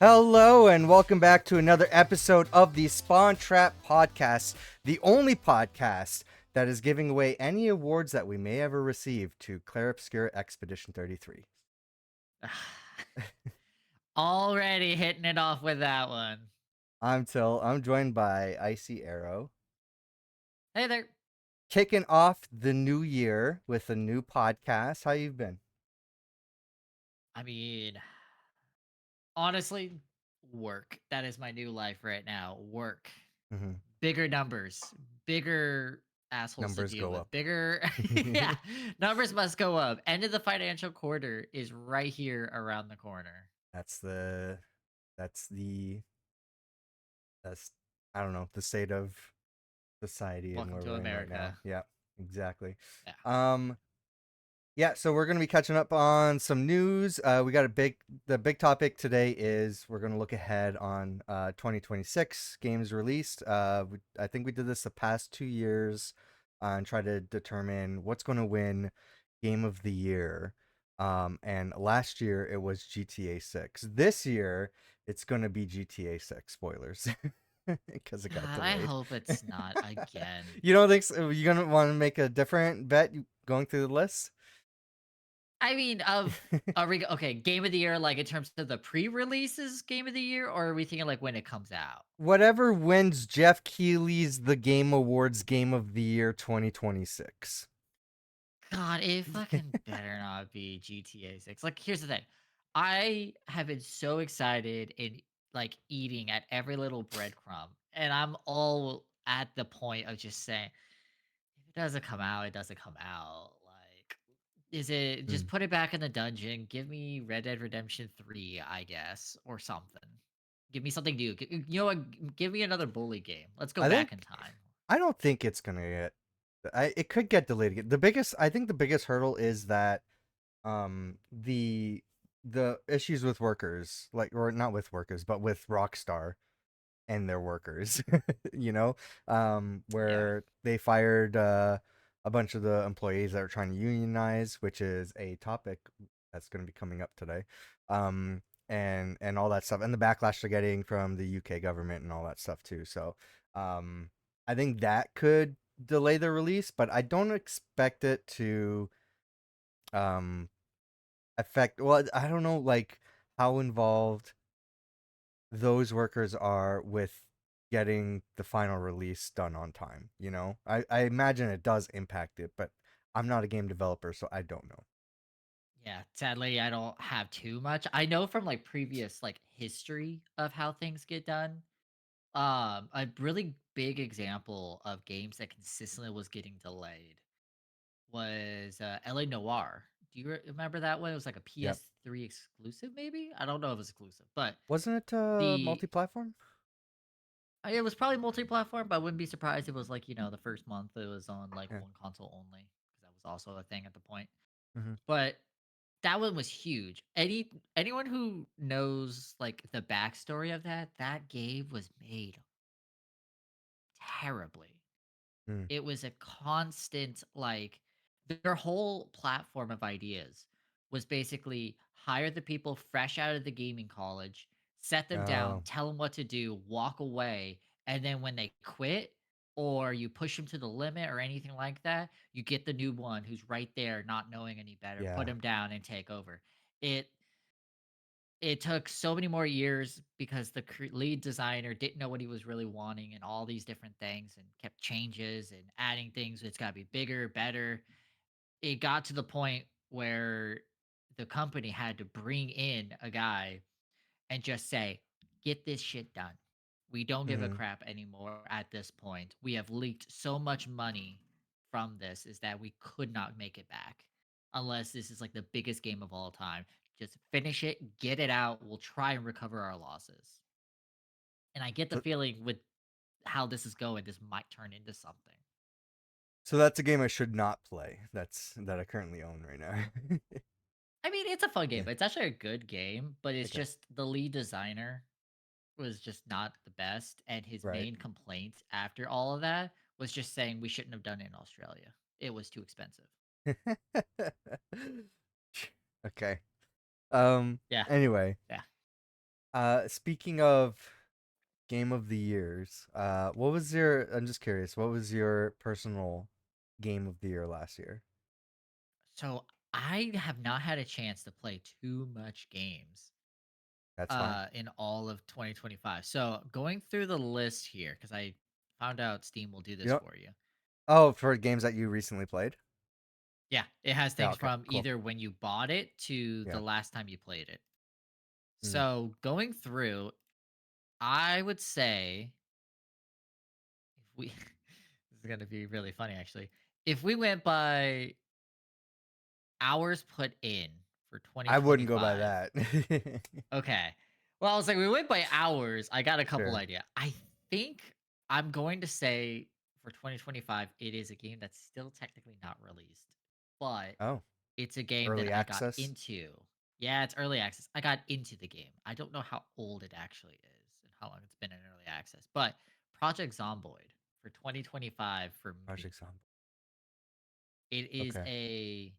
Hello and welcome back to another episode of the Spawn Trap Podcast, the only podcast that is giving away any awards that we may ever receive to Clair Obscur Expedition 33. Already hitting it off with that one. I'm Till. I'm joined by Icy Arrow. Hey there. Kicking off the new year with a new podcast. How you been? I mean, honestly, work. That is my new life right now. Work. Mm-hmm. Bigger numbers, bigger assholes to Numbers deal go with. up. Bigger, yeah, numbers must go up. End of the financial quarter is right here around the corner. that's the that's the that's I don't know, the state of society and Welcome where to we're in right now. America. Yeah, exactly. Yeah. Um Yeah, so we're gonna be catching up on some news. We got the big topic today is we're gonna look ahead on 2026 games released. I think we did this the past 2 years and try to determine what's gonna win Game of the Year. And last year it was GTA 6. This year it's gonna be GTA 6. Spoilers, because it got God, I delayed. hope it's not again. You don't think so? You gonna want to make a different bet going through the list? I mean, are we okay? Game of the year, like in terms of the pre-releases, game of the year, or are we thinking like when it comes out? Whatever wins Jeff Keighley's The Game Awards Game of the Year 2026. God, it fucking better not be GTA 6. Like, here's the thing. I have been so excited and like eating at every little breadcrumb. And I'm all at the point of just saying, if it doesn't come out, it doesn't come out. Like, is it just Mm. put it back in the dungeon? Give me Red Dead Redemption 3, I guess, or something. Give me something new. You know what? Give me another bully game. Let's go I back in think time. I don't think it's gonna get. It could get delayed again. I think the biggest hurdle is that the issues with workers, like, or not with workers, but with Rockstar and their workers. you know, Yeah. where they fired a bunch of the employees that are trying to unionize, which is a topic that's going to be coming up today. And all that stuff, and the backlash they're getting from the UK government and all that stuff too. So, I think that could delay the release, but I don't expect it to um affect. Well, I don't know, like how involved those workers are with getting the final release done on time. I imagine it does impact it, but I'm not a game developer, so I don't know. Yeah, sadly, I don't have too much. I know from like previous like history of how things get done. A really big example of games that consistently was getting delayed was LA Noir. Do you remember that one? It was like a Yep. PS3 exclusive, maybe. I don't know if it was exclusive, but Wasn't it the multi-platform? it was probably multi-platform. But I wouldn't be surprised if it was like the first month it was on like Yeah. one console only because that was also a thing at the point. Hmm. But that one was huge. Anyone who knows like the backstory of that game was made terribly. Mm. It was a constant like their whole platform of ideas was basically hire the people fresh out of the gaming college, set them down, Oh, tell them what to do, walk away, and then when they quit or you push them to the limit or anything like that, you get the new one who's right there not knowing any better, put yeah. him down and take over. It it took so many more years because the lead designer didn't know what he was really wanting and all these different things and kept changes and adding things. It's got to be bigger, better. It got to the point where the company had to bring in a guy and just say, get this shit done. We don't give a Hmm. crap anymore at this point. We have leaked so much money from this is that we could not make it back unless this is like the biggest game of all time. Just finish it, get it out. We'll try and recover our losses. And I get the So, feeling with how this is going, this might turn into something. so that's a game I should not play. That I currently own right now. I mean, it's a fun Yeah. game. It's actually a good game, but it's Okay. just the lead designer was just not the best. And his Right. main complaint after all of that was just saying we shouldn't have done it in Australia. It was too expensive. Okay. Um. Yeah. Anyway, Yeah. Speaking of game of the years, what was your? I'm just curious. What was your personal game of the year last year? So I have not had a chance to play too much games That's fine. in all of 2025. So going through the list here, because I found out Steam will do You this know? for you. Oh, for games that you recently played. Yeah, it has Yeah. things Okay. from Cool. either when you bought it to the Yeah. last time you played it. Mm. So going through, I would say if we this is gonna be really funny actually. If we went by hours put in for I wouldn't go by 2025. that. Okay. Well, I was like, we went by hours. I got a couple Sure. idea. I think I'm going to say for 2025, it is a game that's still technically not released, but Oh, it's a game that early I got access. into. Yeah, it's early access. I got into the game. I don't know how old it actually is and how long it's been in early access, but Project Zomboid for 2025 for me. Project Zombie. It is Okay. a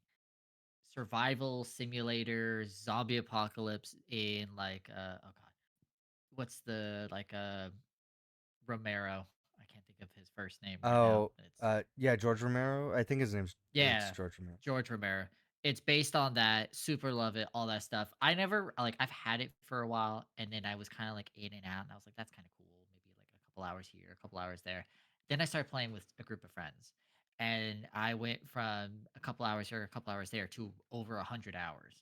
survival simulator zombie apocalypse in like oh god, what's the like Romero. I can't think of his first name right now. Oh, It's yeah, George Romero. I think his name's it's yeah, George Romero. George Romero. It's based on that. Super love it. All that stuff. I never like. I've had it for a while, and then I was kind of like in and out, and I was like, "That's kind of cool." Maybe like a couple hours here, a couple hours there. Then I started playing with a group of friends, and I went from a couple hours here, a couple hours there, to over 100 hours.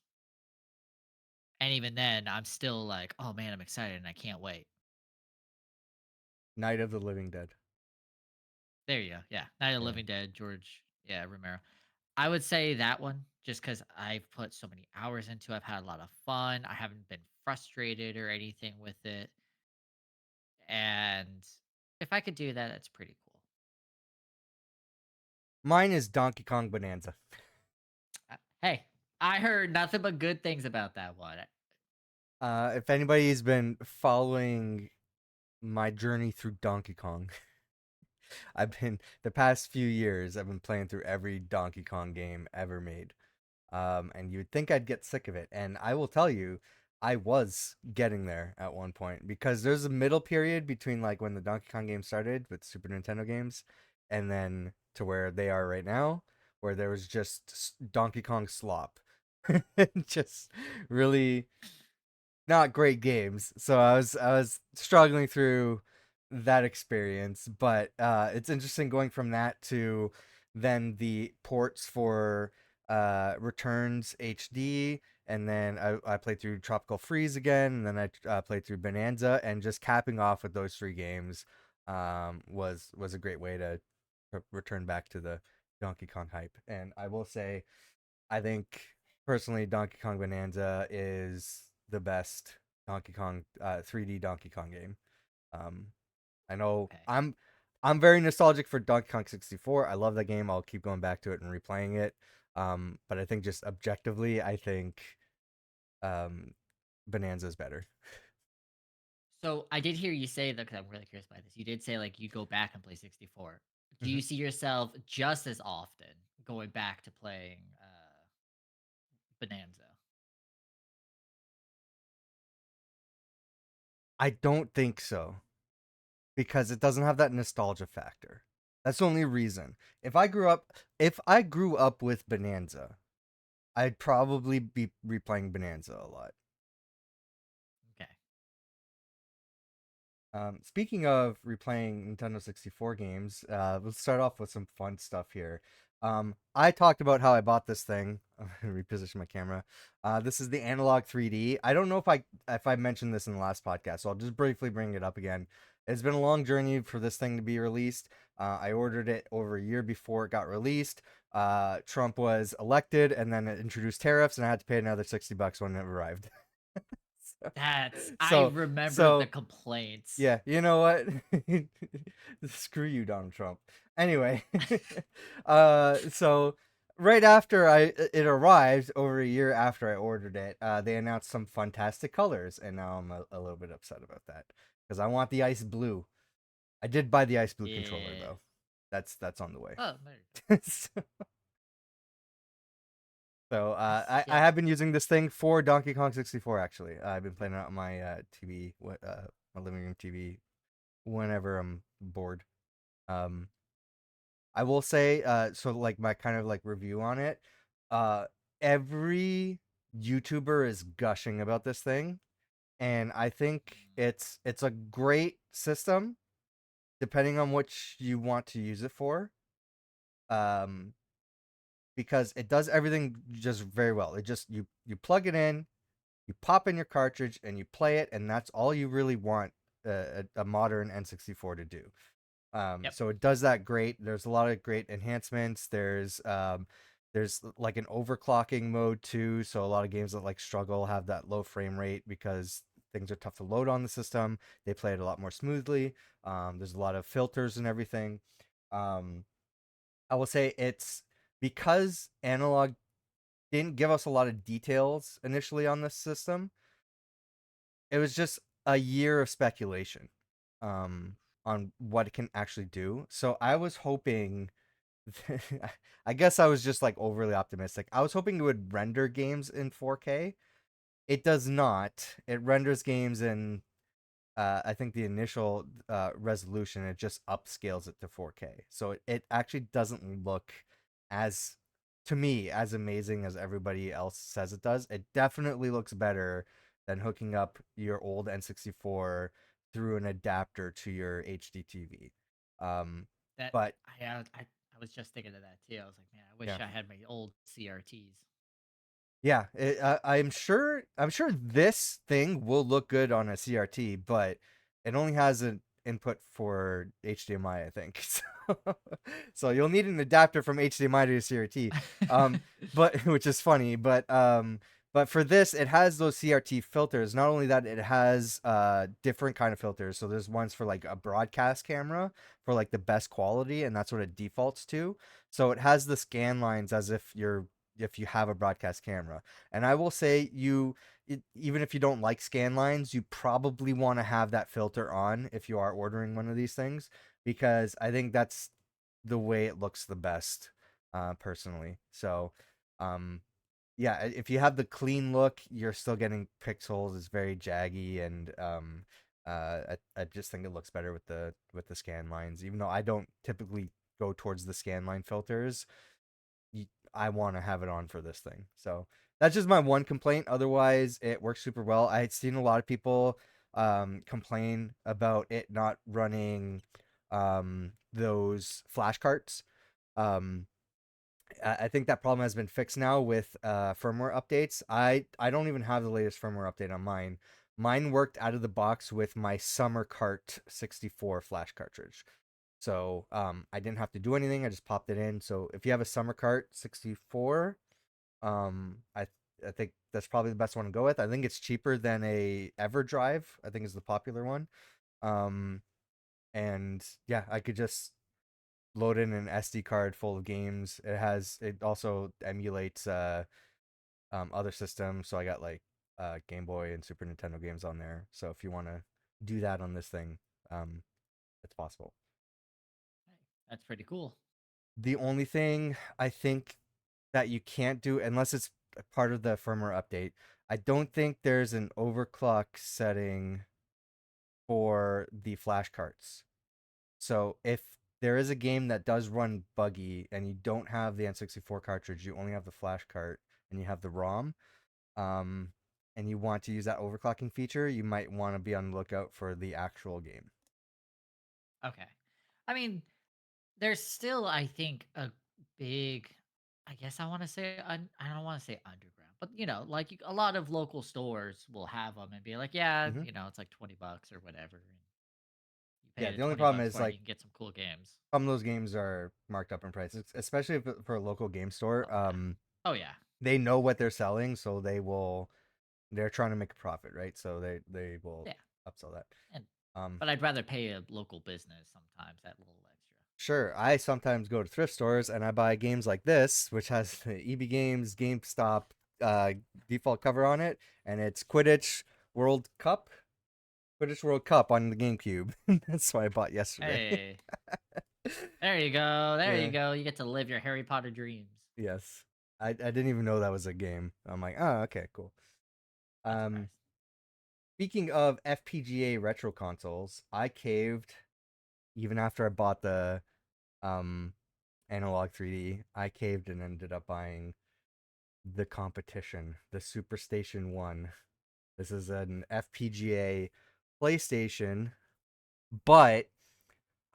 And even then, I'm still like, "Oh man, I'm excited, and I can't wait." Night of the Living Dead. There you go. Yeah, Night of the Yeah. Living Dead, George. Yeah, Romero. I would say that one just because I've put so many hours into it. I've had a lot of fun. I haven't been frustrated or anything with it. And if I could do that, that's pretty cool. Mine is Donkey Kong Bonanza. Hey, I heard nothing but good things about that one. If anybody's been following my journey through Donkey Kong, I've been the past few years I've been playing through every Donkey Kong game ever made. And you'd think I'd get sick of it, and I will tell you, I was getting there at one point because there's a middle period between like when the Donkey Kong game started with Super Nintendo games, and then to where they are right now, where there was just Donkey Kong slop, just really not great games. So I was struggling through that experience, but it's interesting going from that to then the ports for Returns HD, and then I played through Tropical Freeze again, and then I played through Bonanza, and just capping off with those three games was a great way to return back to the Donkey Kong hype. And I will say I think personally Donkey Kong Bonanza is the best Donkey Kong 3D Donkey Kong game. Um, I know Okay. I'm very nostalgic for Donkey Kong 64. I love that game. I'll keep going back to it and replaying it. But I think just objectively, I think um, Bonanza is better. So I did hear you say that because I'm really curious by this. You did say like you go back and play 64. Do Mhm. you see yourself just as often going back to playing Bonanza? I don't think so because it doesn't have that nostalgia factor. That's the only reason. If I grew up with Bonanza, I'd probably be replaying Bonanza a lot. Okay. Speaking of replaying Nintendo 64 games, let's start off with some fun stuff here. I talked about how I bought this thing. I'm gonna reposition my camera. This is the Analog 3D. I don't know if I mentioned this in the last podcast, so I'll just briefly bring it up again. It's been a long journey for this thing to be released. I ordered it over a year before it got released. Trump was elected, and then it introduced tariffs, and I had to pay another $60 when it arrived. That's I so remember the so complaints. yeah, you know what? Screw you, Donald Trump. Anyway, so right after it arrived, over a year after I ordered it, they announced some fantastic colors, and now I'm a little bit upset about that because I want the ice blue. I did buy the ice blue controller Yeah. though. That's on the way. Oh, there you go. So, So I Yeah. have been using this thing for Donkey Kong 64 actually. I've been playing it on my TV, my living room TV whenever I'm bored. Um, I will say, so like my kind of like review on it, uh, every YouTuber is gushing about this thing, and I think Mm. it's a great system depending on what you want to use it for. Um, because it does everything just very well. It just you plug it in, you pop in your cartridge, and you play it, and that's all you really want a modern N64 to do. Yep. So it does that great. There's a lot of great enhancements. There's like an overclocking mode too. So a lot of games that like struggle have that low frame rate because things are tough to load on the system. They play it a lot more smoothly. There's a lot of filters and everything. Um, I will say it's because Analog didn't give us a lot of details initially on this system. It was just a year of speculation um, on what it can actually do. So I was hoping, I guess I was just like overly optimistic. I was hoping it would render games in 4K. It does not. It renders games in I think the initial resolution, it just upscales it to 4K. So it actually doesn't look as, to me, as amazing as everybody else says it does. It definitely looks better than hooking up your old N64 through an adapter to your HD TV. Um, That but I was just thinking of that too. I was like, man, I wish yeah, I had my old CRTs. yeah, I'm sure this thing will look good on a CRT, but it only has an input for HDMI, I think. So you'll need an adapter from HDMI to a CRT. Um, but which is funny, but for this, it has those CRT filters. Not only that, it has different kind of filters. So there's ones for like a broadcast camera for like the best quality, and that's what it defaults to. So it has the scan lines as if you have a broadcast camera. And I will say even if you don't like scan lines, you probably want to have that filter on if you are ordering one of these things because I think that's the way it looks the best, personally. So, um, yeah, if you have the clean look, you're still getting pixels. It's very jaggy, and I just think it looks better with the scan lines. Even though I don't typically go towards the scan line filters, I want to have it on for this thing. So that's just my one complaint. Otherwise, it works super well. I had seen a lot of people complain about it not running those flash carts. Um, I think that problem has been fixed now with firmware updates. I don't even have the latest firmware update on mine. Mine worked out of the box with my Summer Cart 64 flash cartridge. So I didn't have to do anything. I just popped it in. So if you have a Summer Cart 64, um, I I think that's probably the best one to go with. I think it's cheaper than a EverDrive. I think is the popular one. Um, and yeah, I could just load in an SD card full of games. It also emulates other systems. So I got like Game Boy and Super Nintendo games on there. So if you want to do that on this thing, um, it's possible. Hey, that's pretty cool. The only thing I think that you can't do unless it's part of the firmware update, I don't think there's an overclock setting for the flash carts. So if there is a game that does run buggy and you don't have the N64 cartridge, you only have the flash cart and you have the ROM, um, and you want to use that overclocking feature, you might want to be on the lookout for the actual game. Okay. I mean, there's still, I think, a big, I guess I want to say, I don't want to say underground, but like a lot of local stores will have them and be like, yeah, Hmm. it's like $20 or whatever. And you pay Yeah, the the only 20 problem bucks is for it and like you can get some cool games. some of those games are marked up in prices, especially for a local game store. Oh, yeah. Oh, yeah. They know what they're selling, so they're trying to make a profit, right? So they will Yeah. upsell that. And, Um, but I'd rather pay a local business sometimes that little extra. sure, I sometimes go to thrift stores and I buy games like this, which has the EB Games GameStop uh, default cover on it, and it's World Cup, Quidditch World Cup on the GameCube. That's what I bought yesterday. Hey, there you go. There you Yeah. go. You get to live your Harry Potter dreams. Yes. I didn't even know that was a game. I'm like, oh, okay, cool. Not Um, surprised. Speaking of FPGA retro consoles, I caved even after I bought the um Analog 3D. I caved and ended up buying the competition, the SuperStation1. This is an FPGA PlayStation, but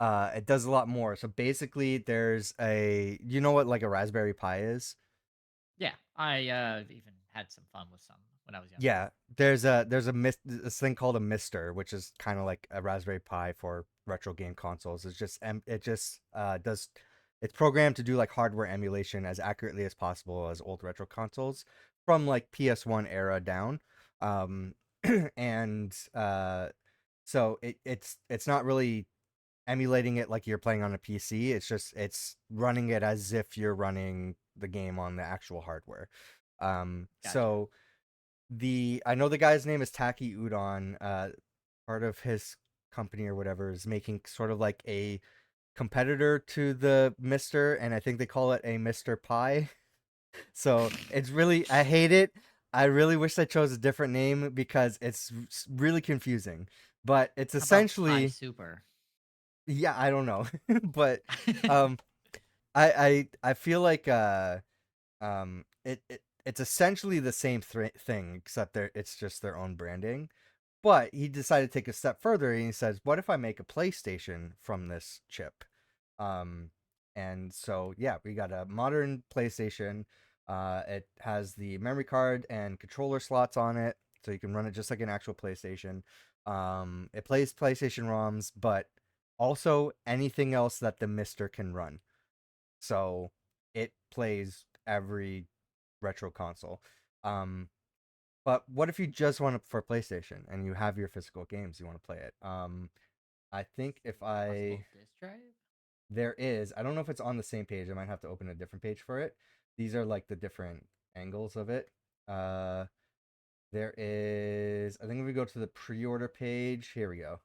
it does a lot more. So basically, there's a you know what like a Raspberry Pi is? Yeah, I even had some fun with some when I was younger. Yeah, this thing called a Mister, which is kind of like a Raspberry Pi for retro game consoles. It just does it's programmed to do like hardware emulation as accurately as possible as old retro consoles from like PS1 era down. Um, and so it's not really emulating it like you're playing on a PC. It's running it as if you're running the game on the actual hardware. Gotcha. So I know the guy's name is Taki Udon. Part of his company or whatever is making sort of like a competitor to the Mister, and I think they call it a Mister Pie. So it's really I hate it. I really wish I chose a different name because it's really confusing. But it's How about Pie essentially Super? yeah, I don't know, but um, I feel like it's essentially the same thing except it's just their own branding. But he decided to take a step further and he says, "What if I make a PlayStation from this chip?" Um, and so yeah, we got a modern PlayStation. It has the memory card and controller slots on it, so you can run it just like an actual PlayStation. It plays PlayStation ROMs, but also anything else that the Mister can run. So it plays every retro console. Um, but what if you just want it for PlayStation and you have your physical games you want to play it? I think if Possible I disk drive? there is, I don't know if it's on the same page. I might have to open a different page for it. These are like the different angles of it. Uh, there is, I think if we go to the pre-order page, here we go.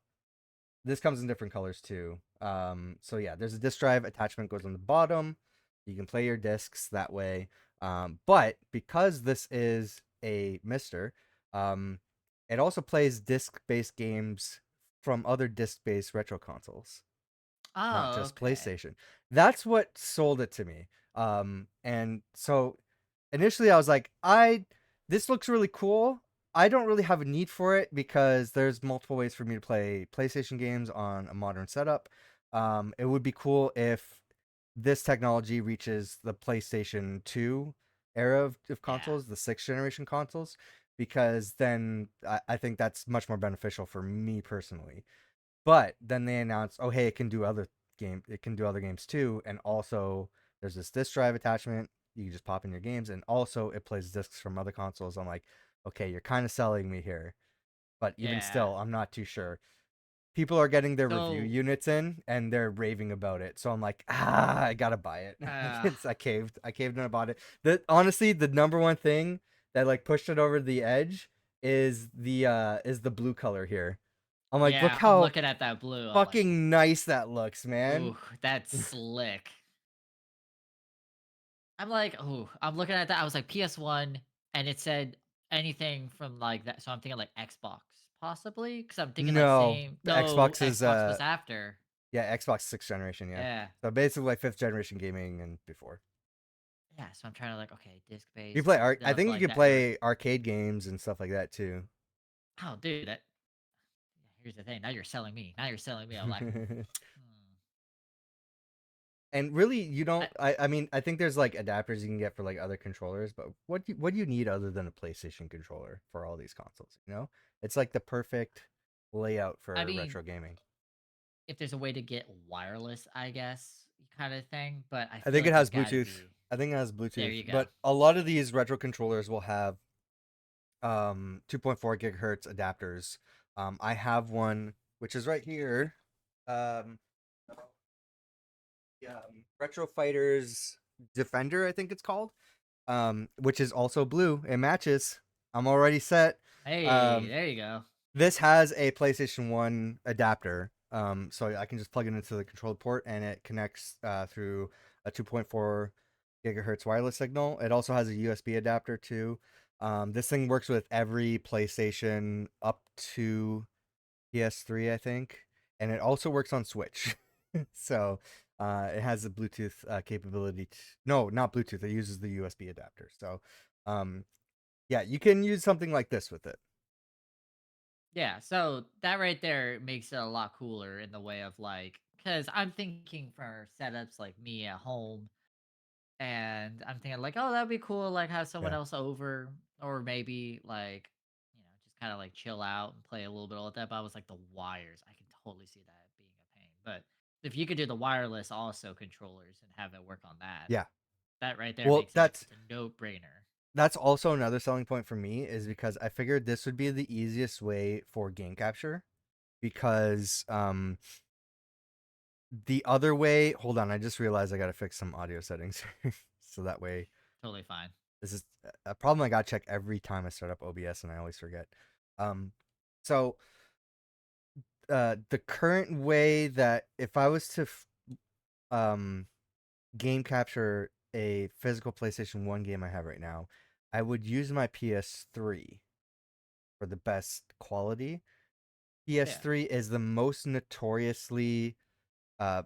This comes in different colors too. So yeah, there's a disk drive attachment goes on the bottom. You can play your discs that way. But because this is a Mister, um, it also plays disc-based games from other disc-based retro consoles, not Oh, just okay. PlayStation. That's what sold it to me. And so initially I was like, I this looks really cool. I don't really have a need for it because there's multiple ways for me to play PlayStation games on a modern setup. It would be cool if this technology reaches the PlayStation 2 era of Yeah. consoles, the sixth generation consoles, because then I think that's much more beneficial for me personally. But then they announced, oh hey, it can do other games too, and also there's this disk drive attachment. You can just pop in your games, and also it plays discs from other consoles. I'm like, okay, you're kind of selling me here, but even Yeah. still, I'm not too sure. People are getting their review So, units in, and they're raving about it. So I'm like, I gotta buy it. uh, I caved and I bought it. The honestly, the number one thing that like pushed it over the edge is the blue color here. I'm like, look yeah, I'm how looking at that blue. I'm like, fucking nice that looks, man. ooh, that's slick. I'm like, ooh, I'm looking at that. I was like PS1, and it said anything from like that. So I'm thinking like Xbox, possibly, because I'm thinking like No, same. the No, Xbox is Xbox was after. yeah, Xbox sixth generation, yeah. Yeah, So basically like fifth generation gaming and before. yeah. So I'm trying to like, okay, disc You based play I of think you like could that era. play arcade games and stuff like that too. Oh, dude, that. Here's the thing. Now you're selling me. Now you're selling me. I'm like, hmm. And really you I, don't I mean I think there's like adapters you can get for like other controllers, but what do you need other than a PlayStation controller for all these consoles, you know? It's like the perfect layout I for mean, retro gaming. if there's a way to get wireless, I guess, kind of thing. But I I feel think it like it's has got to Bluetooth. be. I think it has There Bluetooth, you go. but a lot of these retro controllers will have 2.4 gigahertz adapters. I have one which is right here. Um, yeah, Retro Fighters Defender, I think it's called. Which is also blue. It matches. I'm already set. Hey, Um, there you go. this has a PlayStation 1 adapter. So I can just plug it into the control port and it connects through a 2.4 gigahertz wireless signal. It also has a USB adapter too. This thing works with every PlayStation up to PS3, I think, and it also works on Switch. So it has the Bluetooth capability. No, not Bluetooth. It uses the USB adapter. So um, yeah, you can use something like this with it. Yeah, so that right there makes it a lot cooler in the way of like, because I'm thinking for setups like me at home, and I'm thinking like, oh, that'd be cool, like have someone Yeah, else over, or maybe like, just kind of like chill out and play a little bit with that. But I was like, the wires, I can totally see that being a pain. But if you could do the wireless also controllers and have it work on that, yeah. that right there Well, makes it it's a no brainer. that's also another selling point for me is because I figured this would be the easiest way for game capture because the other way, hold on, I just realized I got to fix some audio settings so that way Totally fine. this is a problem I got to check every time I start up OBS and I always forget. Um so the current way that if I was to um game capture a physical PlayStation 1 game I have right now, I would use my PS3 for the best quality. Yeah. PS3 is the most notoriously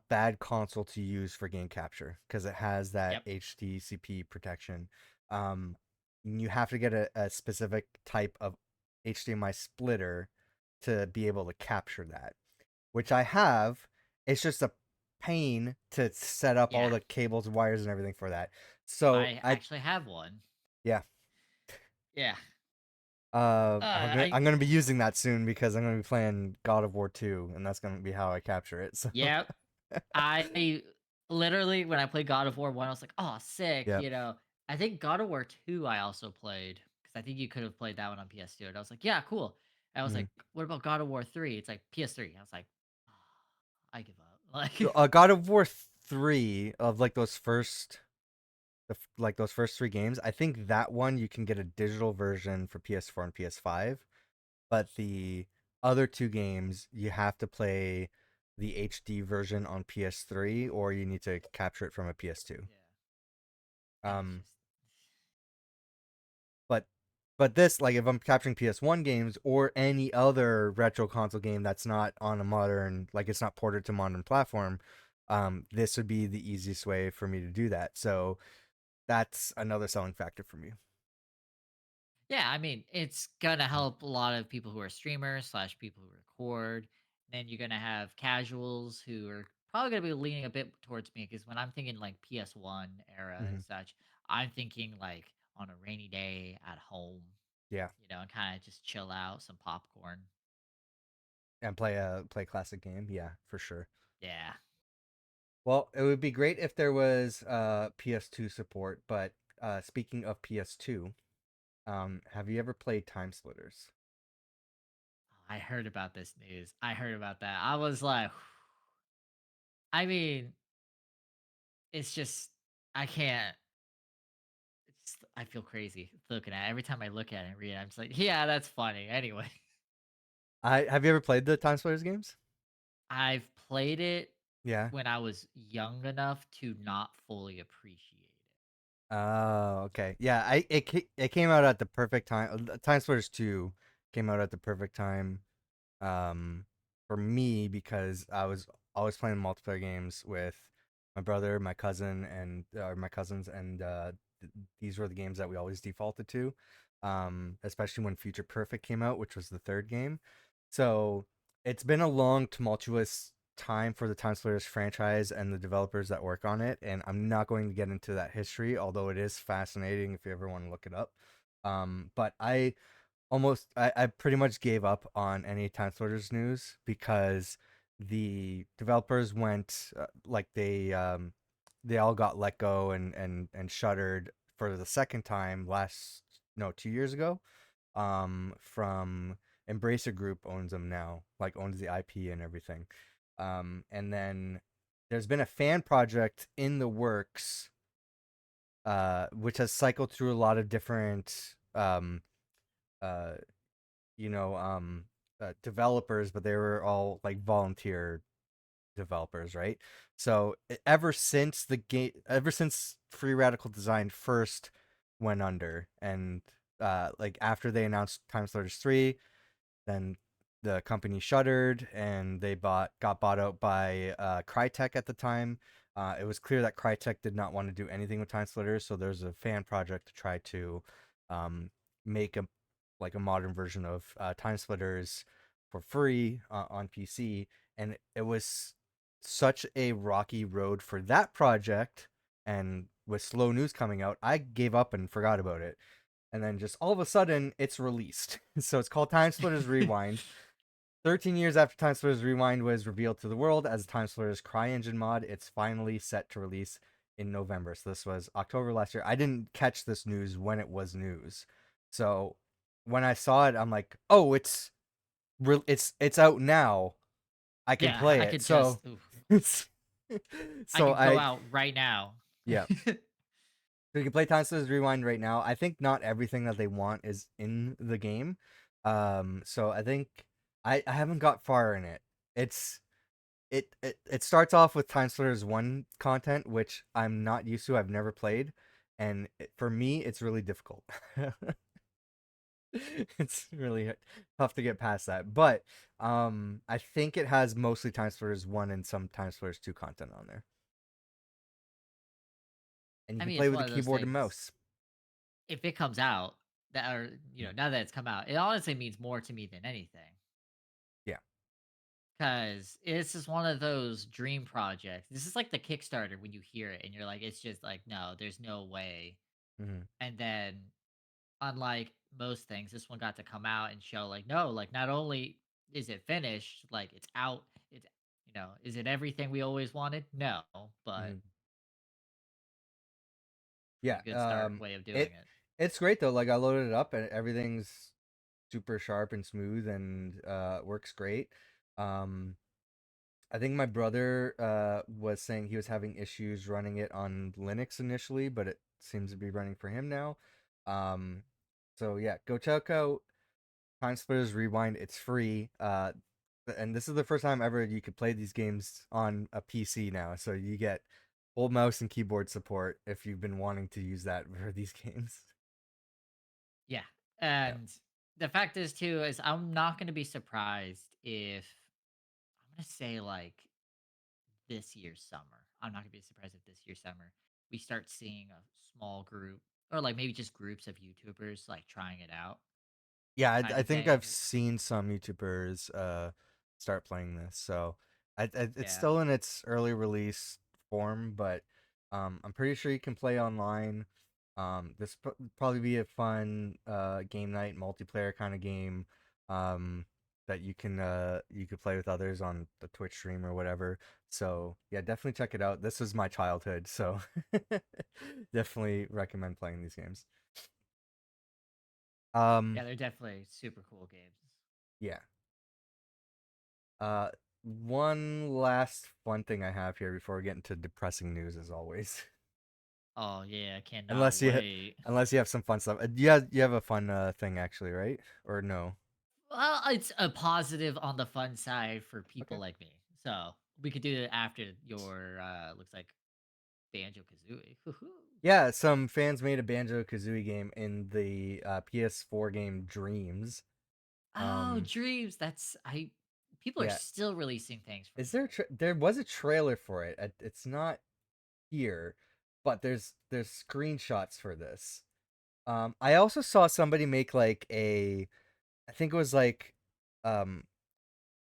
bad console to use for game capture because it has that Yep. HDCP protection. Um, you have to get a specific type of HDMI splitter to be able to capture that, which I have. It's just a pain to set up all Yeah. the cables, wires, and everything for that. So I actually have one. yeah, Yeah. I'm I gonna be using that soon because I'm gonna be playing God of War 2, and that's gonna be how I capture it. So Yep. I literally when I played God of War 1, I was like, "Oh, sick," yeah. I think God of War 2 I also played because I think you could have played that one on PS2, and I was like, "Yeah, cool." And I was Mhm. like, "What about God of War 3?" It's like PS3. I was like, "Oh, I give up." Like, God of War 3 of like those first three games. I think that one you can get a digital version for PS4 and PS5, but the other two games you have to play the HD version on PS3 or you need to capture it from a PS2. yeah. And it's Um, just but this like if I'm capturing PS1 games or any other retro console game that's not on a modern like it's not ported to modern platform, this would be the easiest way for me to do that. So that's another selling factor for me. yeah, I mean, it's gonna help a lot of people who are streamers slash people who record. Then you're gonna have casuals who are probably gonna be leaning a bit towards me because when I'm thinking like PS1 era Mm-hmm. and such, I'm thinking like on a rainy day at home, Yeah, and kind of just chill out, some popcorn. and play a classic game. Yeah, for sure. Yeah. Well, it would be great if there was PS2 support. But speaking of PS2, have you ever played TimeSplitters? I heard about this news. I heard about that. I was like, I mean, it's just I can't. I feel crazy looking at it. Every time I look at it and read it, I'm just like, yeah, that's funny. Anyway. I have you ever played the TimeSplitters games? I've played it Yeah. when I was young enough to not fully appreciate it. Oh, okay. Yeah, it came out at the perfect time. Time Splitters 2 came out at the perfect time um for me because I was always playing multiplayer games with my brother, my cousin, and my cousins, and these were the games that we always defaulted to. Especially when Future Perfect came out, which was the third game. So it's been a long, tumultuous time for the Time Splitters franchise and the developers that work on it, and I'm not going to get into that history, although it is fascinating if you ever want to look it up. But I pretty much gave up on any Time Splitters news because the developers went like they all got let go and shuttered for the second time last no 2 years ago. From Embracer Group owns them now, like owns the IP and everything. And then there's been a fan project in the works, which has cycled through a lot of different uh you know, developers, but they were all like volunteer developers, right? So ever since Free Radical Design first went under, and like after they announced TimeSplitters 3, then the company shuttered and they got bought out by Crytek at the time. It was clear that Crytek did not want to do anything with TimeSplitters, so there's a fan project to try to um, make a modern version of TimeSplitters for free on PC, and it was such a rocky road for that project. And with slow news coming out, I gave up and forgot about it, and then just all of a sudden it's released. So it's called TimeSplitters Rewind. 13 years after TimeSplitters Rewind was revealed to the world as TimeSplitters CryEngine mod, it's finally set to release in November. So this was October last year. I didn't catch this news when it was news. So when I saw it, I'm like, "Oh, it's out now. I can Yeah, play I it." could So just oof, it's I so could go I out right now. yeah. So you can play Time Splitters Rewind right now. I think not everything that they want is in the game. So I think I haven't got far in it. It's it starts off with Time Splitters 1 content, which I'm not used to. I've never played, and for me, it's really difficult. It's really tough to get past that. But I think it has mostly Time Splitters 1 and some Time Splitters 2 content on there, and you I can mean, play it's with one a of those keyboard and things. mouse. If it comes out that, or Mm. now that it's come out, it honestly means more to me than anything. Yeah. Because it's just one of those dream projects. This is like the Kickstarter when you hear it and you're like, it's just like, no, there's no way. Hmm. And then, unlike most things, this one got to come out and show, like, no, like, not only is it finished, like, it's out. It's, is it everything we always wanted? No, but Hmm. it's Yeah. a good start way of doing It it. it's great though. Like I loaded it up and everything's super sharp and smooth and works great. Um, I think my brother was saying he was having issues running it on Linux initially, but it seems to be running for him now. Um, so yeah, go check out Time Splitters Rewind. It's free. And this is the first time ever you could play these games on a PC now. So you get full mouse and keyboard support if you've been wanting to use that for these games. Yeah. Yeah. And the fact is, too, is I'm not going to be surprised if I'm going to say, like, this year's summer. I'm not gonna be surprised if this year's summer we start seeing a small group or like maybe just groups of YouTubers like trying it out Yeah, kind I of think thing. I've seen some YouTubers start playing this. So it's Yeah. still in its early release form, but I'm pretty sure you can play online. Probably be a fun game night multiplayer kind of game that you could play with others on the Twitch stream or whatever. So yeah, definitely check it out. This was my childhood, so definitely recommend playing these games. Um Yeah, they're definitely super cool games. yeah. Uh, one last fun thing I have here before we get into depressing news, as always. Oh yeah, I cannot unless you, wait. unless you have some fun stuff. You have a fun thing actually, right? Or no? Well, it's a positive on the fun side for people Okay. like me. So we could do it after your looks like Banjo-Kazooie. Yeah, some fans made a Banjo-Kazooie game in the PS4 game Dreams. Oh, Um, dreams. That's I people are yeah. still releasing things from Is there there. there was a trailer for it? It's not here, but there's screenshots for this. I also saw somebody make like I think it was like um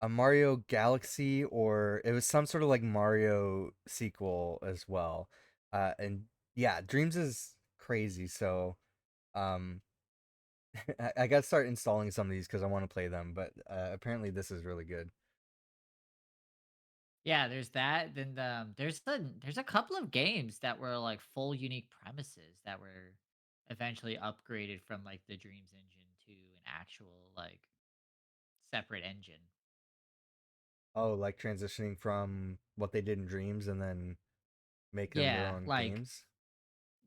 a Mario Galaxy, or it was some sort of like Mario sequel as well. And yeah, Dreams is crazy. So um, I gotta start installing some of these because I want to play them. But apparently this is really good. Yeah, there's that. Then there's a couple of games that were like full unique premises that were eventually upgraded from like the Dreams engine to an actual like separate engine. Oh, like transitioning from what they did in Dreams and then make them their Yeah, own games.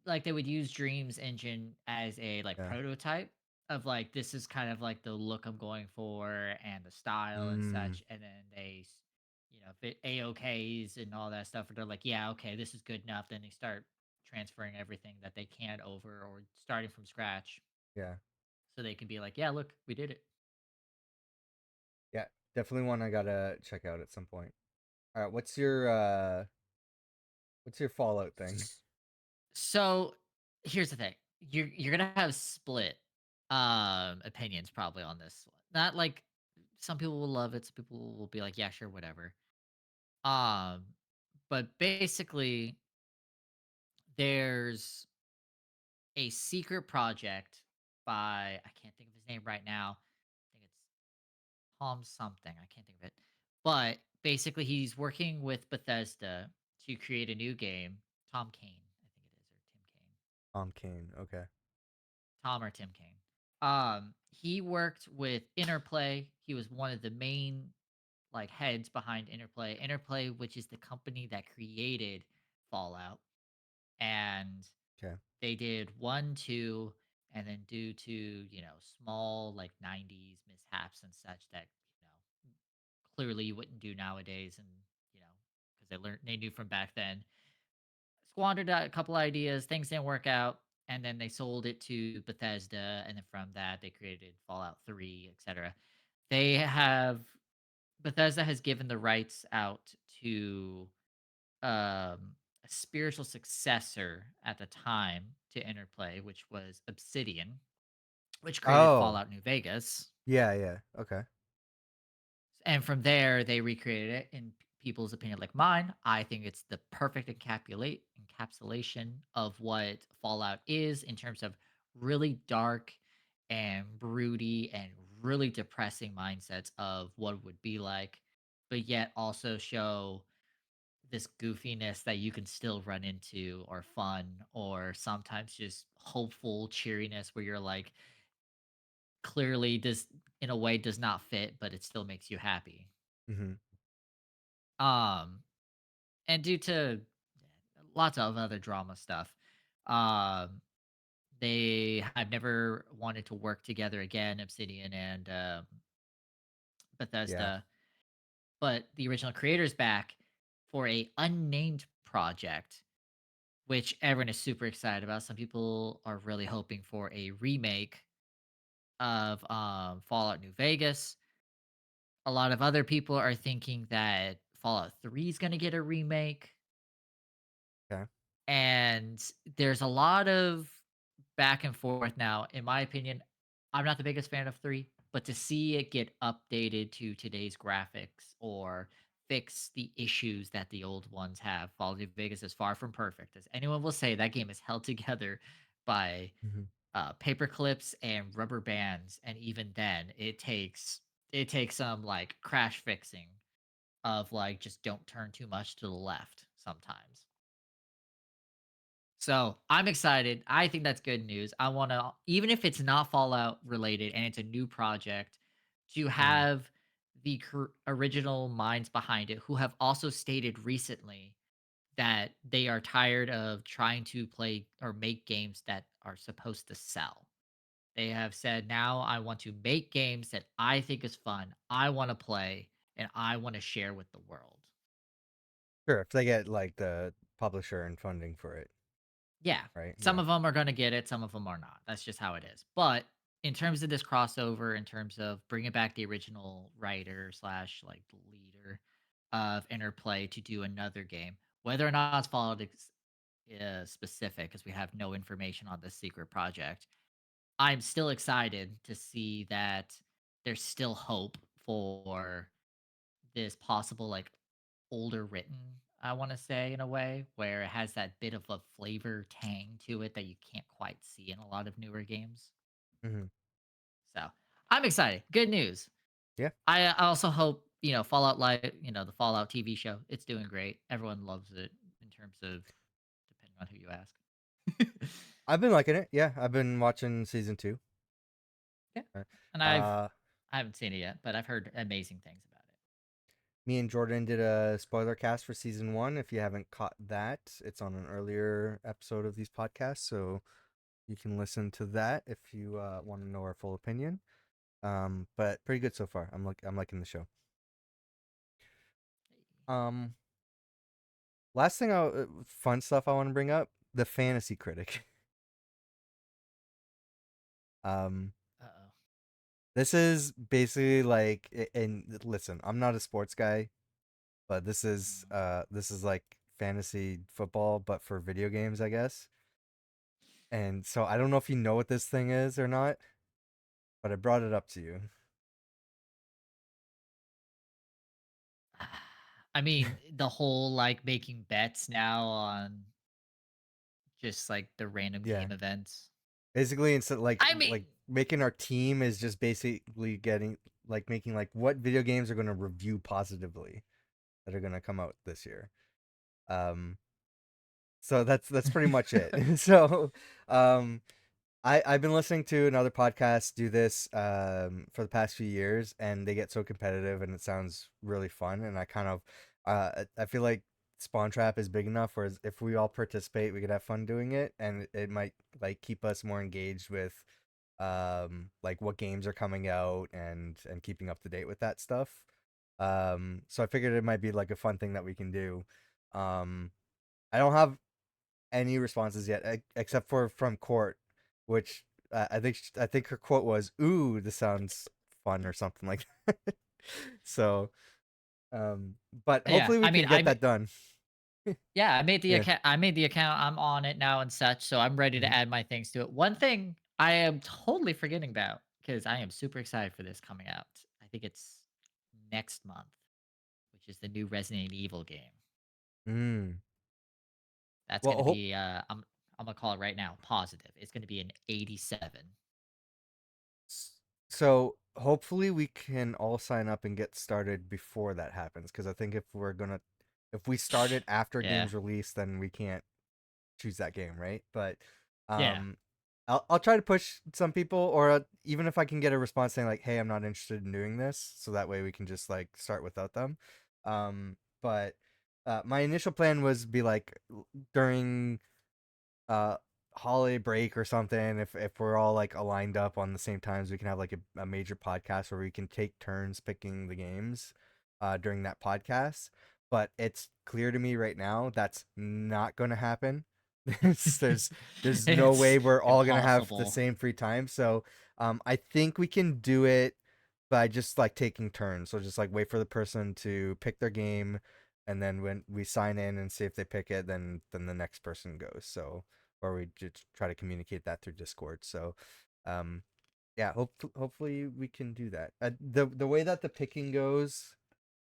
like they would use Dreams engine as a like Yeah. prototype of like this is kind of like the look I'm going for and the style and Mm. such, and then AOKs and all that stuff. They're like, yeah, okay, this is good enough. Then they start transferring everything that they can over or starting from scratch Yeah. so they can be like, yeah, look, we did it. Yeah. Definitely one I gotta check out at some point. All right. What's your Fallout thing? So here's the thing. You're gonna have split opinions probably on this one. Not like some people will love it, some people will be like, yeah, sure, whatever. Um, but basically there's a secret project by I can't think of his name right now. I think it's Tom something. I can't think of it. But basically he's working with Bethesda to create a new game. Tom Kane, I think it is, or Tim Kane. Cain. Okay. Tom or Tim Kaine. He worked with Interplay. He was one of the main like heads behind Interplay. Interplay, which is the company that created Fallout, and Okay. they did one, two, and then due to small like '90s mishaps and such that clearly you wouldn't do nowadays, and because they knew from back then squandered a couple ideas, things didn't work out, and then they sold it to Bethesda, and then from that they created Fallout 3, etc. They have Bethesda has given the rights out to a spiritual successor at the time to Interplay, which was Obsidian, which created Oh. Fallout New Vegas. Yeah. Yeah. Okay. And from there they recreated it in people's opinion like mine. I think it's the perfect encapsulation of what Fallout is in terms of really dark and broody and really depressing mindsets of what it would be like, but yet also show this goofiness that you can still run into, or fun, or sometimes just hopeful cheeriness where you're like, clearly this in a way does not fit but it still makes you happy. Mm-hmm. um and due to lots of other drama stuff, um they have never wanted to work together again, Obsidian and Yeah. Bethesda. But the original creators back for a unnamed project, which everyone is super excited about. Some people are really hoping for a remake of Fallout New Vegas. A lot of other people are thinking that Fallout 3 is going to get a remake. Okay. And there's a lot of back and forth now. In my opinion, I'm not the biggest fan of 3, but to see it get updated to today's graphics or fix the issues that the old ones have, Fallout New Vegas is far from perfect. As anyone will say, that game is held together by Mm-hmm. paper clips and rubber bands, and even then, it takes some like crash fixing of like just don't turn too much to the left sometimes. So I'm excited. I think that's good news. I want to, even if it's not Fallout related and it's a new project, to Mm-hmm. have the original minds behind it who have also stated recently that they are tired of trying to play or make games that are supposed to sell. They have said, now I want to make games that I think is fun, I want to play, and I want to share with the world. Sure. If they get like the publisher and funding for it, Yeah. right? Some Yeah. of them are gonna get it, some of them are not. That's just how it is. But in terms of this crossover, in terms of bringing back the original writer slash, like, leader of Interplay to do another game, whether or not it's Fallout specific, because we have no information on this secret project, I'm still excited to see that there's still hope for this possible, like, older written, I wanna say, in a way, where it has that bit of a flavor tang to it that you can't quite see in a lot of newer games. Mm-hmm. So, I'm excited. Good news. Yeah. I also hope, Fallout Live, the Fallout TV show, it's doing great. Everyone loves it in terms of depending on who you ask. I've been liking it. Yeah. I've been watching season 2. Yeah, Uh, and uh, I haven't seen it yet, but I've heard amazing things about it. Me and Jordan did a spoiler cast for season 1. If you haven't caught that, it's on an earlier episode of these podcasts, so you can listen to that if you want to know our full opinion. But pretty good so far. I'm liking the show. Um, last thing, fun stuff I want to bring up: the fantasy critic. Um, Uh-oh. this is basically like, and listen, I'm not a sports guy, but Mhm. this is like fantasy football, but for video games, I guess. And so I don't know if you know what this thing is or not, but I brought it up to you. I mean, the whole like making bets now on just like the random Yeah. game events. Basically, instead I mean, like making our team is just basically getting like making like what video games are going to review positively that are going to come out this year. Um, so that's pretty much it. So, um, I've been listening to another podcast do this for the past few years, and they get so competitive, and it sounds really fun. And I kind of I feel like Spawn Trap is big enough, where if we all participate, we could have fun doing it, and it might like keep us more engaged with like what games are coming out and keeping up to date with that stuff. So I figured it might be like a fun thing that we can do. Um, I don't have any responses yet, except for from Court, which I think her quote was, "Ooh, this sounds fun" or something like that. So, but yeah. hopefully we I mean, can get that done. yeah, I made the Yeah. account. I made the account. I'm on it now and such, so I'm ready to Mhm. add my things to it. One thing I am totally forgetting about because I am super excited for this coming out. I think it's next month, which is the new Resident Evil game. Mm. That's Well, gonna be I'm gonna call it right now, positive. It's gonna be an 87. s- so hopefully we can all sign up and get started before that happens, because I think if we start it after Yeah. games release, then we can't choose that game, right? But Yeah. um, I'll try to push some people, or even if I can get a response saying like, "Hey, I'm not interested in doing this," so that way we can just like start without them. But my initial plan was be like during uh holiday break or something, if we're all like aligned up on the same times, we can have like a major podcast where we can take turns picking the games during that podcast. But it's clear to me right now that's not going to happen. there's there's no way It's we're all going to have the impossible. same free time. So I think we can do it by just like taking turns. So just like wait for the person to pick their game, and then when we sign in and see if they pick it, then the next person goes. So, or we just try to communicate that through Discord. So, um, yeah, hopefully we can do that. The way that the picking goes,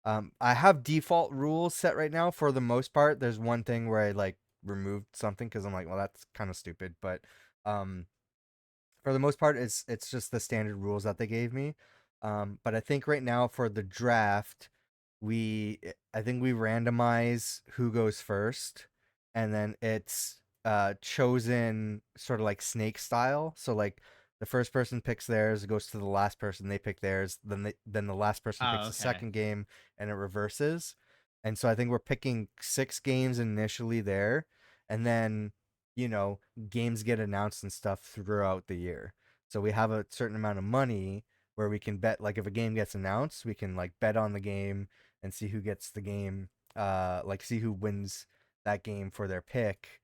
I have default rules set right now for the most part. There's one thing where I like removed something because I'm like, well, that's kind of stupid, but um, for the most part, it's just the standard rules that they gave me. But I think right now for the draft, I think we randomize who goes first, and then it's chosen sort of like snake style. So like the first person picks theirs, it goes to the last person, they pick theirs, then the last person picks Oh, the okay. second game, and it reverses. And so I think we're picking 6 games initially there, and then games get announced and stuff throughout the year. So we have a certain amount of money where we can bet, like if a game gets announced, we can like bet on the game and see who gets the game, like see who wins that game for their pick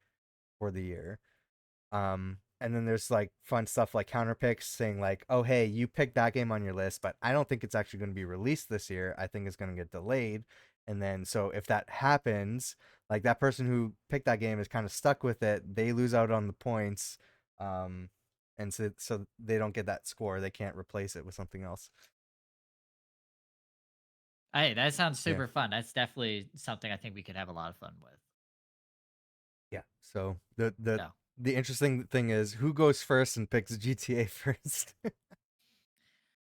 for the year. And then there's like fun stuff like counter picks saying like, oh hey, you picked that game on your list, but I don't think it's actually going to be released this year. I think it's going to get delayed. And then so if that happens, like that person who picked that game is kind of stuck with it. They lose out on the points. Um, and so they don't get that score. They can't replace it with something else. Hey, that sounds Yeah. super fun. That's definitely something I think we could have a lot of fun with. Yeah. So the interesting thing is who goes first and picks GTA first.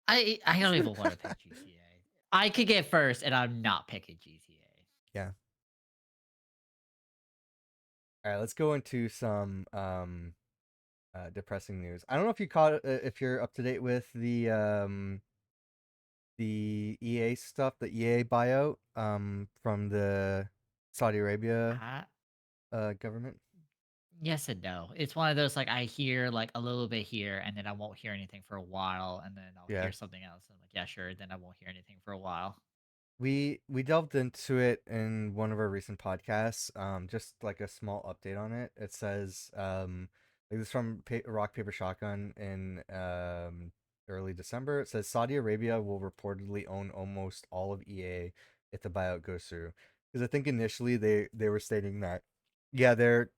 I don't even want to pick GTA. I could get first, and I'm not picking GTA. Yeah. All right, let's go into some depressing news. I don't know if you caught if you're up to date with the EA stuff, the EA buyout from the Saudi Arabia Uh, government. yes and no. It's one of those like I hear like a little bit here, and then I won't hear anything for a while, and then I'll Yeah. hear something else. And I'm like, yeah, sure. Then I won't hear anything for a while. we delved into it in one of our recent podcasts. Just like a small update on it. It says like this from Rock Paper Shotgun in early December. It says Saudi Arabia will reportedly own almost all of EA if the buyout goes through. Because I think initially they were stating that yeah they're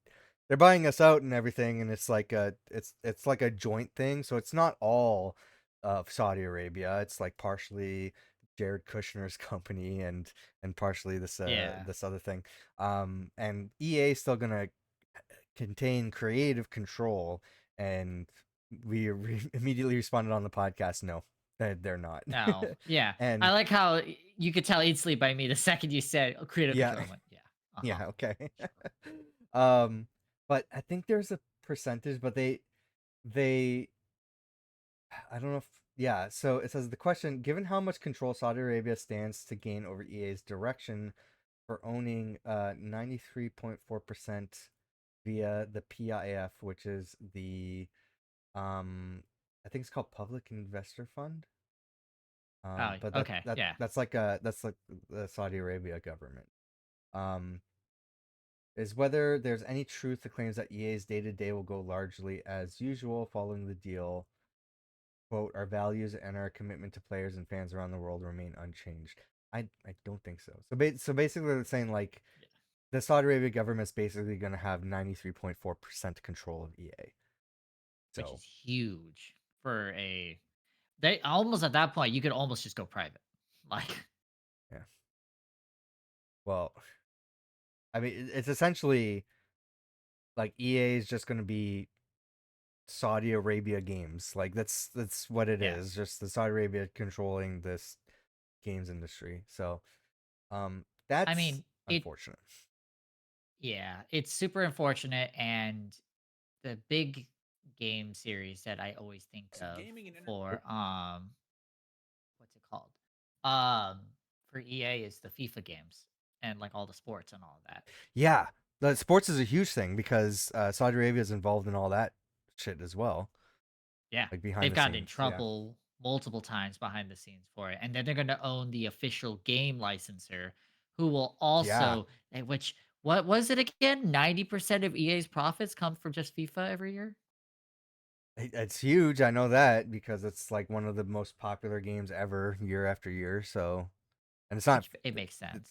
buying us out and everything, and it's like it's like a joint thing. So it's not all of Saudi Arabia. It's like partially Jared Kushner's company and partially Yeah. this other thing. And EA is still gonna contain creative control, and immediately responded on the podcast, no, they're not. No. Yeah. I And like how you could tell instantly by me the second you said creative yeah, control. I went, yeah. Uh-huh. yeah, okay. Sure. um, but I think there's a percentage, but they I don't know if yeah. So it says the question: given how much control Saudi Arabia stands to gain over EA's direction for owning 93.4% via the PIF, which is the I think it's called Public Investor Fund. Oh, But okay. Yeah. that's like the Saudi Arabia government. Um, is whether there's any truth to claims that EA's day to day will go largely as usual following the deal. Quote, our values and our commitment to players and fans around the world remain unchanged. I don't think so. So basically they're saying like Yeah. the Saudi Arabia government's basically going to have 93.4% control of EA. Which So, is huge for a they almost at that point you could almost just go private. Like yeah. Well, I mean it's essentially like EA is just going to be Saudi Arabia games. Like that's what it yeah. is. Just the Saudi Arabia controlling this games industry. So, I that's mean, unfortunate. it's super unfortunate and the big game series that I always think of for what's it called? Um for EA is the FIFA games and like all the sports and all of that. Yeah, the sports is a huge thing because Saudi Arabia is involved in all that shit as well, Yeah. like behind They've the gotten in scenes. Yeah, trouble multiple times behind the scenes for it. And then they're going to own the official game licensor who will yeah, also which what was it again? 90% of EA's profits come from just FIFA every year? it's huge. I know that because it's like one of the most popular games ever, year after year. So, and it's not Which it makes sense.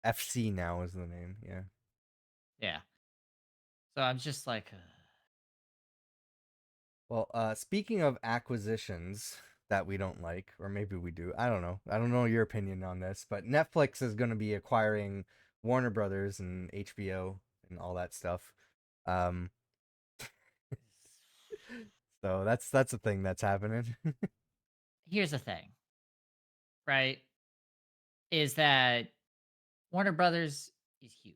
FC now is the name. Yeah. Yeah. So I'm just like Well, speaking of acquisitions that we don't like, or maybe we do. I don't know. I don't know your opinion on this, but Netflix is going to be acquiring Warner Brothers and HBO and all that stuff. Um, So that's a thing that's happening. here's the thing, right? Is that Warner Brothers is huge.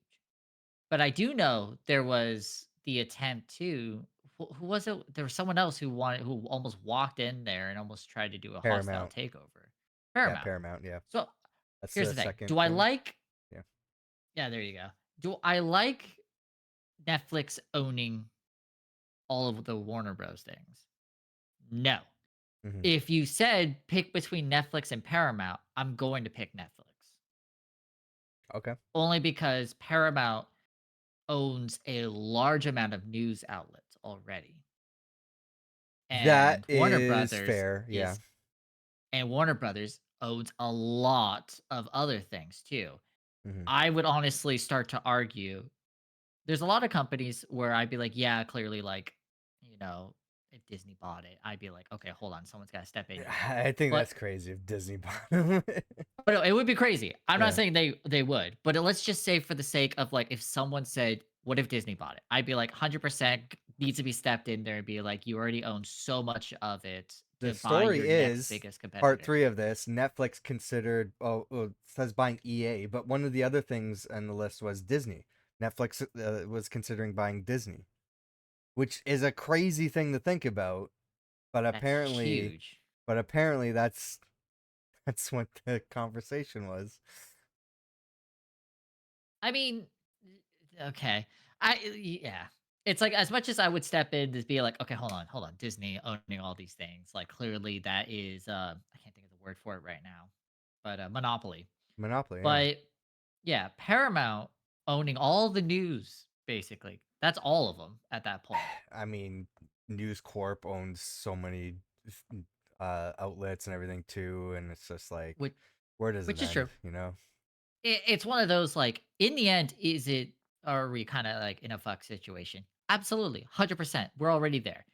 But I do know there was the attempt to who was it? There was someone else who almost walked in there and almost tried to do a hostile Paramount. takeover. Yeah, Paramount. Paramount, yeah. So That's here's the the thing. second Do I thing. like Yeah. yeah, there you go. Do I like Netflix owning all of the Warner Bros. Things? No. Hmm. If you said pick between Netflix and Paramount, I'm going to pick Netflix. Okay. Only because Paramount owns a large amount of news outlets already. That And is fair. Yeah. Warner Brothers owns a lot of other things too. Hmm. I would honestly start to argue there's a lot of companies where I'd be like, yeah, clearly, like, you know, if Disney bought it, I'd be like, okay, hold on, someone's got to step in here. I think But that's crazy if Disney bought them. but no, it would be crazy. I'm not Yeah. saying they would, but let's just say for the sake of like, if someone said, "What if Disney bought it?" I'd be like, 100% needs to be stepped in there and be like, "You already own so much of it The to buy your story next is biggest part competitor." three of this. Netflix considered, it says buying EA, but one of the other things on the list was Disney. Netflix was considering buying Disney, which is a crazy thing to think about. But That's apparently, huge. that's that's what the conversation was. I mean, okay. Yeah. It's like as much as I would step in to be like, okay, hold on, Disney owning all these things. Like clearly that is I can't think of the word for it right now. But monopoly. Monopoly, yeah. But yeah, Paramount owning all the news, basically. That's all of them at that point. I mean, News Corp owns so many outlets and everything too, and it's just like, Which where does it which is end? true. It's one of those, like, in the end, is it are we kinda, like, in a fuck situation? Absolutely, 100%, we're already there.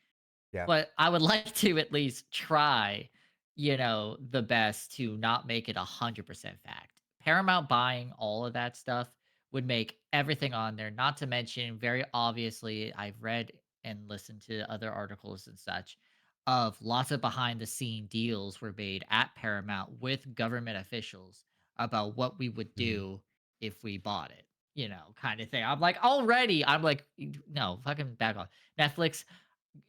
Yeah. But I would like to at least try, the best to not make it 100% fact. Paramount buying all of that stuff would make everything on there, not to mention, very obviously, I've read and listened to other articles and such of lots of behind the scene deals were made at Paramount with government officials about what we would Mhm. do if we bought it, kind of thing. I'm like, already, I'm like, no, fucking back off. Netflix,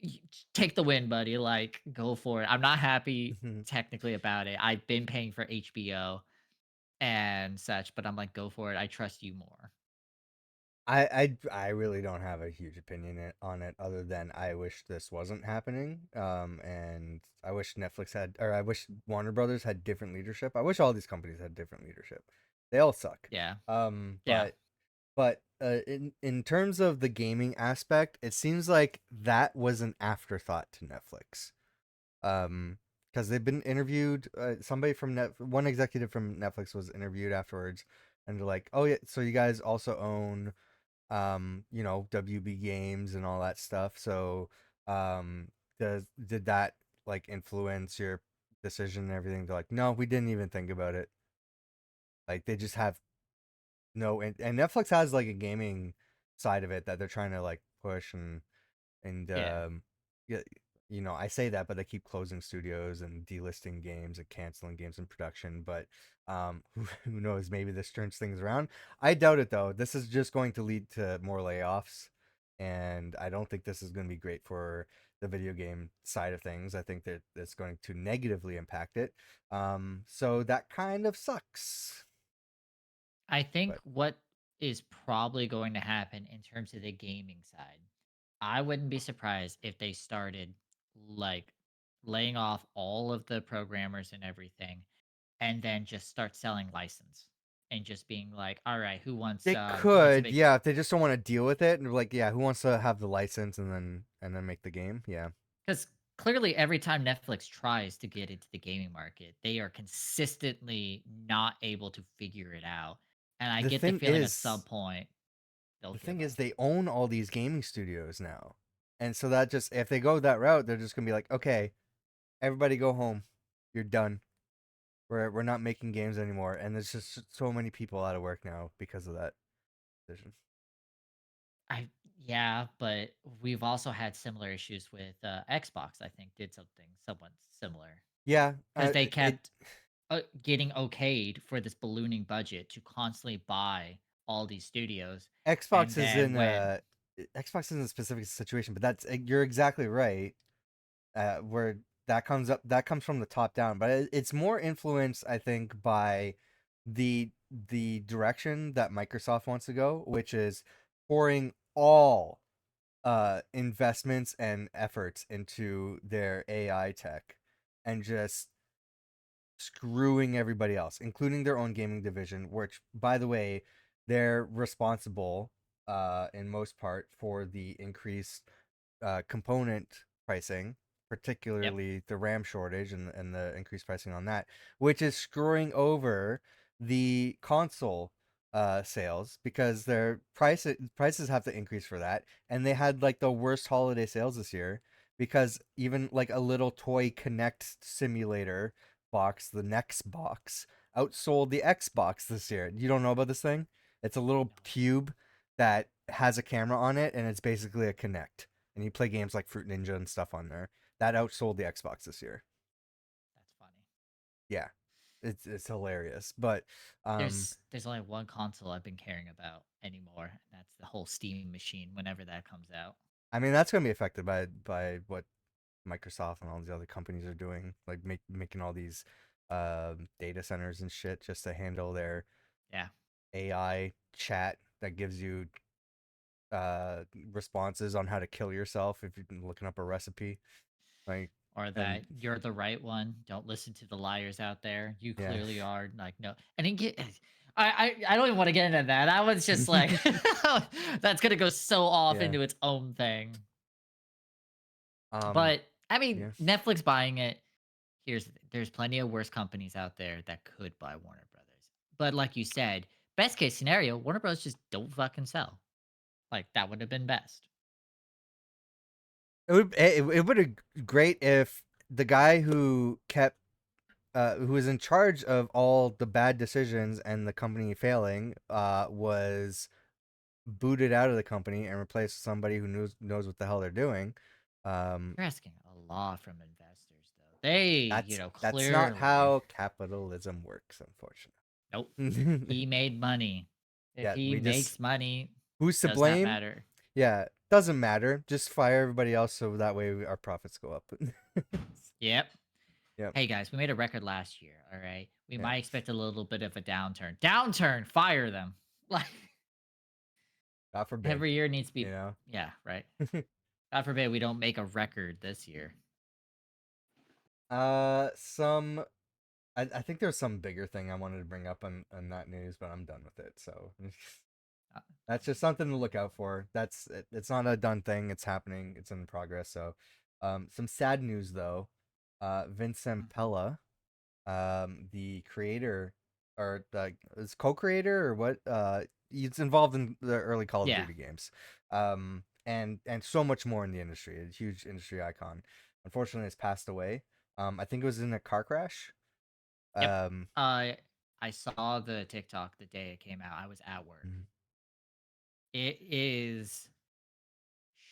y- take the win, buddy. Like, go for it. I'm not happy Mhm. technically about it. I've been paying for HBO and such, but I'm like, go for it. I trust you more. I really don't have a huge opinion on it other than I wish this wasn't happening. And I wish Netflix had, or I wish Warner Brothers had different leadership. I wish all these companies had different leadership. They all suck. Yeah. Um, Yeah. but in terms of the gaming aspect, it seems like that was an afterthought to Netflix. Um, because they've been interviewed. Somebody from one executive from Netflix was interviewed afterwards, and they're like, "Oh yeah, so you guys also own WB games and all that stuff. So, um, did that like influence your decision and everything?" They're like, "No, we didn't even think about it." Like they just have no, and Netflix has like a gaming side of it that they're trying to like push and Yeah. yeah, I say that, but they keep closing studios and delisting games and canceling games in production. But who knows? Maybe this turns things around. I doubt it though. This is just going to lead to more layoffs, and I don't think this is going to be great for the video game side of things. I think that it's going to negatively impact it. So that kind of sucks. I think But what is probably going to happen in terms of the gaming side, I wouldn't be surprised if they started like laying off all of the programmers and everything and then just start selling license and just being like, all right, they who wants to could, make, yeah, if they just don't want to deal with it, and like, yeah, who wants to have the license and then make the game? Yeah. because clearly every time Netflix tries to get into the gaming market, they are consistently not able to figure it out. And I The get the thing feeling at some is, point they'll the give thing is, up. they own all these gaming studios now, and so that just if they go that route, they're just gonna be like, okay, everybody go home, you're done. We're not making games anymore, and there's just so many people out of work now because of that decision. I Yeah, but we've also had similar issues with Xbox. I think did something somewhat similar Yeah, because they it kept getting okayed for this ballooning budget to constantly buy all these studios, and Xbox is then in when a Xbox is in a specific situation, but that's you're exactly right. Where that comes from the top down, but it's more influenced, I think, by the direction that Microsoft wants to go, which is pouring all investments and efforts into their AI tech and just screwing everybody else, including their own gaming division, which, by the way, they're responsible in most part for the increased component pricing, yep, particularly the RAM shortage and the increased pricing on that, which is screwing over the console sales because their prices have to increase for that, and they had like the worst holiday sales this year because even like a little toy Connect simulator box, the Next box, outsold the Xbox this year. You don't know about this thing? It's a little no, cube that has a camera on it, and it's basically a Connect, and you play games like Fruit Ninja and stuff on there. That outsold the Xbox this year. that's funny. Yeah, it's hilarious. But There's only one console I've been caring about anymore, and that's the whole Steam machine. Whenever that comes out, I mean that's gonna be affected by what Microsoft and all these other companies are doing, like making all these data centers and shit just to handle their yeah. AI chat that gives you uh responses on how to kill yourself if you're looking up a recipe. Like or And that you're the right one. Don't listen to the liars out there. You yeah. clearly are. Like, no, and then get. I don't even want to get into that. That was just like that's gonna go so off Yeah. into its own thing. Um But I mean, yeah. Netflix buying it. Here's the thing, there's plenty of worse companies out there that could buy Warner Brothers. But like you said, best case scenario, Warner Bros. Just don't fucking sell. Like that would have been best. It would have great if the guy who kept who was in charge of all the bad decisions and the company failing was booted out of the company and replaced with somebody who knows what the hell they're doing. Um, You're asking a lot from investors, though. They, that's not clearly, how capitalism works, nope. unfortunately. He made money. If Yeah, he we just makes money, who's to does not blame? matter. Yeah, doesn't matter. Just fire everybody else so that way our profits go up. Yep. Yep. Hey guys, we made a record last year. All right, we Yeah. might expect a little bit of a downturn. Downturn. Fire them. Like God forbid. every year needs to You be. know. Yeah. Right. God forbid we don't make a record this year. Some I think there's some bigger thing I wanted to bring up on that news, but I'm done with it. So I that's just mean, something to look out for. It's not a done thing. It's happening. It's in progress. So, some sad news though. Vince mm, Zampella, the creator or the is co-creator or what? He's involved in the early Call of yeah. Duty games, and so much more in the industry. A huge industry icon. Unfortunately, has passed away. I think it was in a car crash. Yep. Um, Uh, I saw the TikTok the day it came out. I was at work. mhm, It is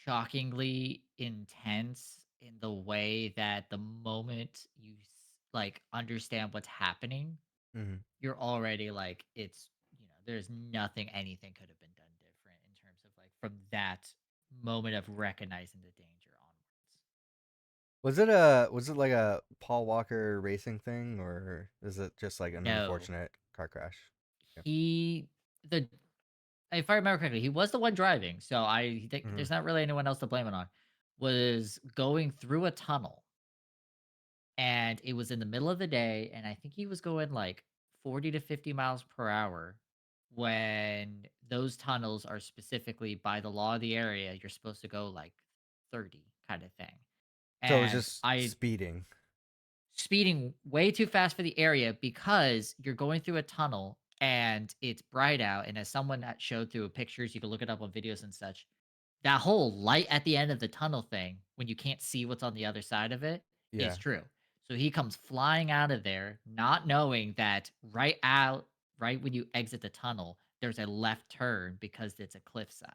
shockingly intense in the way that the moment you like understand what's happening, mhm. you're already like there's nothing anything could have been done different in terms of like from that moment of recognizing the danger onwards. Was it like a Paul Walker racing thing, or is it just like an No, unfortunate car crash? Yeah. he the if I remember correctly, he was the one driving, so I think Hmm. there's not really anyone else to blame it on. Was going through a tunnel, and it was in the middle of the day, and I think he was going like 40 to 50 miles per hour when those tunnels are specifically by the law of the area, you're supposed to go like 30 kind of thing. So it was And just I speeding. speeding way too fast for the area because you're going through a tunnel and it's bright out. And as someone that showed through pictures, you can look it up on videos and such. That whole light at the end of the tunnel thing, when you can't see what's on the other side of it, is Yeah. true. So he comes flying out of there, not knowing that right when you exit the tunnel, there's a left turn because it's a cliffside.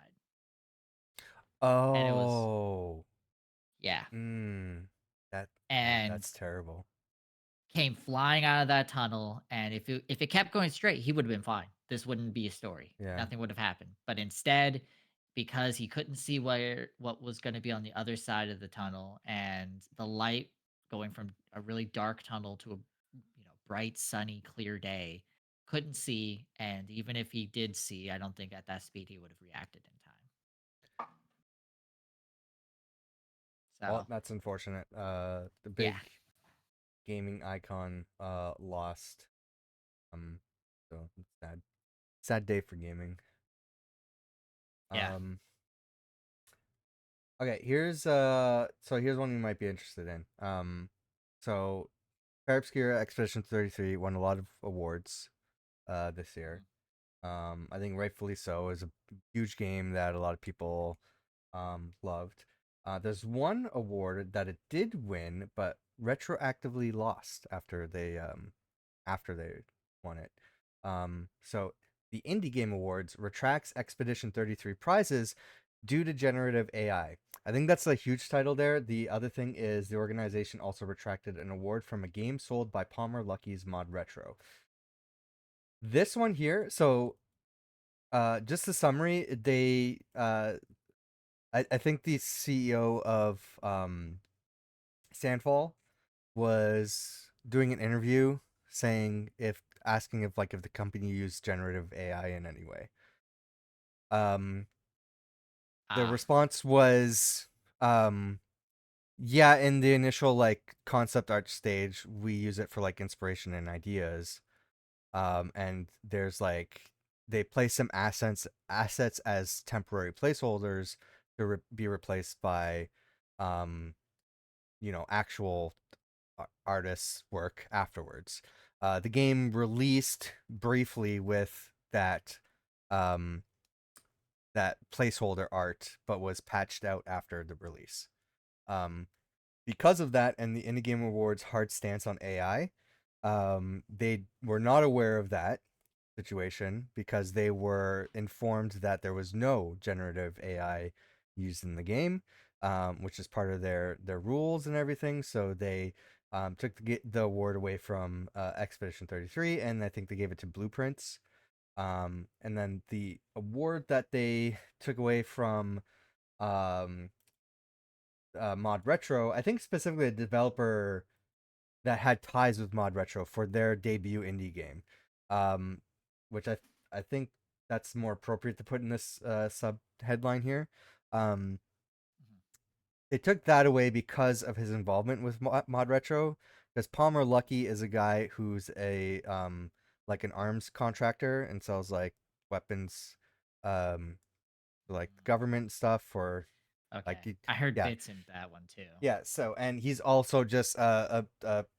And it was, Oh. yeah. Mm. That And that's terrible. came flying out of that tunnel, and if it kept going straight, he would have been fine. This wouldn't be a story. Yeah. Nothing would have happened. But instead, because he couldn't see what was going to be on the other side of the tunnel, and the light going from a really dark tunnel to a bright, sunny, clear day, couldn't see. And even if he did see, I don't think at that speed he would have reacted in time. Well, So that's unfortunate. The yeah, big gaming icon lost. Um, so it's sad. Sad day for gaming. yeah. Um, okay, here's one you might be interested in. So Clair Obscur Expedition 33 won a lot of awards this year. Mhm. I think rightfully so. It was a huge game that a lot of people loved. There's one award that it did win, but retroactively lost after they won it. So the Indie Game Awards retracts Expedition 33 prizes due to generative AI. I think that's a huge title there. The other thing is the organization also retracted an award from a game sold by Palmer Lucky's Mod Retro. This one here, so just the summary, I think the CEO of Sandfall was doing an interview saying if asking if the company used generative AI in any way. Um, the Ah, response was um Yeah, in the initial like concept art stage, we use it for like inspiration and ideas. And there's like they place some assets as temporary placeholders to be replaced by um actual artists' work afterwards. The game released briefly with um, that placeholder art, but was patched out after the release. Um, because of that, and the Indie Game Awards' hard stance on AI, they were not aware of that situation because they were informed that there was no generative AI used in the game, which is part of their rules and everything. So they took the award away from Expedition 33, and I think they gave it to Blueprints. And then the award that they took away from um, Mod Retro, I think specifically a developer that had ties with Mod Retro for their debut indie game, um, which I think that's more appropriate to put in this sub headline here. Um, Mhm. they took that away because of his involvement with Mod Retro. Because Palmer Luckey is a guy who's a like an arms contractor and sells like weapons, um, for, like government stuff for like Okay. I heard yeah. bits in that one too. Yeah, so and he's also just a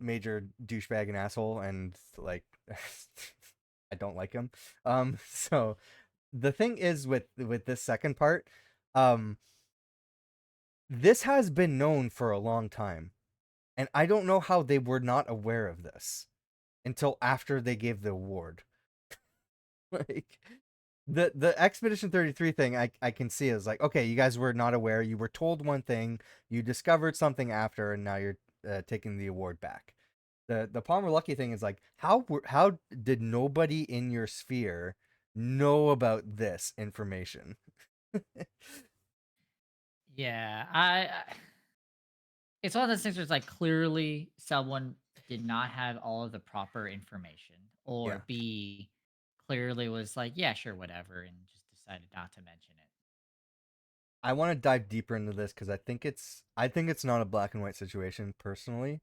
major douchebag and asshole, and like I don't like him. So the thing is with this second part, um, this has been known for a long time, and I don't know how they were not aware of this until after they gave the award. Like the Expedition 33 thing, I can see is like, okay, you guys were not aware. You were told one thing, you discovered something after, and now you're taking the award back. The Palmer Luckey thing is like, how did nobody in your sphere know about this information? Yeah, it's one of those things where it's like clearly someone did not have all of the proper information, or Yeah, B clearly was like, yeah, sure, whatever, and just decided not to mention it. I want to dive deeper into this because I think it's not a black and white situation personally.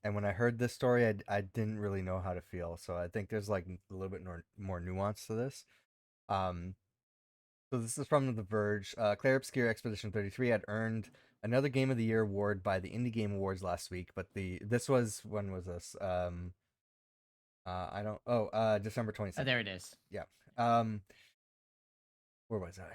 And when I heard this story, I didn't really know how to feel. So I think there's like a little bit more nuance to this. Um, so this is from The Verge. Clair Obscur Expedition 33 had earned another Game of the Year award by the Indie Game Awards last week, but this was when was this? I don't. Oh, December Oh, 22nd. there it is. Yeah. Um, where was I?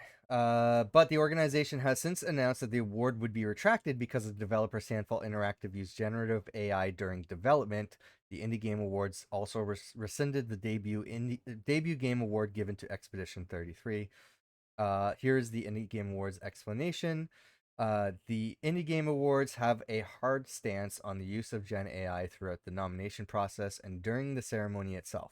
But the organization has since announced that the award would be retracted because the developer Sandfall Interactive used generative AI during development. The Indie Game Awards also rescinded the debut game award given to Expedition 33. Here's the Indie Game Awards explanation. The Indie Game Awards have a hard stance on the use of Gen AI throughout the nomination process and during the ceremony itself.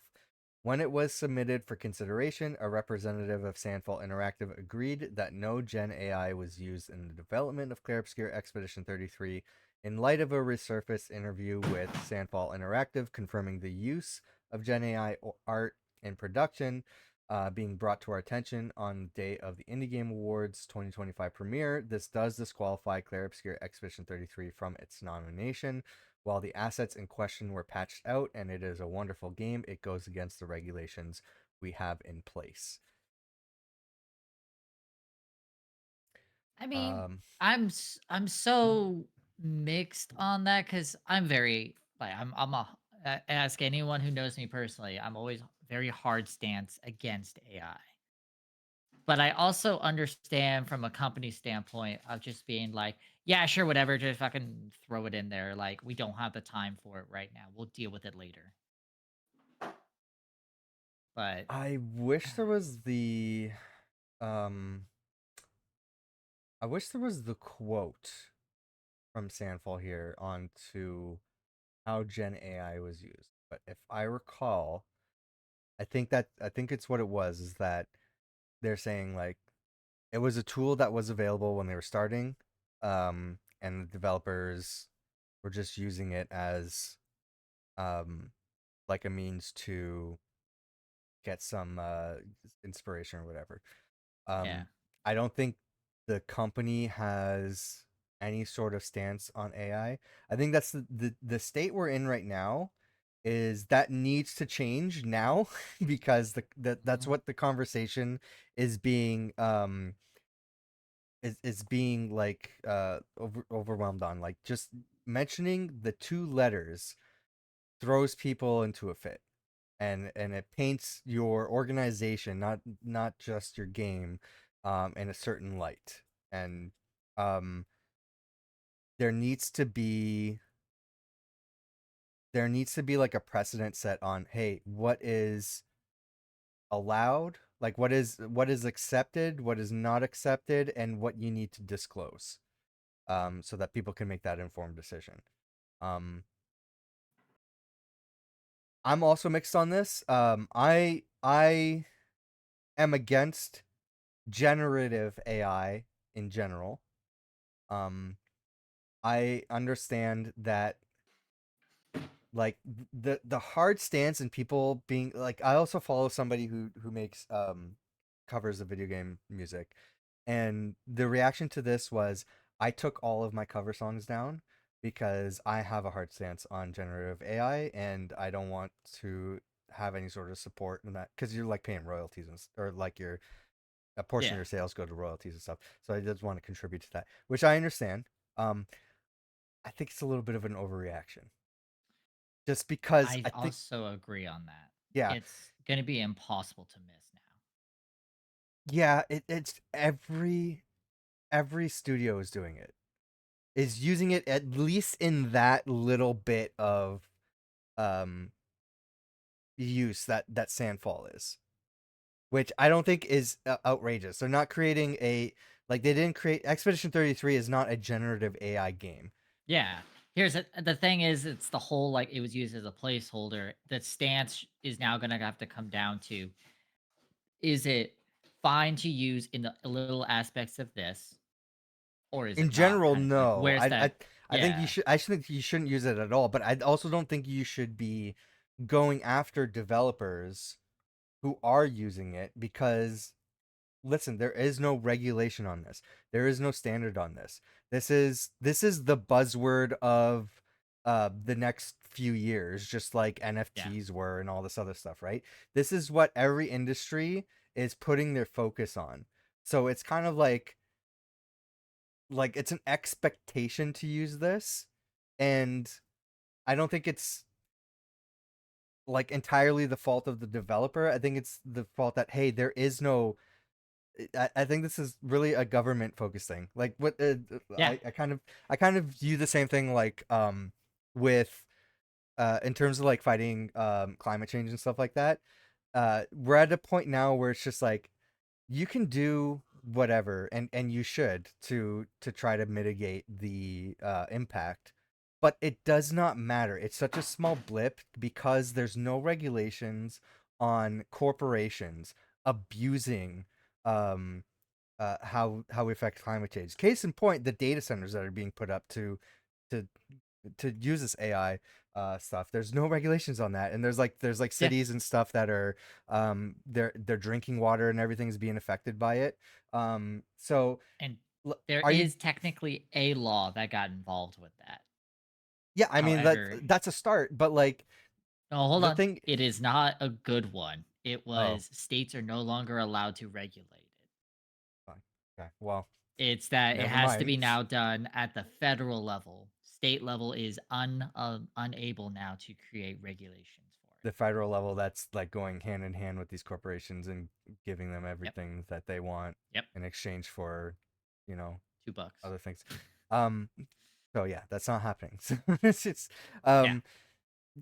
When it was submitted for consideration, a representative of Sandfall Interactive agreed that no Gen AI was used in the development of Clair Obscur Expedition 33 in light of a resurfaced interview with Sandfall Interactive confirming the use of Gen AI art in production being brought to our attention on the day of the Indie Game Awards 2025 premiere. This does disqualify Clair Obscur Expedition 33 from its nomination. While the assets in question were patched out and it is a wonderful game, it goes against the regulations we have in place. I mean, Um, I'm so mixed on that because I'm very like ask anyone who knows me personally. I'm always very hard stance against AI. But I also understand from a company standpoint of just being like, yeah, sure, whatever, just fucking throw it in there. Like, we don't have the time for it right now. We'll deal with it later. But I wish there was um I wish there was the quote from Sandfall here onto how Gen AI was used. But if I recall, I think it's what it was is that they're saying like it was a tool that was available when they were starting, and the developers were just using it as um, like a means to get some inspiration or whatever. yeah, Um, I don't think the company has. any sort of stance on AI. I think that's the state we're in right now is that needs to change now because that's Mhm. what the conversation is being is being like overwhelmed on. Like just mentioning the two letters throws people into a fit. And it paints your organization, not just your game, in a certain light. And um there needs to be like a precedent set on, hey, what is allowed, like what is accepted, what is not accepted, and what you need to disclose, so that people can make that informed decision. um I'm also mixed on this. I am against generative AI in general. um I understand that, like, the hard stance and people being like, I also follow somebody who makes covers of video game music, and the reaction to this was, I took all of my cover songs down because I have a hard stance on generative AI, and I don't want to have any sort of support in that, because you're like paying royalties or like your a portion of Yeah. your sales go to royalties and stuff, so I just want to contribute to that, which I understand. I think it's a little bit of an overreaction, just because I I think, also agree on that. yeah, It's gonna be impossible to miss now. yeah, it's every studio is doing it, is using it at least in that little bit of um use that Sandfall is, which I don't think is outrageous. They're not creating a, like, they didn't create Expedition 33 is not a generative AI game. Yeah. The thing is, it's the whole like it was used as a placeholder. The stance is now gonna have to come down to, is it fine to use in the little aspects of this, or is In it not, general, kind of thing. no. Where's that? I think Yeah. I should think you shouldn't use it at all, but I also don't think you should be going after developers who are using it, because listen, there is no regulation on this. There is no standard on this. This is the buzzword of the next few years, just like Yeah. NFTs were and all this other stuff, right? This is what every industry is putting their focus on. So it's kind of like it's an expectation to use this, and I don't think it's like entirely the fault of the developer. I think it's the fault that, hey, there is no, I think this is really a government focused thing. Like what Yeah. I kind of view the same thing, like with in terms of like fighting climate change and stuff like that. We're at a point now where it's just like, you can do whatever, and you should, to try to mitigate the impact, but it does not matter. It's such a small blip because there's no regulations on corporations abusing um how we affect climate change. Case in point, the data centers that are being put up to use this AI stuff. There's no regulations on that, and there's like Yeah. cities and stuff that are their drinking water and everything's being affected by it. So And there are you? is technically a law that got involved with that. Yeah, I mean However, that's a start, but like no, hold the on. thing. It is not a good one. It Oh, was states are no longer allowed to regulate it. fine. Okay, well, It's that it never has to mind. be now done at the federal level. State level is unable now to create regulations for it. The federal level, that's like going hand in hand with these corporations and giving them Yep. everything that they want Yep. in exchange for, you know, $2. other things. Um, so yeah, that's not happening. So it's Yeah. um,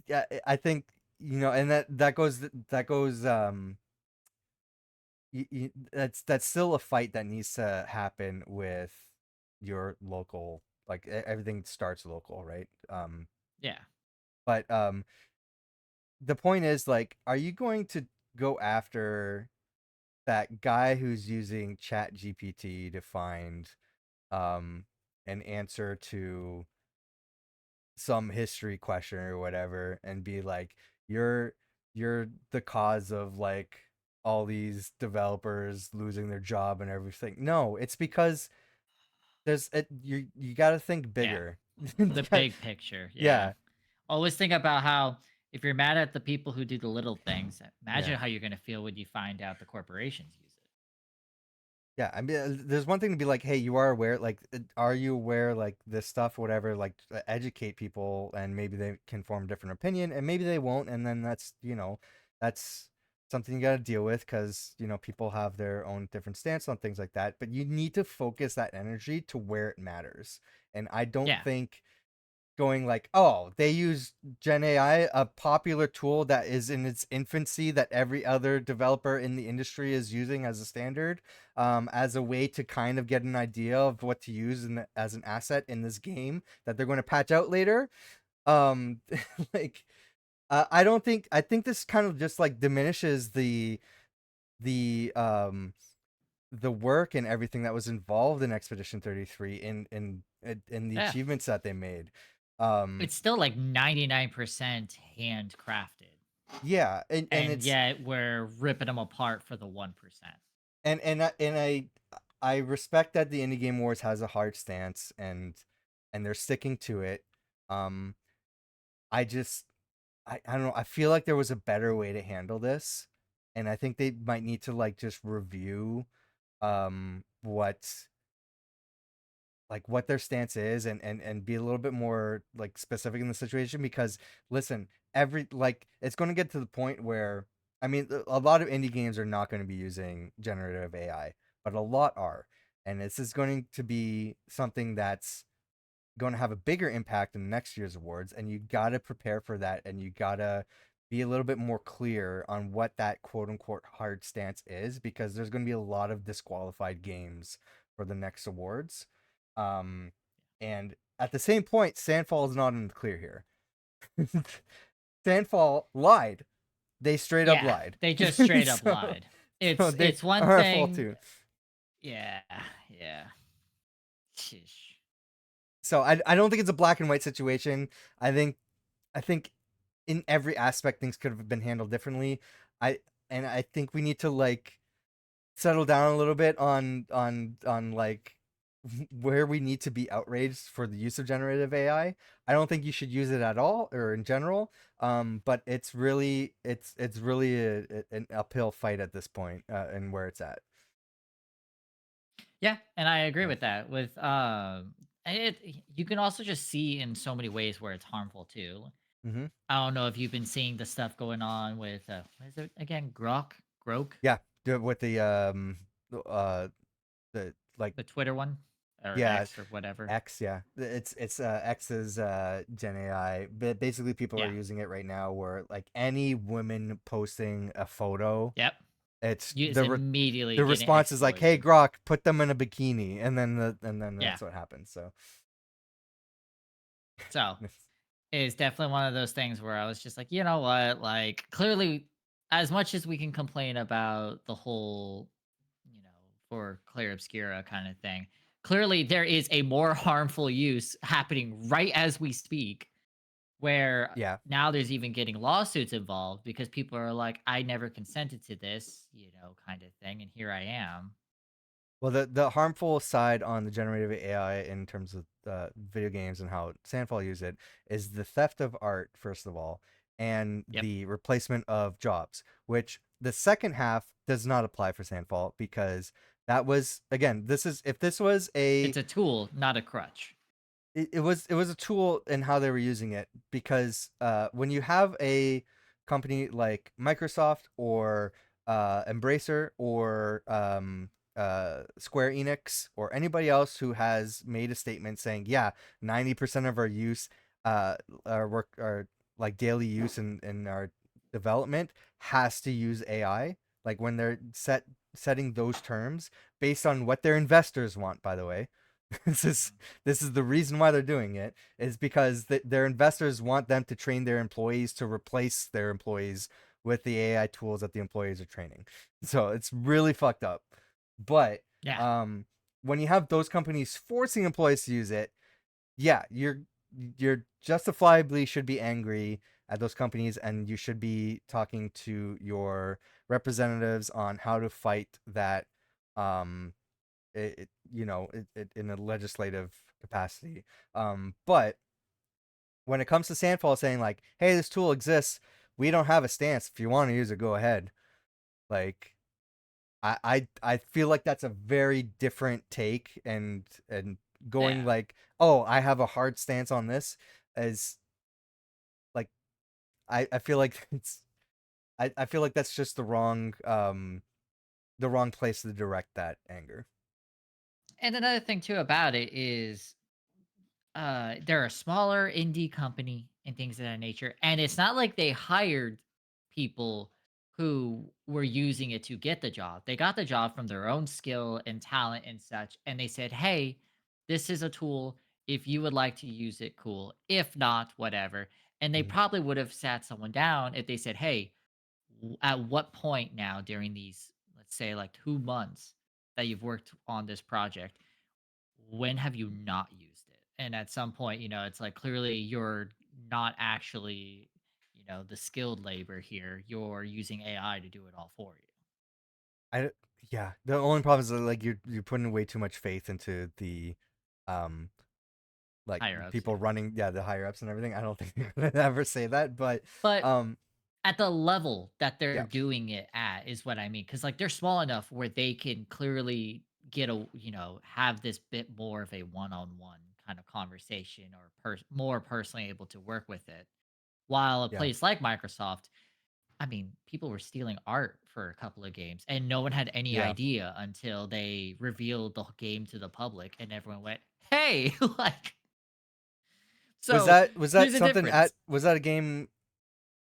yeah, I think, and that goes that's still a fight that needs to happen with your local, like everything starts local, right? Yeah. But the point is, like, are you going to go after that guy who's using Chat GPT to find um an answer to some history question or whatever, and be like, you're you're the cause of like all these developers losing their job and everything? No, it's because you got to think Yeah. bigger. The big picture. Yeah. Yeah, Always think about how if you're mad at the people who do the little things, yeah. imagine how you're going to feel when you find out the corporations use it. Yeah, I mean, there's one thing to be like, hey, you are aware, like, are you aware, like, this stuff, whatever, like, educate people, and maybe they can form a different opinion, and maybe they won't, and then that's something you got to deal with because, people have their own different stance on things like that, but you need to focus that energy to where it matters. And I don't Yeah. think going like, oh, they use Gen AI, a popular tool that is in its infancy that every other developer in the industry is using as a standard, as a way to kind of get an idea of what to use as an asset in this game that they're going to patch out later. Um, like, I think this kind of just like diminishes the the work and everything that was involved in Expedition 33 in the Yeah. achievements that they made. Um, It's still like 99% handcrafted. Yeah, and And it's yet we're ripping them apart for the 1%. and I respect that the Indie Game Awards has a hard stance and they're sticking to it. Um, I just I don't know. I feel like there was a better way to handle this, and I think they might need to like just review what their stance is and be a little bit more like specific in the situation because listen, every like it's going to get to the point where I mean a lot of indie games are not going to be using generative AI, but a lot are. And this is going to be something that's going to have a bigger impact in next year's awards, and you got to prepare for that, and you got to be a little bit more clear on what that quote unquote hard stance is because there's going to be a lot of disqualified games for the next awards. um and at the same point, Sandfall is not in the clear here. Sandfall lied. They straight up Yeah, lied. they just straight up so lied. so It's they it's one are at fault thing. too. Yeah, yeah. Sheesh. So I don't think it's a black and white situation. I think in every aspect things could have been handled differently. I I think we need to like settle down a little bit on like where we need to be outraged for the use of generative AI. I don't think you should use it at all or in general. But it's really an uphill fight at this point, and where it's at. Yeah, and I agree Yeah. with that. With you can also just see in so many ways where it's harmful too. Mm-hmm. I don't know if you've been seeing the stuff going on with what is it again? Grok, Yeah. With uh the like the Twitter one or yeah, X or whatever. X, yeah. It's X's Gen AI. But basically people are Yeah. using it right now where like any woman posting a photo, Yep. it's It's immediately the getting response is like, "Hey exploited. Grok, put them in a bikini." And then Yeah. that's what happens. So, So it's definitely one of those things where I was just like, you know what? Like, clearly, as much as we can complain about the whole, for Clair Obscura kind of thing, clearly there is a more harmful use happening right as we speak, where yeah. now there's even getting lawsuits involved because people are like, I never consented to this, kind of thing. And here I am. Well, the harmful side on the generative AI in terms of video games and how Sandfall use it is the theft of art, first of all, and Yep. the replacement of jobs, which the second half does not apply for Sandfall because that was again, this is if this was a It's a tool, not a crutch. it was a tool in how they were using it because when you have a company like Microsoft or Embracer or Square Enix or anybody else who has made a statement saying, yeah, 90% of our use, our work, our like daily use in our development has to use AI. Like when they're setting those terms based on what their investors want, by the way. this is Mhm. this is the reason why they're doing it is because their investors want them to train their employees to replace their employees with the AI tools that the employees are training. So it's really fucked up. But Yeah. um, when you have those companies forcing employees to use it, yeah, you're justifiably should be angry at those companies, and you should be talking to your representatives on how to fight that um in a legislative capacity. But when it comes to Sandfall saying like, "Hey, this tool exists. We don't have a stance. If you want to use it, go ahead." Like, I feel like that's a very different take, and going Yeah. like, "Oh, I have a hard stance on this," is like, I feel like I feel like that's just the wrong place to direct that anger. And another thing too about it is they're a smaller indie company and things of that nature, and it's not like they hired people who were using it to get the job. They got the job from their own skill and talent and such, and they said, "Hey, this is a tool. If you would like to use it, cool. If not, whatever." And they Mhm. probably would have sat someone down if they said, "Hey, at what point now during these, let's say, like 2 months that you've worked on this project, when have you not used it?" And at some point, it's like clearly you're not actually, the skilled labor here. You're using AI to do it all for you. I Yeah, the only problem is that, like, you're putting way too much faith into the um like Higher ups, people yeah. running, yeah, the higher ups and everything. I don't think they're gonna ever say that, but But um at the level that they're yeah, doing it at is what I mean. Cause like they're small enough where they can clearly get have this bit more of a one-on-one kind of conversation or more personally able to work with it. While a yeah, place like Microsoft, I mean, people were stealing art for a couple of games, and no one had any yeah. idea until they revealed the game to the public, and everyone went, "Hey!" like, so Was that there's a something difference. at was that a game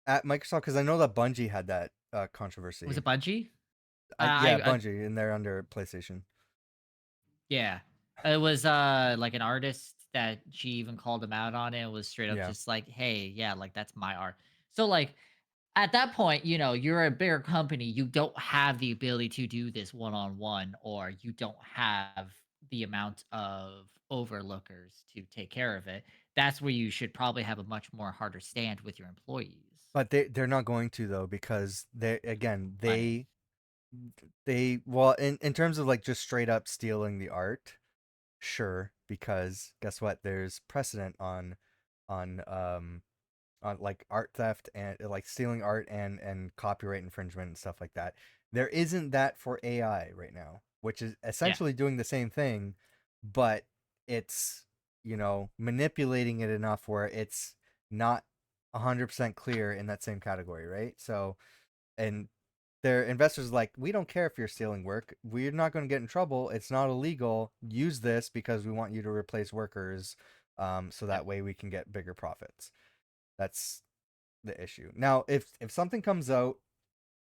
at Microsoft? Because I know that Bungie had that Was controversy. it Bungie? Yeah, I Bungie, and they're under PlayStation. Yeah. It was, like, an artist that she even called him out on it. It was straight up Yeah, just like, "Hey, yeah, like, that's my art." So, like, at that point, you're a bigger company, you don't have the ability to do this one-on-one, or you don't have the amount of overlookers to take care of it. That's where you should probably have a much more harder stand with your employees. but they're not going to though, because they again Money. they well, in terms of like just straight up stealing the art. Sure, because guess what? There's precedent on on like art theft and like stealing art and copyright infringement and stuff like that. There isn't that for AI right now, which is Yeah. essentially doing the same thing, but it's, manipulating it enough where it's not 100% clear in that same category, right? So, and their investors are like, we don't care if you're stealing work. We're not going to get in trouble. It's not illegal. Use this because we want you to replace workers, so Yep. that way we can get bigger profits. That's the issue. Now, if something comes out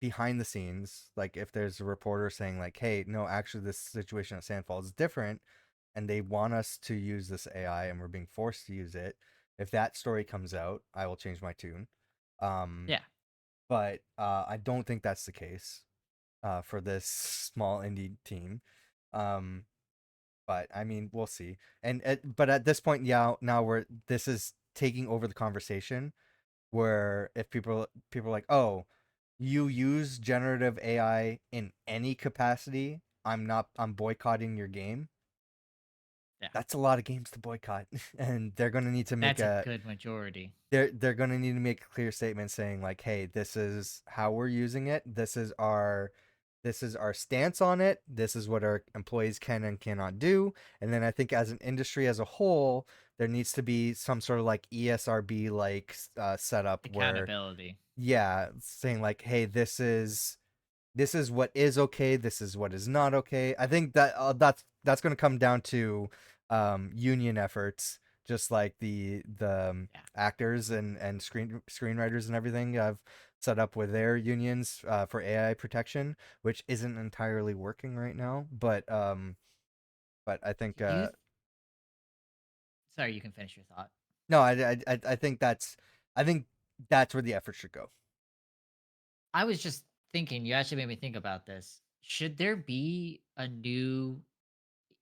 behind the scenes, like if there's a reporter saying like, "Hey, no, actually this situation at Sandfall is different and they want us to use this AI and we're being forced to use it." If that story comes out, I will change my tune. Um, Yeah. but I don't think that's the case for this small indie team. Um, but I mean, we'll see. But at this point, yeah, now we're this is taking over the conversation where if people are like, "Oh, you use generative AI in any capacity, I'm boycotting your game." Yeah. That's a lot of games to boycott. And they're going to need to make That's a a good majority. they're going to need to make a clear statement saying like, "Hey, this is how we're using it. This is our stance on it. This is what our employees can and cannot do." And then I think as an industry as a whole, there needs to be some sort of like ESRB like setup where, Accountability. yeah, saying like, "Hey, this is what is okay, this is what is not okay." I think that that's going to come down to union efforts, just like the Yeah. actors and screenwriters and everything have set up with their unions for AI protection, which isn't entirely working right now. But I think Do you Sorry, you can finish your thought. no, I think I think that's where the effort should go. I was just thinking, you actually made me think about this. Should there be a new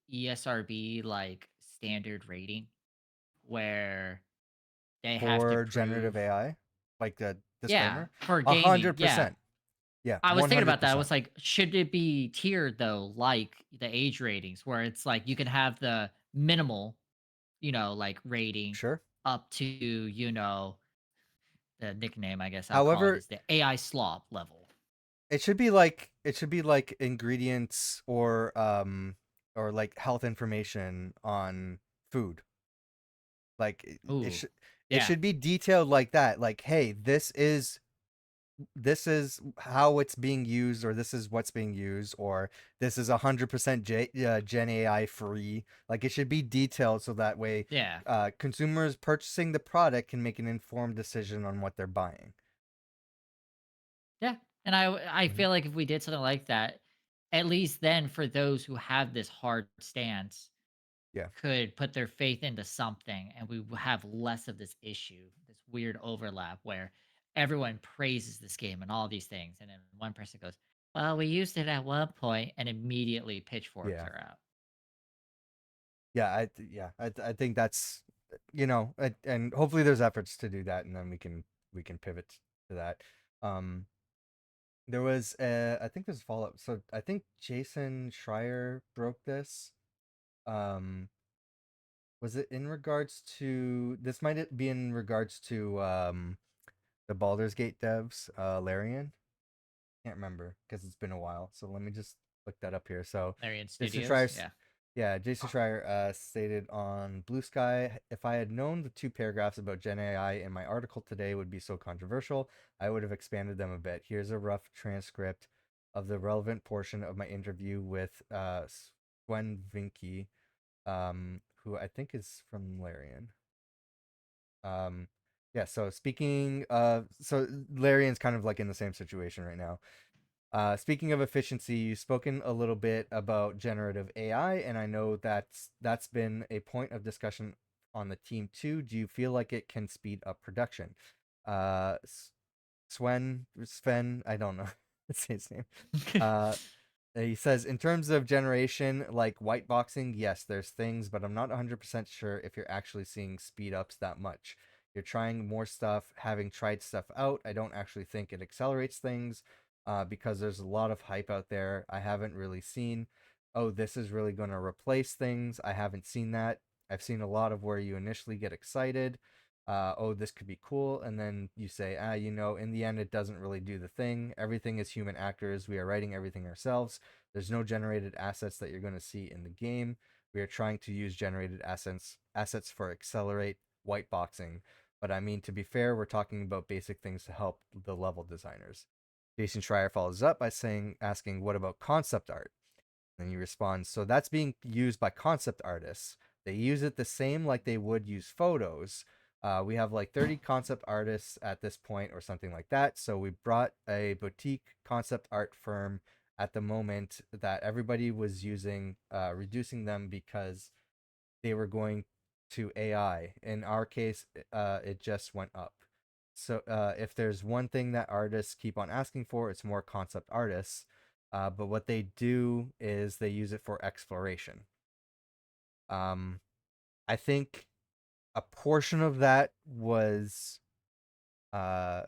ESRB like standard rating where they have to For generative prove, AI, like the yeah, disclaimer, for a gaming, hundred yeah. percent Yeah, I was thinking about that. I 100%. was like, should it be tiered though, like the age ratings, where it's like you can have the minimal, like rating Sure. up to, the nickname, I guess I'll call it, However, is the AI slop level. it should be like ingredients or like health information on food. Like Ooh, it yeah, should be detailed like that. Like, hey, this is how it's being used, or this is what's being used, or this is 100% Gen AI free. Like, it should be detailed so that way yeah. consumers purchasing the product can make an informed decision on what they're buying. Yeah, and I Mhm. feel like if we did something like that, at least then for those who have this hard stance Yeah, could put their faith into something, and we have less of this issue, this weird overlap where everyone praises this game and all these things, and then one person goes, "Well, we used it at one point," and immediately pitchforks yeah, are out. I think that's and hopefully there's efforts to do that, and then we can pivot to that. Um, there was I think there's follow up. So I think Jason Schreier broke this. Um, was it in regards to this? Might it be in regards to the Baldur's Gate devs, Larian? Can't remember because it's been a while. So let me just look that up here. So Larian Jason Studios, Schreier, yeah. yeah, Jason Schreier stated on Blue Sky, if I had known the two paragraphs about Gen AI in my article today would be so controversial, I would have expanded them a bit. Here's a rough transcript of the relevant portion of my interview with Swen Vinky, who I think is from Larian. Um, yeah, so speaking of, so Larian's kind of like in the same situation right now. Speaking of efficiency, you've spoken a little bit about generative AI, and I know that's been a point of discussion on the team too. Do you feel like it can speed up production? Uh, Sven, I don't know. Let's say his name. Uh, he says, in terms of generation, like white boxing, yes, there's things, but I'm not 100% sure if you're actually seeing speed ups that much. You're trying more stuff, having tried stuff out. I don't actually think it accelerates things because there's a lot of hype out there. I haven't really seen, oh, this is really going to replace things. I haven't seen that. I've seen a lot of where you initially get excited. Oh, this could be cool. And then you say, in the end, it doesn't really do the thing. Everything is human actors. We are writing everything ourselves. There's no generated assets that you're going to see in the game. We are trying to use generated assets for accelerate white boxing. But I mean, to be fair, we're talking about basic things to help the level designers. Jason Schreier follows up by asking, what about concept art? And he responds, so that's being used by concept artists. They use it the same like they would use photos. We have like 30 concept artists at this point or something like that. So we brought a boutique concept art firm at the moment that everybody was using, reducing them because they were going to AI. In our case, it just went up. So if there's one thing that artists keep on asking for, it's more concept artists. But what they do is they use it for exploration. Um, I think a portion of that was uh,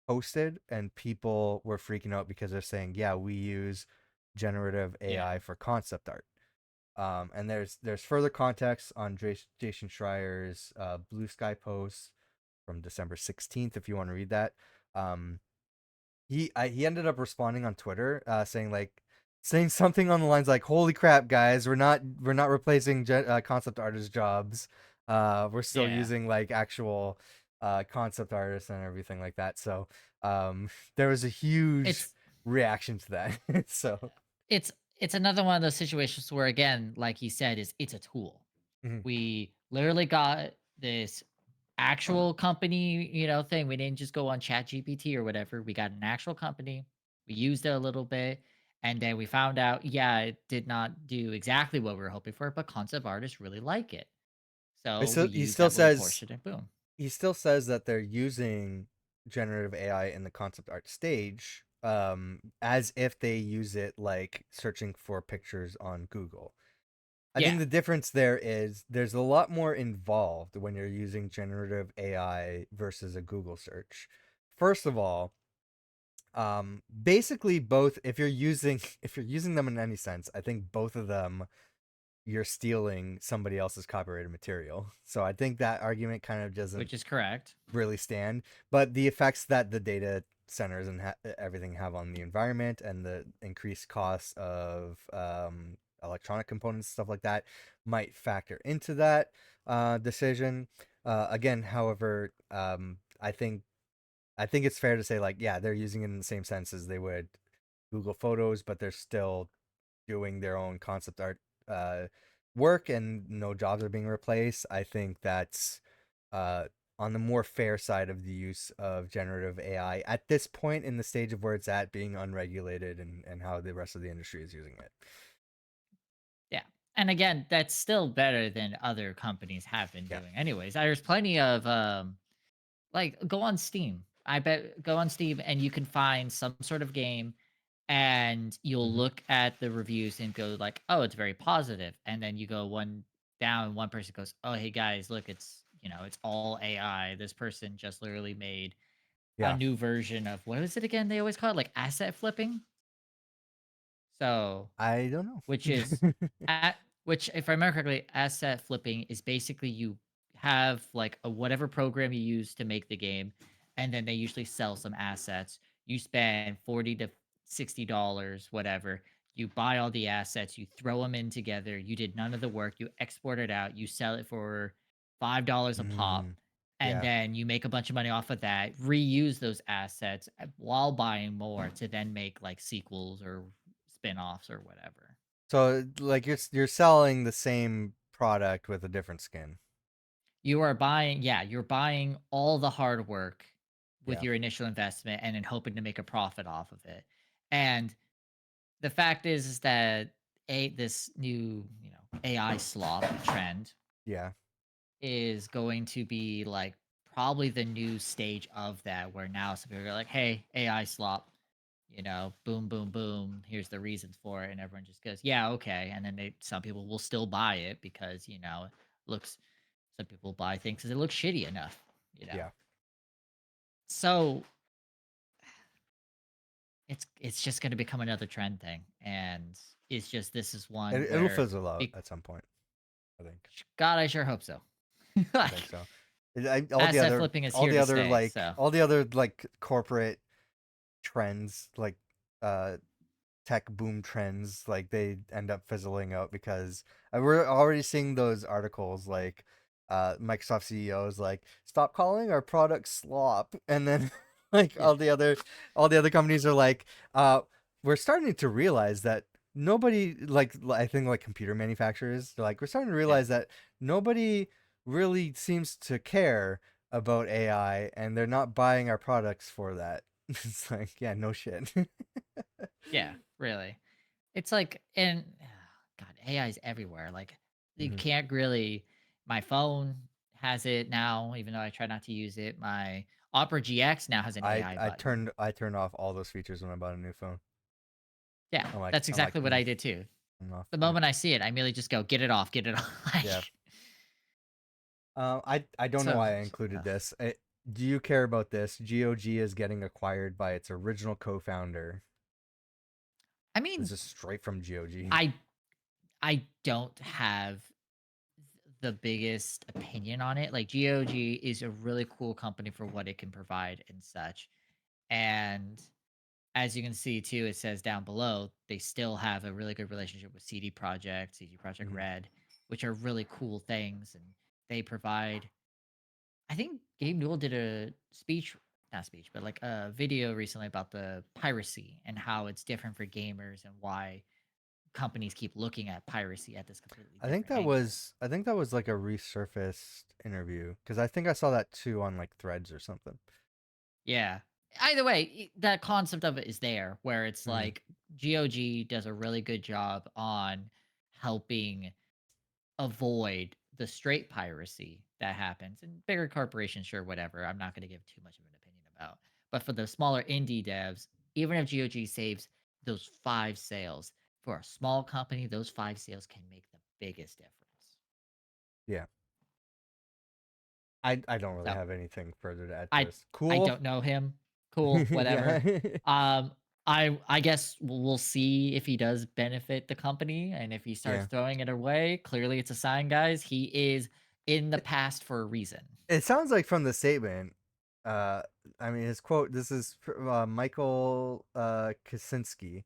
posted, and people were freaking out because they're saying, "Yeah, we use generative Yeah. AI for concept art." And there's further context on Jason Schreier's Blue Sky post from December 16th if you want to read that. Um, he ended up responding on Twitter, saying something on the lines like, "Holy crap, guys, we're not replacing concept artists' jobs. We're still Yeah. using like actual concept artists and everything like that." So there was a huge It's reaction to that. So it's it's another one of those situations where, again, like he said, is it's a tool. mhm. We literally got this actual company, thing. We didn't just go on Chat GPT or whatever. We got an actual company. We used it a little bit. And then we found out, yeah, it did not do exactly what we were hoping for, but concept artists really like it. So we He use still that little says portion and boom. that they're using generative AI in the concept art stage, as if they use it like searching for pictures on Google. I think Yeah. the difference there is there's a lot more involved when you're using generative AI versus a Google search. First of all, Basically both, if you're using if you're using them in any sense, I think both of them you're stealing somebody else's copyrighted material. So I think that argument kind of doesn't which is correct. really stand. But the effects that the data centers and everything have on the environment, and the increased costs of electronic components, stuff like that, might factor into that decision. Again, however, I think it's fair to say, like, yeah, they're using it in the same sense as they would Google Photos, but they're still doing their own concept art uh, work, and no jobs are being replaced. I think that's uh, on the more fair side of the use of generative AI at this point in the stage of where it's at, being unregulated, and how the rest of the industry is using it. Yeah. And again, that's still better than other companies have been Yeah. doing. Anyways, there's plenty of like go on Steam. I bet go on Steam and you can find some sort of game and you'll Hmm. look at the reviews and go like, "Oh, it's very positive." And then you go one down, one person goes, "Oh, hey guys, look, it's all AI. This person just literally made a Yeah. new version of what is it again? They always call it like asset flipping." So I don't which know. is at which, if I remember correctly, asset flipping is basically you have like a whatever program you use to make the game, and then they usually sell some assets. You spend $40 to $60, whatever. You buy all the assets, you throw them in together. You did none of the work. You export it out. You sell it for $5 a pop, Mm, and yeah. then you make a bunch of money off of that. Reuse those assets while buying more to then make like sequels or spin-offs or whatever. So like you're selling the same product with a different skin. You are buying, yeah, you're buying all the hard work with Yeah. your initial investment and then hoping to make a profit off of it. And the fact is that this new, AI slop trend Yeah. is going to be like probably the new stage of that where now some people are like, "Hey, AI slop, boom, boom, boom. Here's the reasons for it," and everyone just goes, "Yeah, okay." And then some people will still buy it because it looks. Some people buy things because it looks shitty enough, you know. Yeah. So it's just going to become another trend thing, and it's just this is one It'll where, fizzle out be- at some point, I think. God, I sure hope so. I think Like so. asset flipping is here to stay. So All the other like corporate trends, like uh tech boom trends, like they end up fizzling out because we're already seeing those articles, like Microsoft CEOs like, stop calling our product slop, and then like yeah, all the other companies are like, we're starting to realize that nobody, like, I think like computer manufacturers, they're like, we're starting to yeah, realize that nobody really seems to care about AI, and they're not buying our products for that. It's like, yeah, no shit. yeah. Really, it's like, and God, AI is everywhere. Like you Mhm. can't really. My phone has it now, even though I try not to use it. My Opera GX now has an I AI I button. turned I turned off all those features when I bought a new phone. Yeah, that's I'm like, exactly what I did too. I'm off. The Yeah, moment I see it, I immediately just go, "Get it off, get it off." yeah. Like, I don't know so, why I included ugh. this. Do you care about this? GOG is getting acquired by its original co-founder. I This mean, is straight from GOG. I I don't have the biggest opinion on it. Like GOG is a really cool company for what it can provide and such. And as you can see too, it says down below, they still have a really good relationship with CD Project Mhm. Red, which are really cool things. And they provide, I think Gabe Newell did a speech, not speech, but like a video recently about the piracy and how it's different for gamers and why companies keep looking at piracy at this completely different angle. I think that was like a resurfaced interview, because I think I saw that too on like Threads or something. Yeah. Either way, that concept of it is there where it's Hmm. like GOG does a really good job on helping avoid the straight piracy that happens. And bigger corporations, sure, whatever. I'm not going to give too much of an opinion about. But for the smaller indie devs, even if GOG saves those 5 sales, for a small company, those 5 sales can make the biggest difference. Yeah. I don't really So have anything further to add to I this. I Cool. don't know him. cool, whatever. Yeah. Um, I guess we'll see if he does benefit the company, and if he starts Yeah. throwing it away, clearly it's a sign, guys. He is in the past for a reason. It sounds like from the statement, uh, I mean, his quote, this is Michael Kaczynski,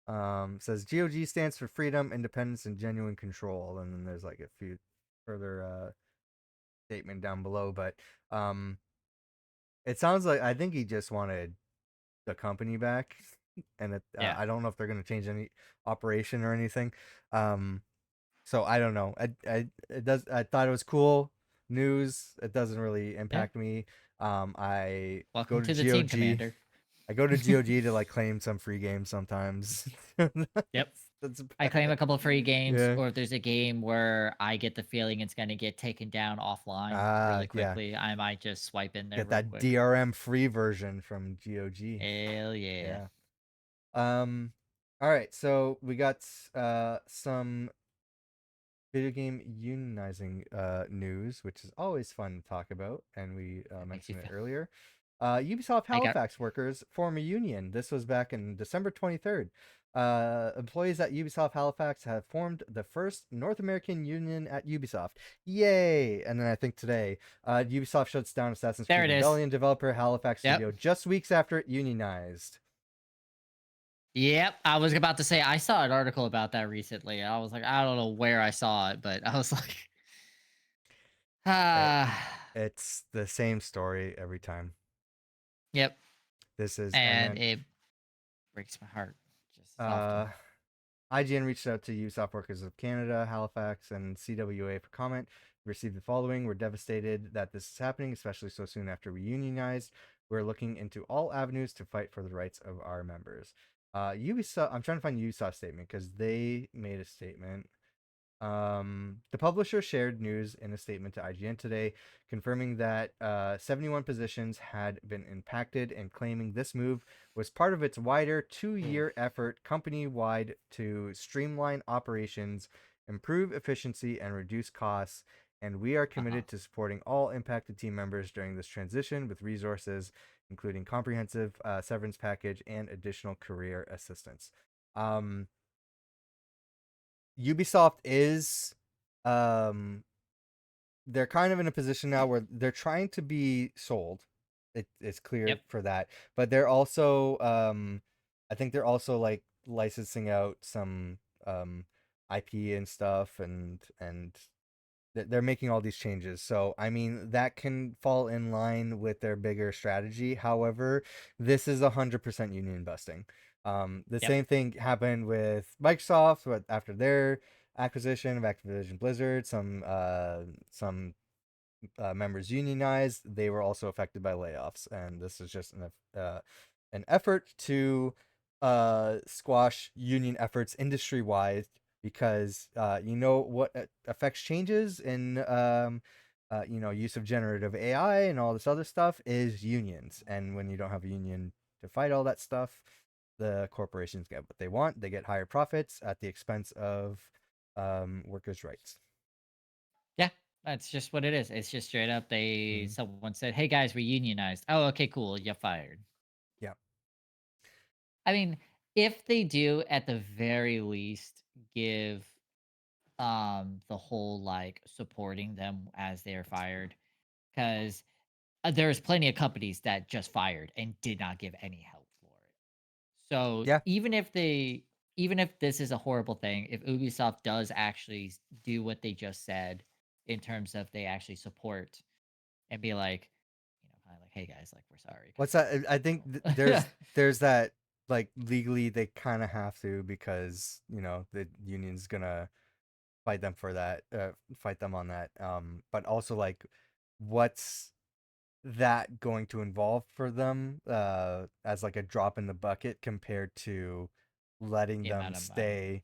says GOG stands for freedom, independence, and genuine control. And then there's like a few further statement down below, but um, it sounds like I think he just wanted the company back, and Yeah. I don't know if they're going to change any operation or anything. Um, so I don't know. It does. I thought it was cool news. It doesn't really Yeah. impact me. I go Welcome to to the team, GOG. Commander. I go to GOG to like claim some free games sometimes. Yep. That's I about claim a it. couple free games, Yeah. or if there's a game where I get the feeling it's gonna get taken down offline really Yeah. quickly, I might just swipe in there Get real that quick. DRM free version from GOG. Hell yeah. Yeah. All right, so we got some video game unionizing news, which is always fun to talk about, and we That makes you mentioned it feel earlier. Ubisoft I got Halifax workers form a union. This was back in December 23rd. Employees at Ubisoft Halifax have formed the first North American union at Ubisoft. Yay! And then I think today, Ubisoft shuts down Assassin's there Creed it is. Rebellion developer Halifax Yep. Studio just weeks after it unionized. Yep. I was about to say I saw an article about that recently. I was like, I don't know where I saw it, but I was like, It, ah, it's the same story every time. yep. This is, and And then it breaks my heart just as uh, often. IGN reached out to Ubisoft Workers of Canada, Halifax, and CWA for comment. We received the following: "We're devastated that this is happening, especially so soon after we unionized. We're looking into all avenues to fight for the rights of our members." Ubisoft. I'm trying to find Ubisoft statement because they made a statement. The publisher shared news in a statement to IGN today, confirming that 71 positions had been impacted and claiming this move was part of its wider 2-year effort company wide to streamline operations, improve efficiency, and reduce costs. And we are Uh-huh. committed to supporting all impacted team members during this transition with resources, including comprehensive severance package and additional career assistance. Um, Ubisoft is um they're kind of in a position now where they're trying to be sold. It's clear Yep. for that. But they're also I think they're also like licensing out some IP and stuff, and they're making all these changes. So, I mean, that can fall in line with their bigger strategy. However, this is 100% union busting. The Yep. same thing happened with Microsoft after their acquisition of Activision Blizzard. Some members unionized. They were also affected by layoffs, and this is just an effort to squash union efforts industry wide because you know what affects changes in use of generative AI and all this other stuff is unions, and when you don't have a union to fight all that stuff, the corporations get what they want. They get higher profits at the expense of workers' rights. Yeah. That's just what it is. It's just straight up Mhm. someone said, "Hey guys, we unionized." Oh, okay, cool. You're fired. Yeah. I mean, if they do at the very least give the whole like supporting them as they're fired, because there's plenty of companies that just fired and did not give any help for it. So Yeah. even if this is a horrible thing, if Ubisoft does actually do what they just said in terms of they actually support and be like, kind of like, hey guys, like we're sorry What's because that? I think there's that, like, legally they kind of have to, because the union's gonna fight them for that, fight them on that. But also, like, what's that going to involve for them as like a drop in the bucket compared to letting the them amount of money. stay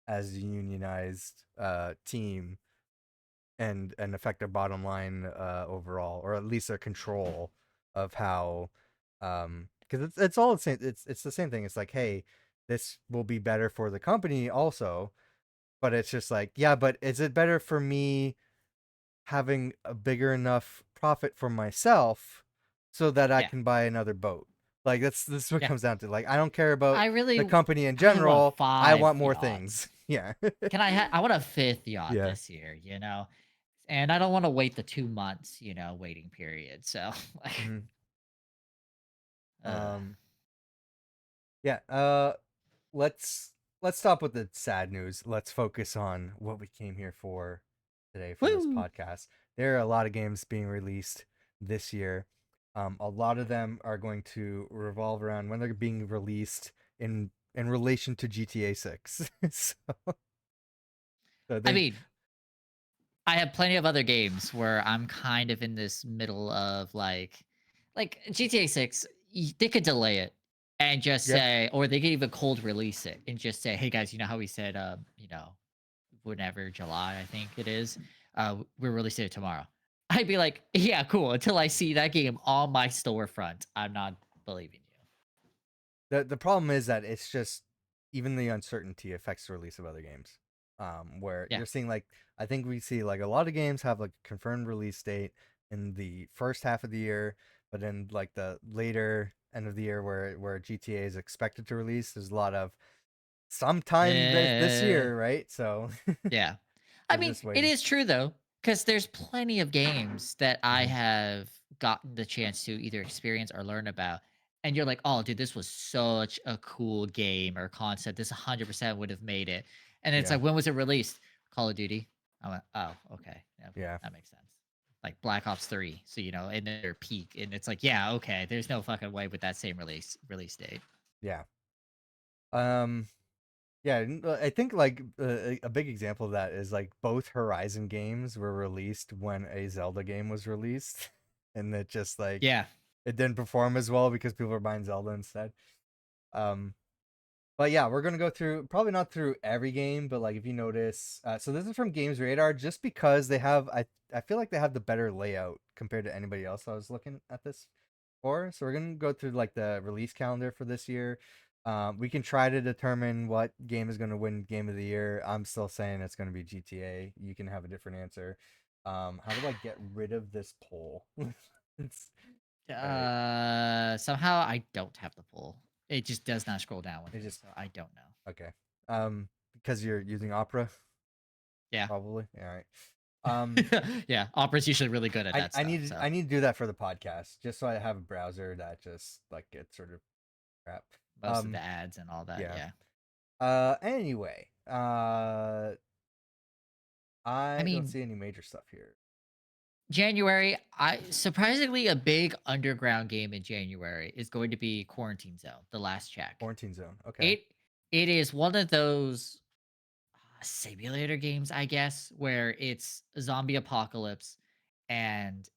as a unionized team and affect their bottom line overall, or at least their control of how, because it's all the same. It's the same thing. It's like, hey, this will be better for the company also, but it's just like, yeah, but is it better for me having a bigger enough profit for myself so that I Yeah, can buy another boat? Like that's what it Yeah. comes down to. Like I don't care about I really the company in I really want general. I 5 want more things. yachts. Yeah. I want a 5th yacht Yeah. this year, and I don't wanna wait the 2 months, waiting period, so, like, Mhm. ugh. Um yeah, let's let's stop with the sad news. Let's focus on what we came here for today for this Woo! podcast. There are a lot of games being released this year. A lot of them are going to revolve around when they're being released in relation to GTA 6. So I I think mean, I have plenty of other games where I'm kind of in this middle of, like, GTA 6, they could delay it and just yeah, say or they could even cold release it and just say, "Hey, guys, you know how we said, whenever July, I think it is, we're releasing it tomorrow." I'd be like, "Yeah, cool," until I see that game on my storefront. I'm not believing you. the problem is that it's just even the uncertainty affects the release of other games. Where Yeah. you're seeing like I think we see like a lot of games have like a confirmed release date in the first half of the year, but in like the later end of the year where GTA is expected to release, there's a lot of sometime this Eh, year, right? So yeah. I they're mean, just it waiting. is true though, because there's plenty of games that I Hmm. have gotten the chance to either experience or learn about. And you're like, oh, dude, this was such a cool game or concept. This 100% would have made it. And then it's Yeah, like, when was it released? Call of Duty. I went, oh, okay. Yeah, yeah, that makes sense. Like Black Ops 3. So, in their peak. And it's like, yeah, okay. There's no fucking way with that same release date. yeah. Um, Yeah, I think like a big example of that is like both Horizon games were released when a Zelda game was released, and it just like Yeah. it didn't perform as well because people were buying Zelda instead. Um, but yeah, we're gonna go through probably not through every game, but like if you notice, so this is from Games Radar, just because they have I feel like they have the better layout compared to anybody else I was looking at this for. So we're gonna go through like the release calendar for this year. We can try to determine what game is gonna win Game of the Year. I'm still saying it's gonna be GTA. You can have a different answer. How do I get rid of this poll? It's, all right, Somehow I don't have the poll. It just does not scroll down with it me, just so I don't know. okay. Because you're using Opera, Yeah. probably. All right. Um, Yeah, Opera's usually really good at I that I stuff, need so I need to do that for the podcast, just so I have a browser that just like gets sort of crap. most of the ads and all that, Yeah. yeah. Anyway, I I don't mean, see any major stuff here. January, I surprisingly a big underground game in January is going to be Quarantine Zone, The Last Check. Quarantine Zone. Okay. It it is one of those simulator games, I guess, where it's a zombie apocalypse and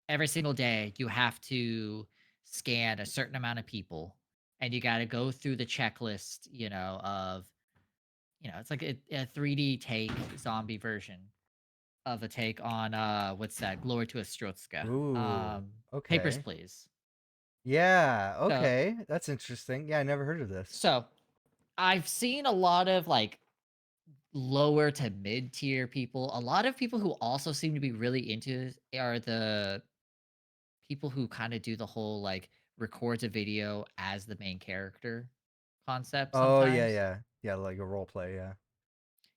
every single day you have to scan a certain amount of people and you got to go through the checklist of it's like a 3D take zombie version of a take on what's that, Glory to Ostrowska. Ooh. Papers Okay. Please. Yeah. so Okay. That's interesting. Yeah, I never heard of this. so I've seen a lot of like lower to mid tier people, a lot of people who also seem to be really into this are the people who kind of do the whole like records a video as the main character concept Oh yeah, sometimes. yeah, yeah. Like a role play. Yeah.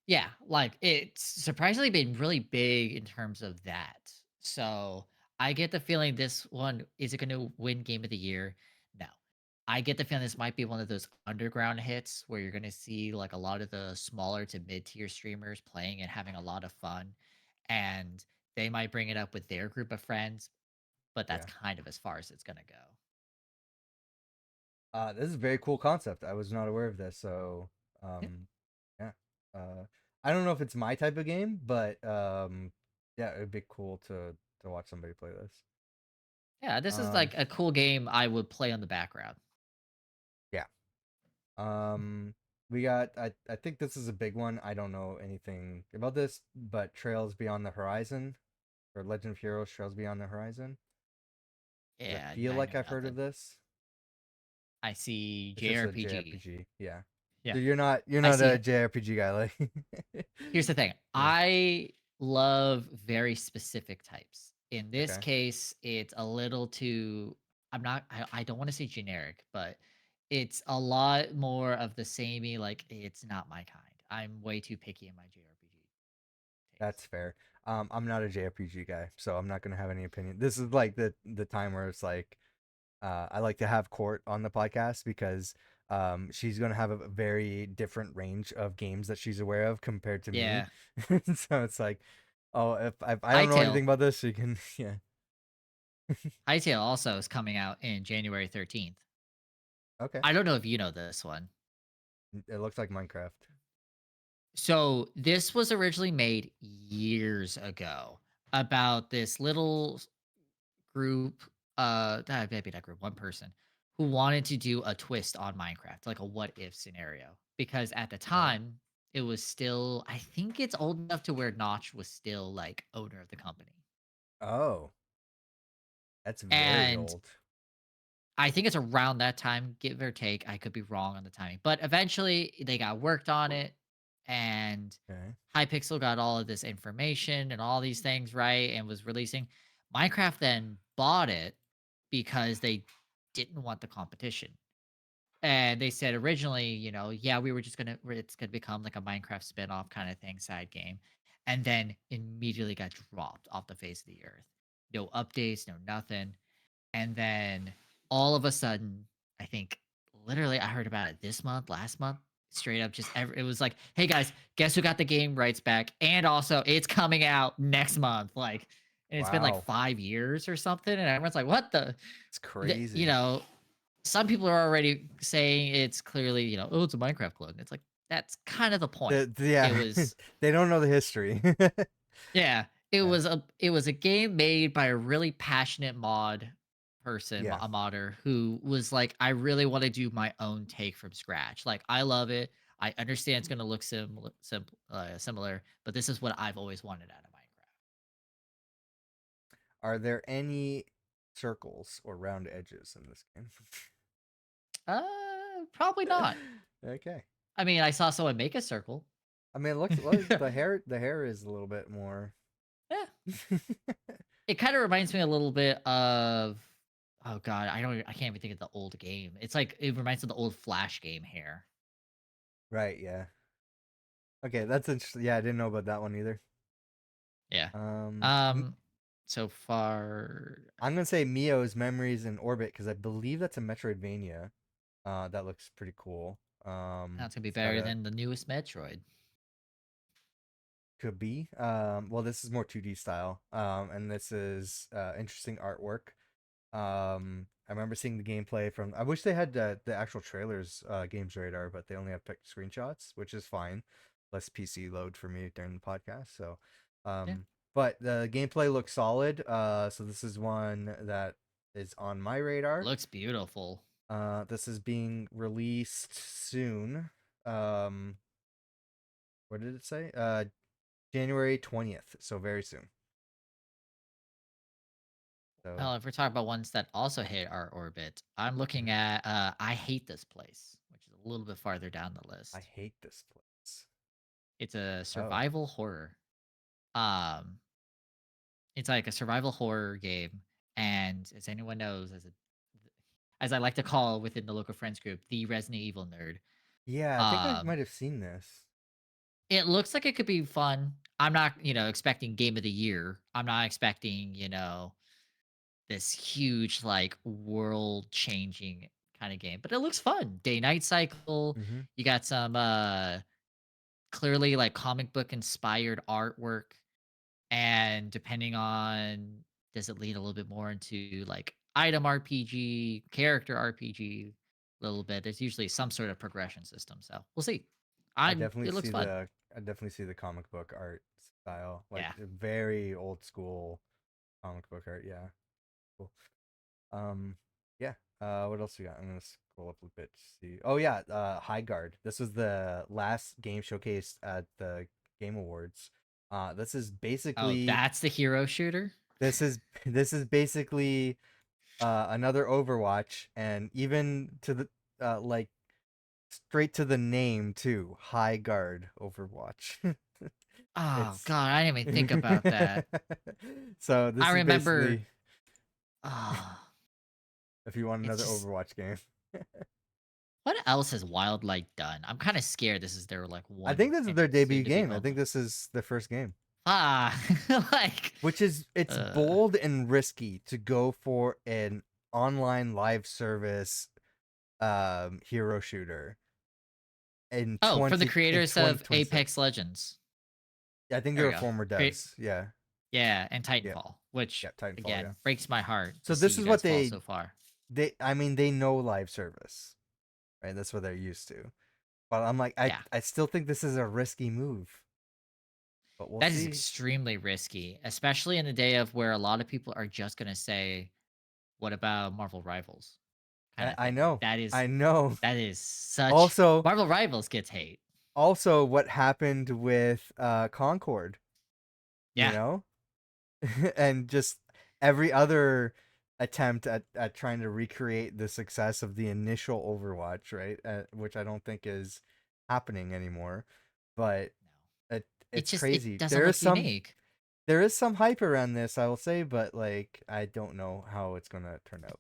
Yeah, like it's surprisingly been really big in terms of that. So I get the feeling this one is it going to win Game of the Year? No. I get the feeling this might be one of those underground hits where you're going to see like a lot of the smaller to mid tier streamers playing and having a lot of fun. And they might bring it up with their group of friends, but that's Yeah. kind of as far as it's going to go. This is a very cool concept. I was not aware of this. So, Yep. yeah. I don't know if it's my type of game, but yeah, it'd be cool to watch somebody play this. Yeah, this is Um, like a cool game I would play on the background. yeah. Um, we got. I think this is a big one. I don't know anything about this, but Trails Beyond the Horizon or Legend of Heroes Trails Beyond the Horizon. Does it Yeah, feel I like know I've heard of nothing. this? I see It's just a JRPG. JRPG. Yeah. So Yeah, you're I not see a it. JRPG guy like. Here's the thing. Yeah. I love very specific types. In this Okay. case, it's a little too. I don't want to say generic, but it's a lot more of the samey. Like it's not my kind. I'm way too picky in my JRPG That's taste. fair. I'm not a JRPG guy, so I'm not gonna have any opinion. This is like the time where it's like I like to have Court on the podcast because she's gonna have a very different range of games that she's aware of compared to me. Yeah, So it's like, oh, if I don't know Hytale. anything about this, you can yeah. Hytale also is coming out in January 13th. Okay. I don't know if you know this one. It looks like Minecraft. So this was originally made years ago about this little group, maybe not group, one person who wanted to do a twist on Minecraft, like a what if scenario. Because at the Okay. time, it was still, I think it's old enough to where Notch was still like owner of the company. Oh, that's very And old. I think it's around that time, give or take. I could be wrong on the timing, but eventually they got worked on it, and Okay. Hypixel got all of this information and all these things right, and was releasing. Minecraft then bought it because they didn't want the competition, and they said originally, yeah, we were just it's gonna become like a Minecraft spinoff kind of thing, side game, and then immediately got dropped off the face of the earth. No updates, no nothing. And then all of a sudden, I think literally I heard about it this month, last month, straight up it was like, "Hey guys, guess who got the game rights back? And also it's coming out next month." Like, and it's been like Wow, 5 years or something, and everyone's like, "What it's the you crazy. know, some people are already saying it's clearly, "Oh, it's a Minecraft clone." It's like that's kind of the point. It Yeah, was they don't know the history. yeah, Yeah. it was a game made by a really passionate mod person, Yeah. a modder who was like, I really want to do my own take from scratch. Like, I love it. I understand it's going to look similar, but this is what I've always wanted out of Are there any circles or round edges in this game? Minecraft. Probably not. Okay. I mean, I saw someone make a circle. I mean, it looks like the hair is a little bit more. Yeah, it kind of reminds me a little bit of. Oh God, I can't even think of the old game. It's like it reminds me of the old Flash game hair. Right, yeah. Okay, that's interesting. Yeah, I didn't know about that one either. Yeah. Um, Um, so far, I'm gonna say Mio's Memories in Orbit because I believe that's a Metroidvania. That looks pretty cool. that's gonna be It's got better a than the newest Metroid. could be. Well, this is more 2D style. And this is interesting artwork. I remember seeing the gameplay from. I wish they had the actual trailers, Games Radar, but they only have picked screenshots, which is fine. Less PC load for me during the podcast. So, Yeah, but the gameplay looks solid. So this is one that is on my radar. looks beautiful. This is being released soon. Um, what did it say? January 20th. So very soon. So. Well, if we're talking about ones that also hit our orbit, I'm looking Mhm. at I Hate This Place, which is a little bit farther down the I list. hate this place. It's a Oh. survival horror. Um, it's like a survival horror game, and as anyone knows, as I like to call within the local friends group, the Resident Evil nerd. Yeah, I think I Um, might have seen this. It looks like it could be fun. I'm not, expecting game of the year. I'm not expecting, this huge like world changing kind of game, but it looks fun. Day night cycle. Mm-hmm. You got some clearly like comic book inspired artwork, and depending on, does it lead a little bit more into like item RPG, character RPG a little bit. There's usually some sort of progression system, so we'll see. I definitely It looks see fun. the I definitely see the comic book art style, like Yeah. a very old school comic book art. Yeah, cool. Um, yeah. What else we got? I'm gonna scroll up a bit to see. Oh yeah, High Guard. This was the last game showcased at the Game Awards. This is Oh, basically that's the hero shooter. this is this is basically another Overwatch, and even to the like straight to the name too. High Guard Overwatch. Oh It's god, I didn't even think about that. so I this is remember basically ah if you want It's another just Overwatch game. what else has Wildlight done? I'm kind of scared this is their like I one think this is and their debut soon to be game. I think only. this is their first game. Ah, like Which is it's uh bold and risky to go for an online live service hero shooter in oh, from the 20 in creators of 2026. Apex Legends. I think There they we were go. former Create devs. Yeah. Yeah, and Yeah. Titanfall, which Yeah, Titanfall, yeah. again breaks my heart to So see this you is what guys fall so far. I mean they know live service, right? That's what they're used to. But I'm like Yeah. I still think this is a risky move. But we'll That is see. extremely risky, especially in the day of where a lot of people are just gonna say, "What about Marvel Rivals?" kind of I thing. Like know. that is I know. that is such Also, Marvel Rivals gets hate. what happened with Concord, you Yeah. know? And just every other attempt at trying to recreate the success of the initial Overwatch, right? Which I don't think is happening anymore. But No. it's It crazy. doesn't look unique. There is some hype around this, I will say, but like I don't know how it's gonna turn out.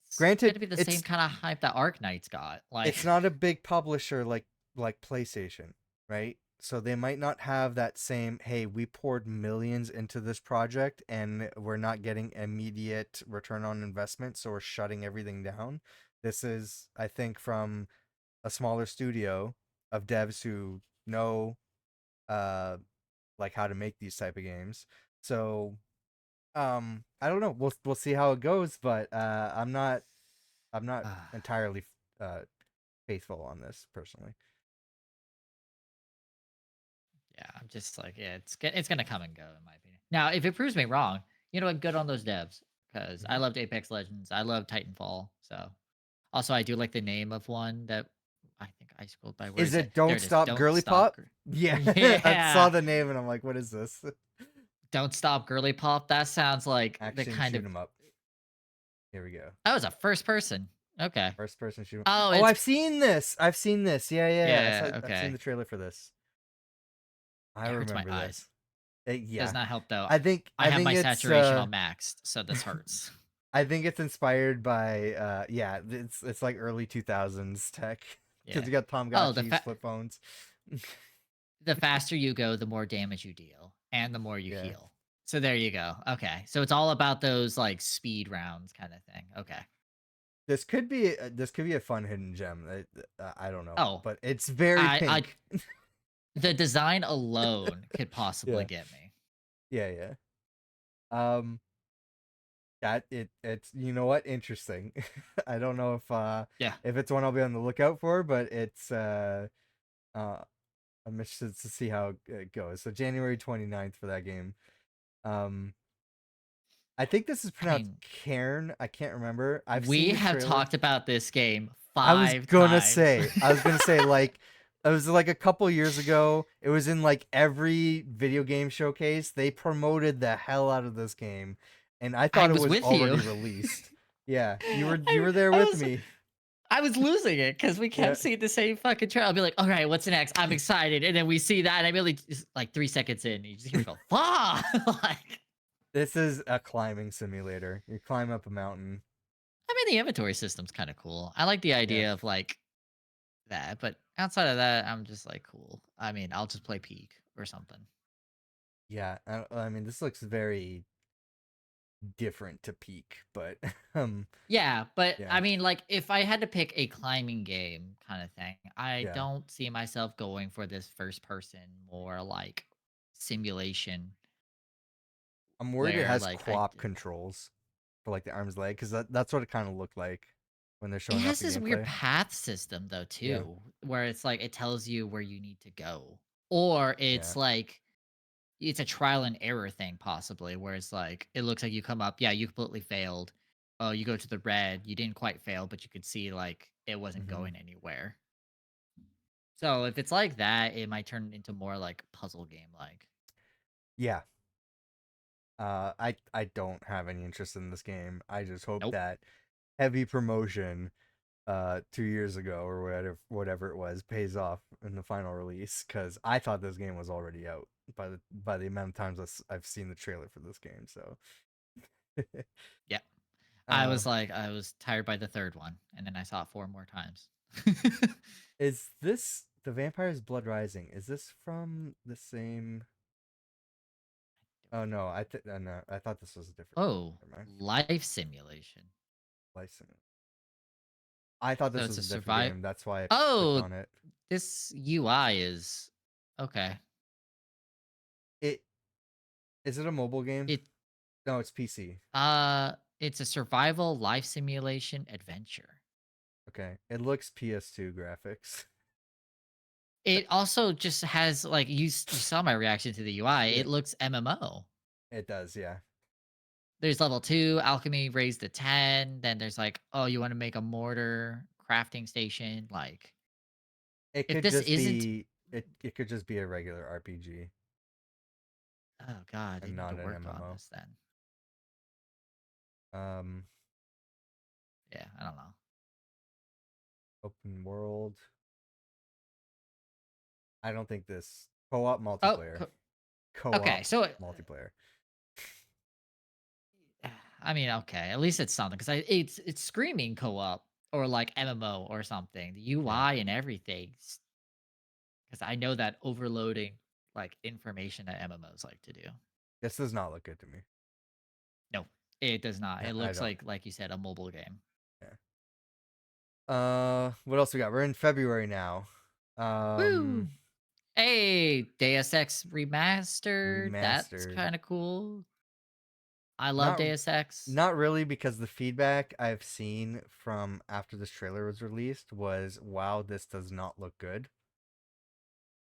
It's Granted, gonna be the same kind of hype that Arknight's got. Like it's not a big publisher like PlayStation, right? So they might not have that same, hey, we poured millions into this project and we're not getting immediate return on investment, so we're shutting everything down. This is, I think, from a smaller studio of devs who know uh like how to make these type of games. So I don't know. We'll see how it goes, but I'm not entirely uh faithful on this personally. yeah, I'm just like, yeah, it's gonna come and go in my opinion. Now, if it proves me wrong, you know what? Good on those devs because I Mhm. loved Apex Legends. I love Titanfall. So also, I do like the name of one that I think I scrolled by. Where Is is it? it There Don't it is. Stop Don't Girly stop. Pop? Yeah, I saw Yeah, the name and I'm like, what is this? don't stop, girly pop. That sounds like the Action kind shoot of. 'em up. Here we go. That was a first person. Okay. First person shoot 'em. Oh, Oh, it's I've seen this. I've seen this. Yeah, yeah, yeah. yeah. I've seen Okay. the trailer for this. I It hurts my remember eyes. this. Does Yeah. not help though. I I have think my it's saturation on maxed, so this hurts. I think it's inspired by yeah, it's like early 2000s tech cuz Yeah. you got Oh, Tamagotchis, flip phones. the faster you go, the more damage you deal, and the more you Yeah. heal. So there you go. Okay. So it's all about those like speed rounds kind of thing. Okay. This could be a fun hidden gem. I don't know, Oh, but it's very I pink. the design alone could possibly Yeah. get me. Yeah, yeah. Um that it's you know what? Interesting. I don't know Yeah. if it's one I'll be on the lookout for, but it's uh I'm interested to see how it goes. So January 29th for that game. Um I think this is I pronounced mean, Cairn. I can't remember. I've seen we the have trailer. talked about this game 5 times. I was gonna say, like, it was like a couple years ago. It was in like every video game showcase. They promoted the hell out of this game, and I I thought it was was with you. already released. Yeah, you were there I with was me. I was losing it because we Yeah, kept seeing the same fucking trailer. I'll be like, "All right, what's next? I'm excited," and then we see that, and I'm really just like 3 seconds in, and you just hear me go, "Fuck!" Like, this is a climbing simulator. You climb up a mountain. I mean, the inventory system's kind of cool. I like the Yeah, idea of like that, but outside of that, I'm just like, cool. I mean, I'll just play Peak or something. yeah. I mean, this looks very different to Peak, but Yeah, but yeah, I mean, like, if I had to pick a climbing game kind of thing, I yeah. don't see myself going for this first person, more like simulation I'm worried it where, has like, quap controls for like the arm's leg because that's what it kind of looked like when they're it showing off has the this weird gameplay. path system though Yeah, too, where it's like it tells you where you need to go. Or yeah. it's like it's a trial and error thing possibly, where it's like it looks like you come up, yeah, you completely failed. Oh, you go to the red, you didn't quite fail, but you could see like it wasn't Hmm. going anywhere. So if it's like that, it might turn into more like puzzle game like. Yeah. I don't have any interest in this game. I just hope Nope. that heavy promotion 2 years ago or whatever it was pays off in the final release because I thought this game was already out by the amount of times I've seen the trailer for this game. So Yeah. Uh, I was tired by the third one, and then I saw it 4 more times. is this the Vampire's Blood Rising? Is this from the same? Oh no, no, I thought this was a different game. Oh, Never mind. life simulation. License. I thought So this it's was a a different survive. game. That's why I clicked Oh, on it. this UI is okay. It is it a mobile game? It No, it's PC. it's a survival life simulation adventure. Okay, it looks PS2 graphics. It also just has like you saw my reaction to the UI. Yeah, It looks MMO. it does. Yeah, There's level 2, alchemy raised to 10, then there's like, oh, you want to make a mortar crafting station like it if could this just isn't be it could just be a regular RPG oh god, they and need to not an work on MMO. this then. Um, Yeah, I don't know. open world. I don't think this co-op Oh, multiplayer. okay. Co-op So multiplayer. I mean, okay, at least it's something because it's screaming co-op or like MMO or something. The Yeah, UI and everything, because I know that overloading like information that MMOs like to do. this does not look good to me. No, it does not. It I looks don't. like you said, a mobile game. Yeah. What else we got? We're in February now. Woo! Um, Hey, Deus Ex remastered. That's remastered. kind of cool. I love Not Deus Ex. not really because the feedback I've seen from after this trailer was released was, wow, this does not look good.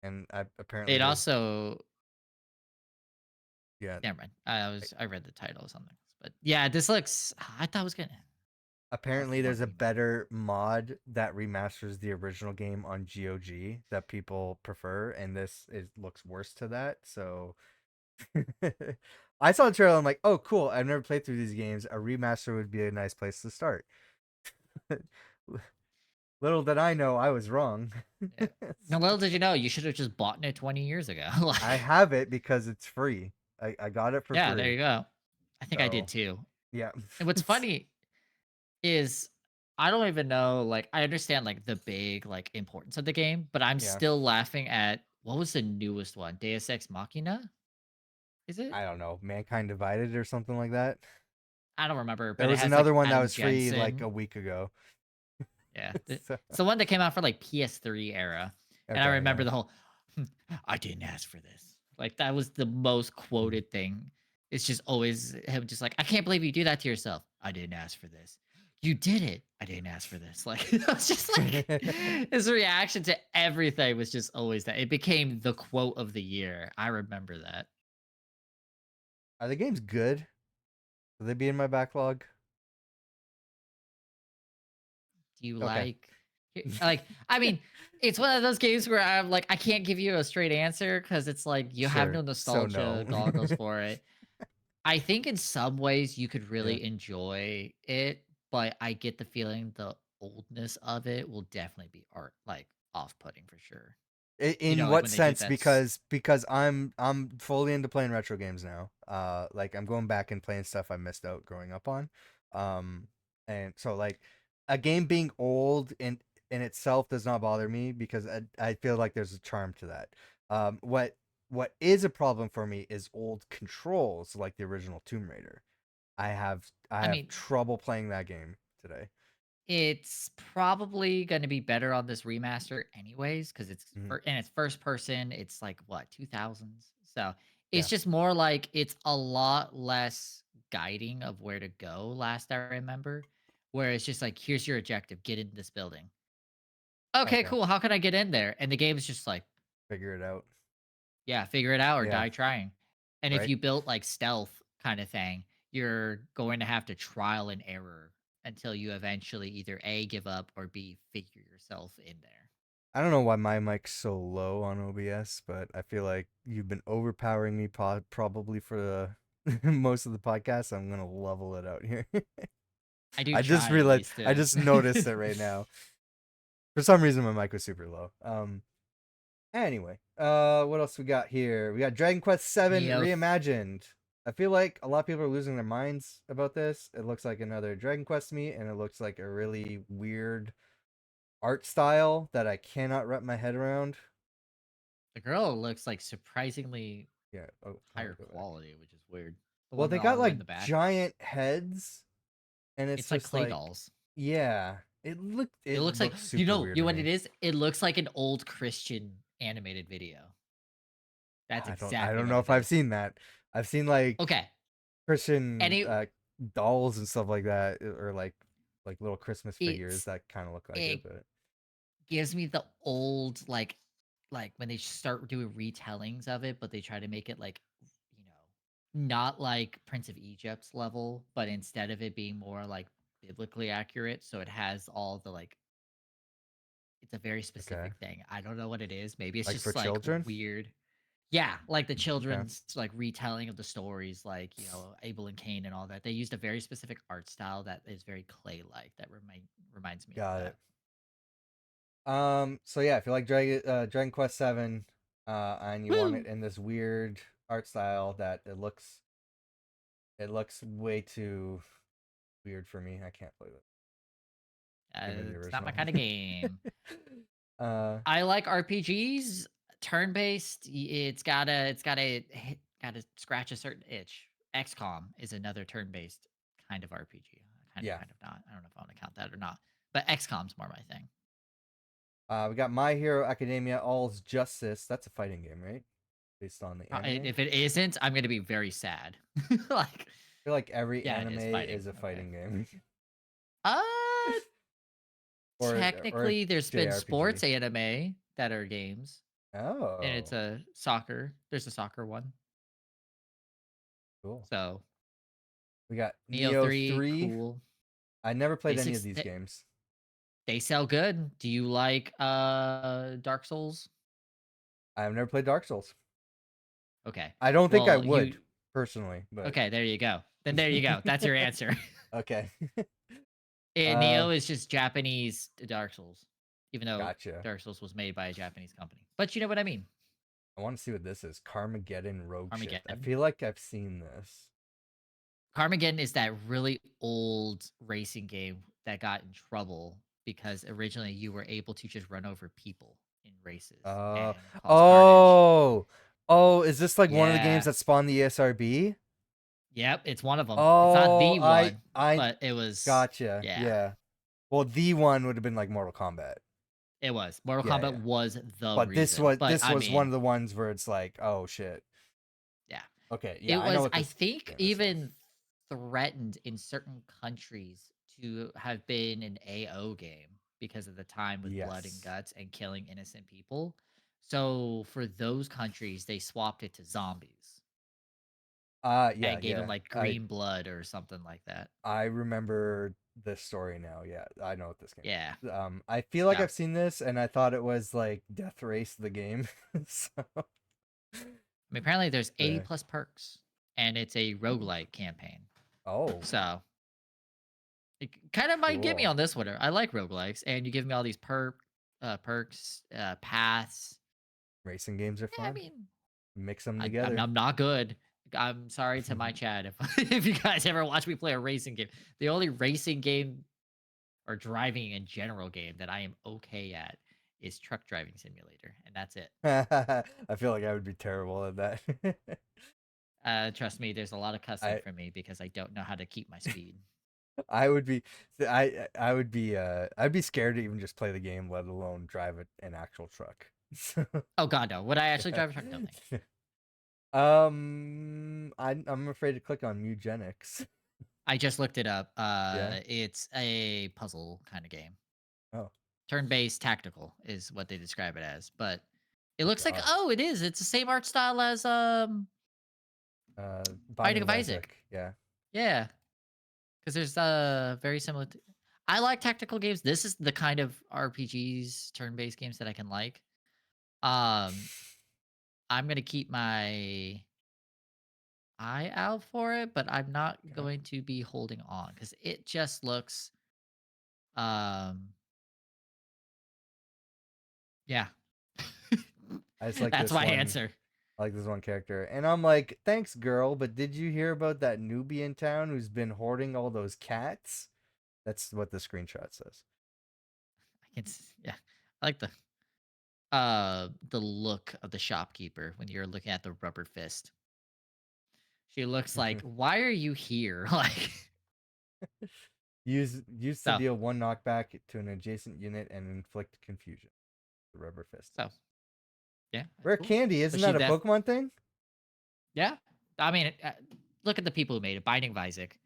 And apparently It there's also yeah, never mind. I read the title or something, but yeah, this looks. I thought it was gonna. I apparently love there's a remake. better mod that remasters the original game on GOG that people prefer, and this is looks worse to that. So I saw the trailer. I'm like, oh, cool. I've never played through these games. A remaster would be a nice place to start. Little did I know, I was wrong. Yeah. Now, little did you know, you should have just bought it 20 years ago. I Like, have it because it's free. I got it for yeah, there free. you go. I think I did So too. yeah, And what's funny is I don't even know. Like, I understand like the big like importance of the game, but I'm yeah. still laughing at what was the newest one? Deus Ex Machina? Is it? I don't know, Mankind Divided or something like that. I don't remember, There but it was has another like one that Adam was free like Jensen. a week ago. Yeah, So, it's the one that came out for like PS3 era, and I okay, remember yeah. the whole. I didn't ask for this. Like that was the most quoted thing. It's just always him, just like, I can't believe you do that to yourself. I didn't ask for this. You did it. I didn't ask for this. Like it was just like his reaction to everything was just always that. It became the quote of the year. I remember that. Are the games good? Will they be in my backlog? Do you Okay. like I mean, it's one of those games where I'm like, I can't give you a straight answer because it's like you have Sure. no So nostalgia no. goggles for it. I think in some ways you could Yeah. really enjoy it, but I get the feeling the oldness of it will definitely be art like off-putting for sure. You In know, like what when they do sense? that. Because I'm fully into playing retro games now. Like I'm going back and playing stuff I missed out growing up on. Um, and so like a game being old in itself does not bother me because I feel like there's a charm to that. What is a problem for me is old controls like the original Tomb Raider. I I have mean, trouble playing that game today. it's probably going to be better on this remaster anyways cuz Mhm. and it's first person, it's like what, 2000s. So, it's Yeah. just more like it's a lot less guiding of where to go last I remember, where it's just like here's your objective, get in this building. Okay, Okay. cool. How can I get in there? And the game is just like, Figure it out. yeah, figure it out or Yeah. die trying. And if Right. you built like stealth kind of thing, you're going to have to trial and error until you eventually either A, give up, or B, figure yourself in there. I don't know why my mic's so low on OBS, but I feel like you've been overpowering me probably for the most of the podcast. I'm gonna level it out here. I do I just try at realized, least I to. just noticed it right now. For some reason, my mic was super low. Anyway, what else we got here? We got Dragon Quest Seven Neo. Reimagined. I feel like a lot of people are losing their minds about this. It looks like another Dragon Quest meet, and it looks like a really weird art style that I cannot wrap my head around. The girl looks like surprisingly Yeah. Oh, how do I higher go back? quality, which is weird. The Well, one they all got the way in like the back. giant heads, and it's It's like just clay like, dolls. yeah, It it looks like looks super weird you to know what it me. is? It looks like an old Christian animated video. That's I exactly don't what know it if I've is. seen that. I've seen like Okay. And Christian dolls and stuff like that, or like little Christmas figures it's that kind of look like it, it but gives me the old like when they start doing retellings of it, but they try to make it like you know not like Prince of Egypt's level, but instead of it being more like biblically accurate, so it has all the like it's a very okay. specific thing. I don't know what it is. Maybe it's Like for just like children? weird. Yeah, like the Okay. children's like retelling of the stories, like Abel and Cain and all that. They used a very specific art style that is very clay-like. That reminds me of Got that. it. So yeah, if you like Dragon Quest 7, and you want it Woo! in this weird art style that it looks way too weird for me. I can't play that. Give me the It's not my original. kind of game. uh I like RPGs, turn-based. Gotta scratch a certain itch. XCOM is another turn-based kind of RPG. yeah. Kind of not. I don't know if I want to count that or not. But XCOM's more my thing. We got My Hero Academia All's Justice. That's a fighting game, right? Based on the anime. If it isn't, I'm gonna be very sad. Like, I feel like every yeah, it anime is fighting. is a Okay. fighting game. Uh, or technically, there's been JRPG. sports anime that are games, and it's Oh, a soccer. There's a soccer one. cool. So We got Neo Neo 3, 3. cool. I never They played any of six these games. they sell good. Do you like Dark Souls? I've never played Dark Souls. Okay. I don't think I Well, would personally, but okay, there you go. Then there you go. That's your answer. okay. Neo is just Japanese Dark Souls, even though Gotcha. Dark Souls was made by a Japanese company. But you know what I mean. I want to see what this is. Carmageddon Rogue Shift. I Armageddon. feel like I've seen this. Carmageddon is that really old racing game that got in trouble because originally you were able to just run over people in races Uh and cause carnage. oh. Oh, is this like one of the games Yeah. that spawned the ESRB? Yep, it's one of them. It's not Oh, the I one, I but it was gotcha. yeah, Yeah. Well, the one would have been like Mortal Kombat. it was. Mortal Yeah, Kombat yeah. was the But this reason. was But this I was one mean, of the ones where it's like, oh shit. yeah. Okay, yeah, It I know was, what I this think, game is now. even threatened in certain countries to have been an AO game because of the time with blood and Yes. guts and killing innocent people. So for those countries, they swapped it to zombies Yeah, and gave them yeah. like I green blood or something like that. I remember this story now. Yeah, I know what this game Yeah. is. I feel like Yeah. I've seen this, and I thought it was like Death Race the game. So, I mean, apparently there's 80 the plus perks and it's a roguelike campaign. oh, So it kind of might get me cool. on this one. I like roguelikes, and you give me all these perks, paths. Racing games are Yeah, I fun. mean, Mix them I'm together. I'm not good. I'm sorry to my chat if if you guys ever watch me play a racing game. The only racing game or driving in general game that I am okay at is Truck Driving Simulator, and that's it. I feel like I would be terrible at that. Trust me, there's a lot of cussing I for me because I don't know how to keep my speed. I would be I would be I'd be scared to even just play the game, let alone drive an actual truck. So, Oh god, no. Would I actually drive a truck? No thanks. I'm afraid to click on Mugenics. I just looked it up. Yeah. It's a puzzle kind of game. Oh, Turn-based tactical is what they describe it as, but it oh looks like God. oh, it is. It's the same art style as Binding Binding of of Isaac. Isaac. Yeah. Yeah, because there's very similar. I like tactical games. This is the kind of RPGs, turn-based games that I can like. Um, I'm gonna keep my eye out for it, but I'm not Okay. going to be holding on because it just looks. Um, yeah, I just like that's this my one. answer. I like this one character, and I'm like, thanks, girl, but did you hear about that newbie in town who's been hoarding all those cats? That's what the screenshot says. Yeah. I like the look of the shopkeeper when you're looking at the rubber fist. She looks like, "Why are you here?" Like, Used to so, deal one knockback to an adjacent unit and inflict confusion. The rubber fisted. so yeah, that's Rare cool. candy, So isn't she that a def Pokemon thing? yeah. I mean, look at the people who made it. Binding of Isaac,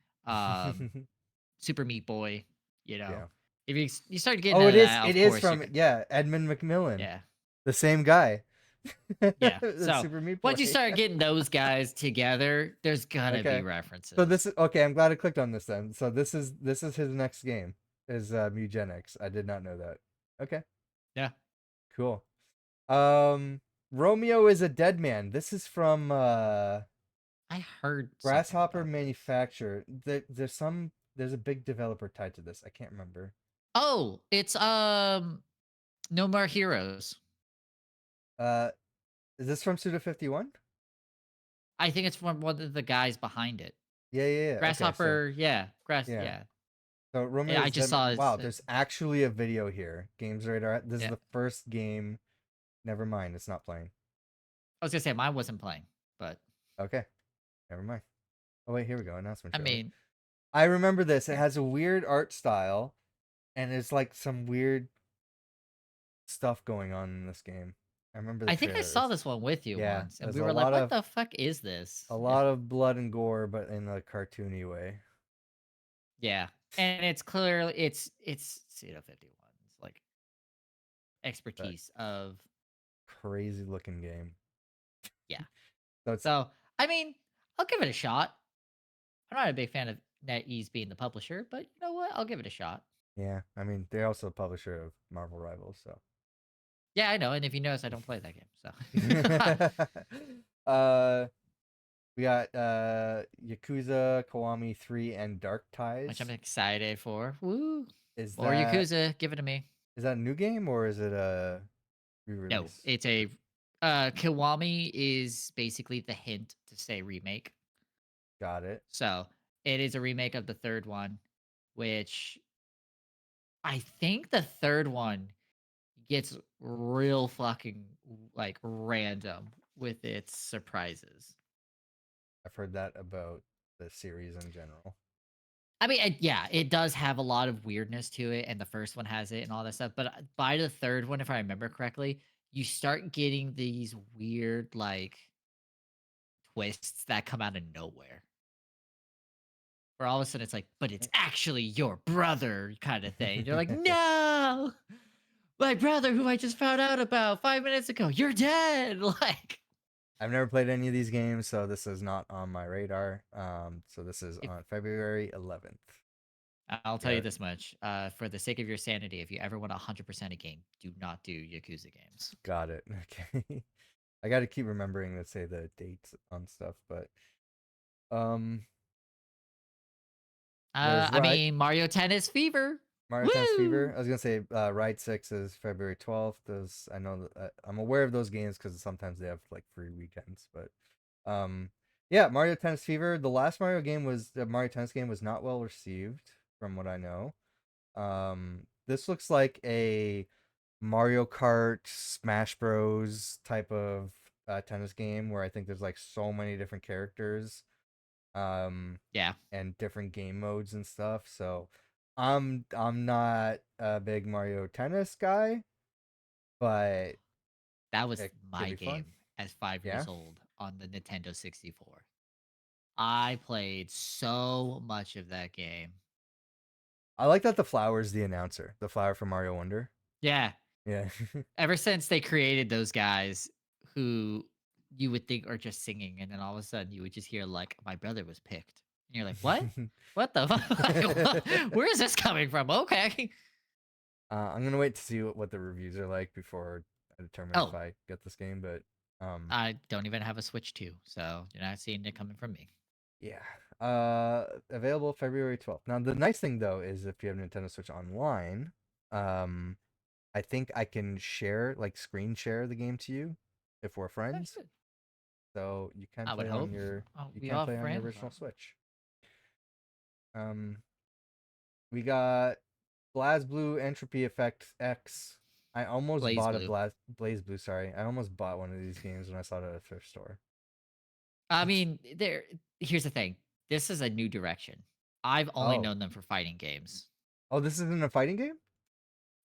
Super Meat Boy. You know, Yeah. if you start getting Oh, into it is. that, It of is course you from, could. yeah, Edmund McMillan, Yeah, the same guy. yeah. The So Super Meat once you Boy. start getting those guys together, there's gonna be Okay. So this references. is okay. I'm glad I clicked on this then. So this is his next game. Is Mugenics. I did not know that. Okay. Yeah, Cool. Um, Romeo is a dead man. This is from I heard something Grasshopper about this. Manufacture. There's a big developer tied to this. I can't remember. Oh, it's No More Heroes. Uh, is this from Suda 51? I think it's from one of the guys behind it. Yeah, yeah, yeah. Okay, so Grasshopper, yeah, yeah. yeah. So Romeo I is just dead saw man. his. Wow, there's actually a video here. Games Radar. This is Yeah, the first game. Never mind, it's not playing. I was gonna say mine wasn't playing, but Okay, never mind. Oh wait, here we go. Announcement I trailer. mean, I remember this. It here. has a weird art style, and it's like some weird stuff going on in this game. I remember the I think I trailer. saw this one with you Yeah, once, and there's we a were like, lot "What of the fuck is this?" a Yeah, lot of blood and gore, but in a cartoony way. yeah, and it's clearly it's Pseudo 51's like That expertise of crazy looking game. yeah. So it's So I mean, I'll give it a shot. I'm not a big fan of NetEase being the publisher, but you know what? I'll give it a shot. yeah. I mean, they're also a publisher of Marvel Rivals, so. Yeah, I know. And if you notice, I don't play that game, so uh, we got Yakuza Kiwami 3 and Dark which I'm Ties. excited for. Woo! Is More that Yakuza, give it to me. is that a new game or is it a No, re-release? it's a Kiwami is basically the hint to say remake. Got it. So it is a remake of the third one, which I think the third one gets real fucking like random with its surprises. I've heard that about the series in general. I mean, yeah, it does have a lot of weirdness to it, and the first one has it and all that stuff. But by the third one, if I remember correctly, you start getting these weird like twists that come out of nowhere. Where all of a sudden it's like, but it's actually your brother kind of thing. You're like, no, my brother, who I just found out about 5 minutes ago, you're dead. Like, I've never played any of these games, so this is not on my radar. So this is if on February 11th. I'll tell you Yeah, this much, for the sake of your sanity, if you ever want 100% a game, do not do Yakuza games. got it. Okay. I got to keep remembering to say the dates on stuff, but um, there's I right mean, Mario Tennis Fever. Mario Tennis Woo! Fever. I was gonna say Ride 6 is February 12th. Those I know that I'm aware of those games because sometimes they have like free weekends. But um, yeah, Mario Tennis Fever. The last Mario Tennis game was not well received from what I know. This looks like a Mario Kart Smash Bros type of tennis game where I think there's like so many different characters um Yeah, and different game modes and stuff. So I'm not a big Mario Tennis guy, but that was it could my be fun. game as 5 years Yeah. old on the Nintendo 64. I played so much of that game. I like that the flower is the announcer, the flower from Mario Wonder. Yeah, Yeah. ever since they created those guys who you would think are just singing, and then all of a sudden you would just hear like, "My brother was picked," and you're like, "What? What the fuck? Like, where is this coming from?" Okay. I'm gonna wait to see what the reviews are like before I determine if Oh, I get this game, but I don't even have a Switch 2, so you're not seeing it coming from me. yeah. Available February 12th. Now the nice thing though is if you have Nintendo Switch Online, um I think I can share, like screen share the game to you if we're That's friends. good. so you can I would play on hope. your I'll you be can off play for on your original Amazon. Switch. Um, we got BlazBlue Entropy Effect X. I almost Blaze bought a Blue. Blaze Blue. Sorry, I almost bought one of these games when I saw it at a thrift store. I It's mean, there. Here's the thing. This is a new direction. I've only oh known them for fighting games. oh, this isn't a fighting game.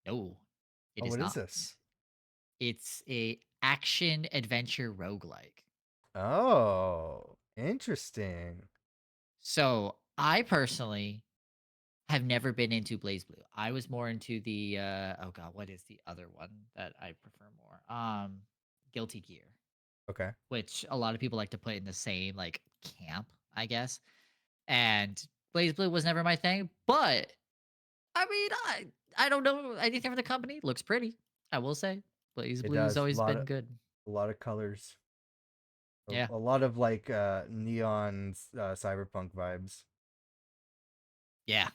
No, it Oh, is what is not. this? It's a action adventure roguelike. Oh, interesting. So I personally have never been into Blaze Blue. I was more into the oh god, what is the other one that I prefer more? Guilty Gear, Okay, which a lot of people like to put in the same like camp, I guess. And Blaze Blue was never my thing, but I mean, I don't know anything from the company. Looks pretty, I will say. Blaze it Blue's does always been good. a lot of colors, Yeah. a lot of like neon cyberpunk vibes. Yeah.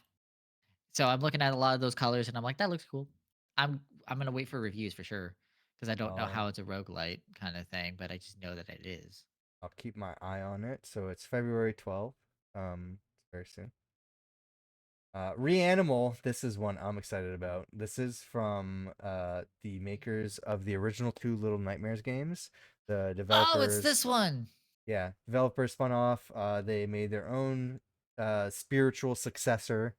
So I'm looking at a lot of those colors and I'm like, that looks cool. I'm gonna wait for reviews for sure. Because I don't know I'll how it's a roguelite kind of thing, but I just know that it is. I'll keep my eye on it. So it's February 12th. It's very soon. Reanimal, this is one I'm excited about. This is from the makers of the original two Little Nightmares games. The Oh, it's developers, this one. yeah, developers spun off. They made their own spiritual successor.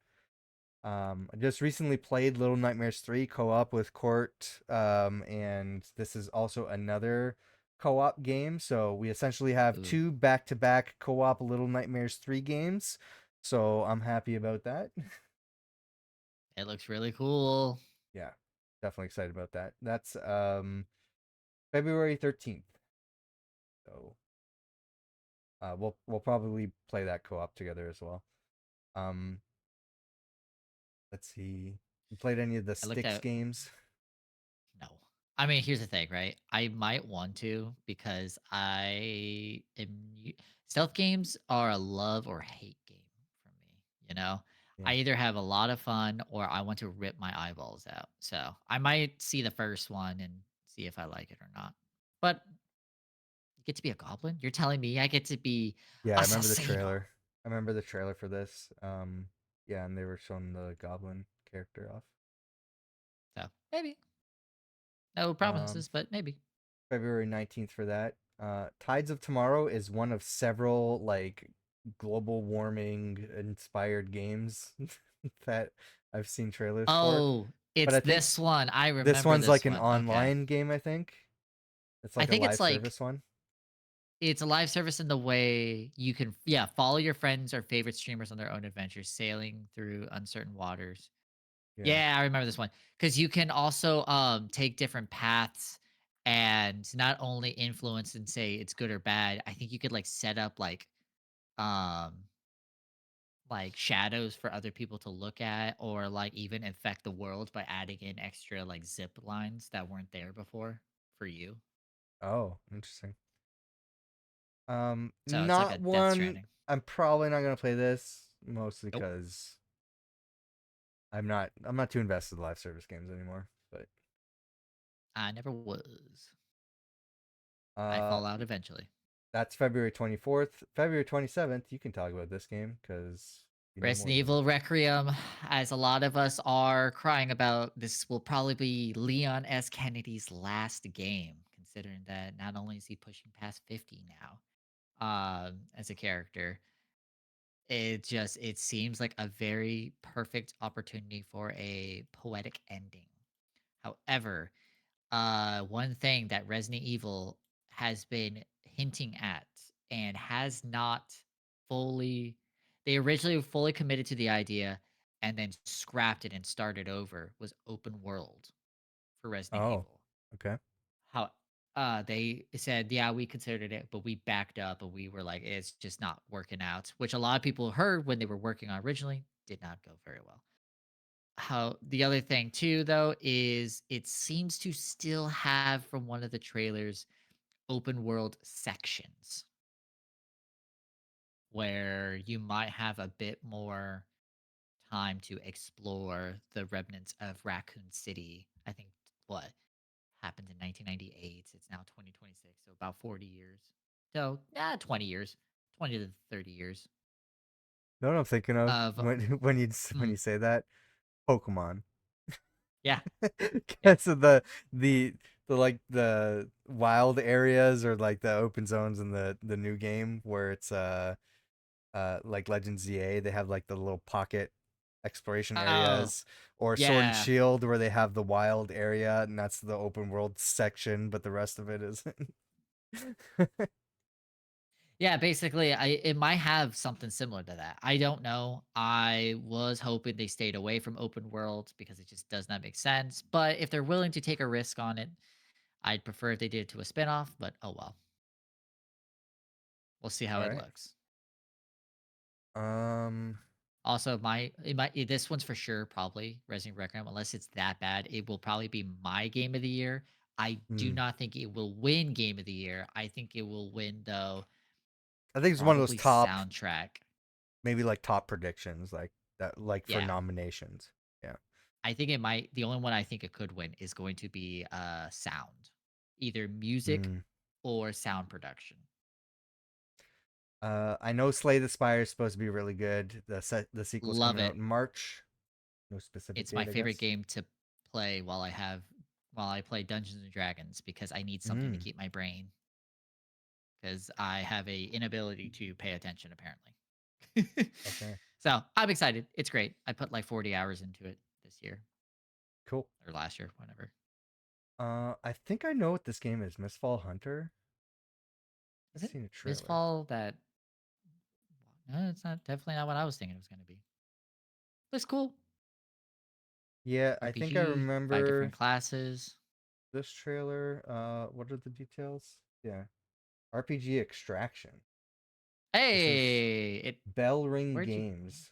I just recently played Little Nightmares 3 co-op with Court, and this is also another co-op game. So we essentially have Ooh, two back-to-back co-op Little Nightmares 3 games. So I'm happy about that. it looks really cool. Yeah, definitely excited about that. That's February 13th. So we'll probably play that co-op together as well. Um, let's see. You played any of the I looked Sticks at games? no. I mean, here's the thing, right? I might want to because stealth games are a love or hate game for me, you know? Yeah. I either have a lot of fun or I want to rip my eyeballs out. So, I might see the first one and see if I like it or not. But you get to be a goblin? You're telling me I get to be Yeah, I remember the assassino? trailer. I remember the trailer for this. Yeah, and they were showing the goblin character off. So, maybe. No Um, promises, but maybe. February 19th for that. Tides of Tomorrow is one of several like global warming inspired games that I've seen trailers for. Oh, But it's I think this one. I this remember one's this like an one. Okay. online game, I think. It's I like a think it's live like service one. it's a live service in the way you can, yeah, follow your friends or favorite streamers on their own adventures, sailing through uncertain waters. Yeah. Yeah, I remember this one because you can also take different paths and not only influence and say it's good or bad. I think you could like set up um like shadows for other people to look at or like even affect the world by adding in extra like zip lines that weren't there before for you. Oh, interesting. So it's like Not a Death one. Stranding. I'm probably not gonna play this mostly Nope, because I'm not too invested in live service games anymore. But I never was. I uh, fall out eventually. that's February 24th. February 27th. You can talk about this game because you know more Resident than me. Evil Requiem, as a lot of us are crying about, this will probably be Leon S. Kennedy's last game, considering that not only is he pushing past 50 now, as a character, it seems like a very perfect opportunity for a poetic ending. However, one thing that Resident Evil has been hinting at and has not fully, they originally fully committed to the idea and then scrapped it and started over, was open world for Resident Oh, Evil. okay. How they said, yeah, we considered it, but we backed up and we were like, it's just not working out, which a lot of people heard when they were working on originally, did not go very well. How the other thing too though is it seems to still have from one of the trailers open world sections where you might have a bit more time to explore the remnants of Raccoon City. I think what happened in 1998. It's now 2026, so about 40 years. So, yeah, 20 years, 20 to 30 years You know what I'm thinking of of when mm, you say that? Pokemon. yeah, yeah. Because of the like the wild areas or like the open zones in the new game where it's like Legends ZA, they have like the little pocket exploration Oh, areas, or Sword and yeah. Shield where they have the wild area and that's the open world section, but the rest of it isn't. Yeah, basically, it might have something similar to that. I don't know. I was hoping they stayed away from open world because it just does not make sense. But if they're willing to take a risk on it, I'd prefer if they did it to a spinoff. But oh well, we'll see how All it right. looks. Um, Also, this one's for sure probably Resident Requiem. Unless it's that bad, it will probably be my game of the year. I do hmm. not think it will win game of the year. I think it will win though I think it's one of those probably top, soundtrack. maybe like top predictions, like that, like for Yeah. nominations. Yeah. I think it might the only one I think it could win is going to be, sound. Either music Mm. or sound production. I know Slay the Spire is supposed to be really good. The sequel's Love coming out it. in March. No specific It's my date, I favorite guess. game to play while I play Dungeons& and Dragons because I need something to Mm. keep my brain because I have a inability to pay attention apparently. Okay. So, I'm excited. It's great. I put, like, 40 hours into it this year Cool. or last year, whatever. I think I know what this game is. Mistfall Hunter. I've Is it seen a trailer. Mistfall that no, it's not definitely not what I was thinking it was gonna be. Looks cool. Yeah, I think I RPG, 5 different remember classes. this trailer. What are the details? Yeah. RPG Extraction. This is Hey! It Bell Ring where'd you Games.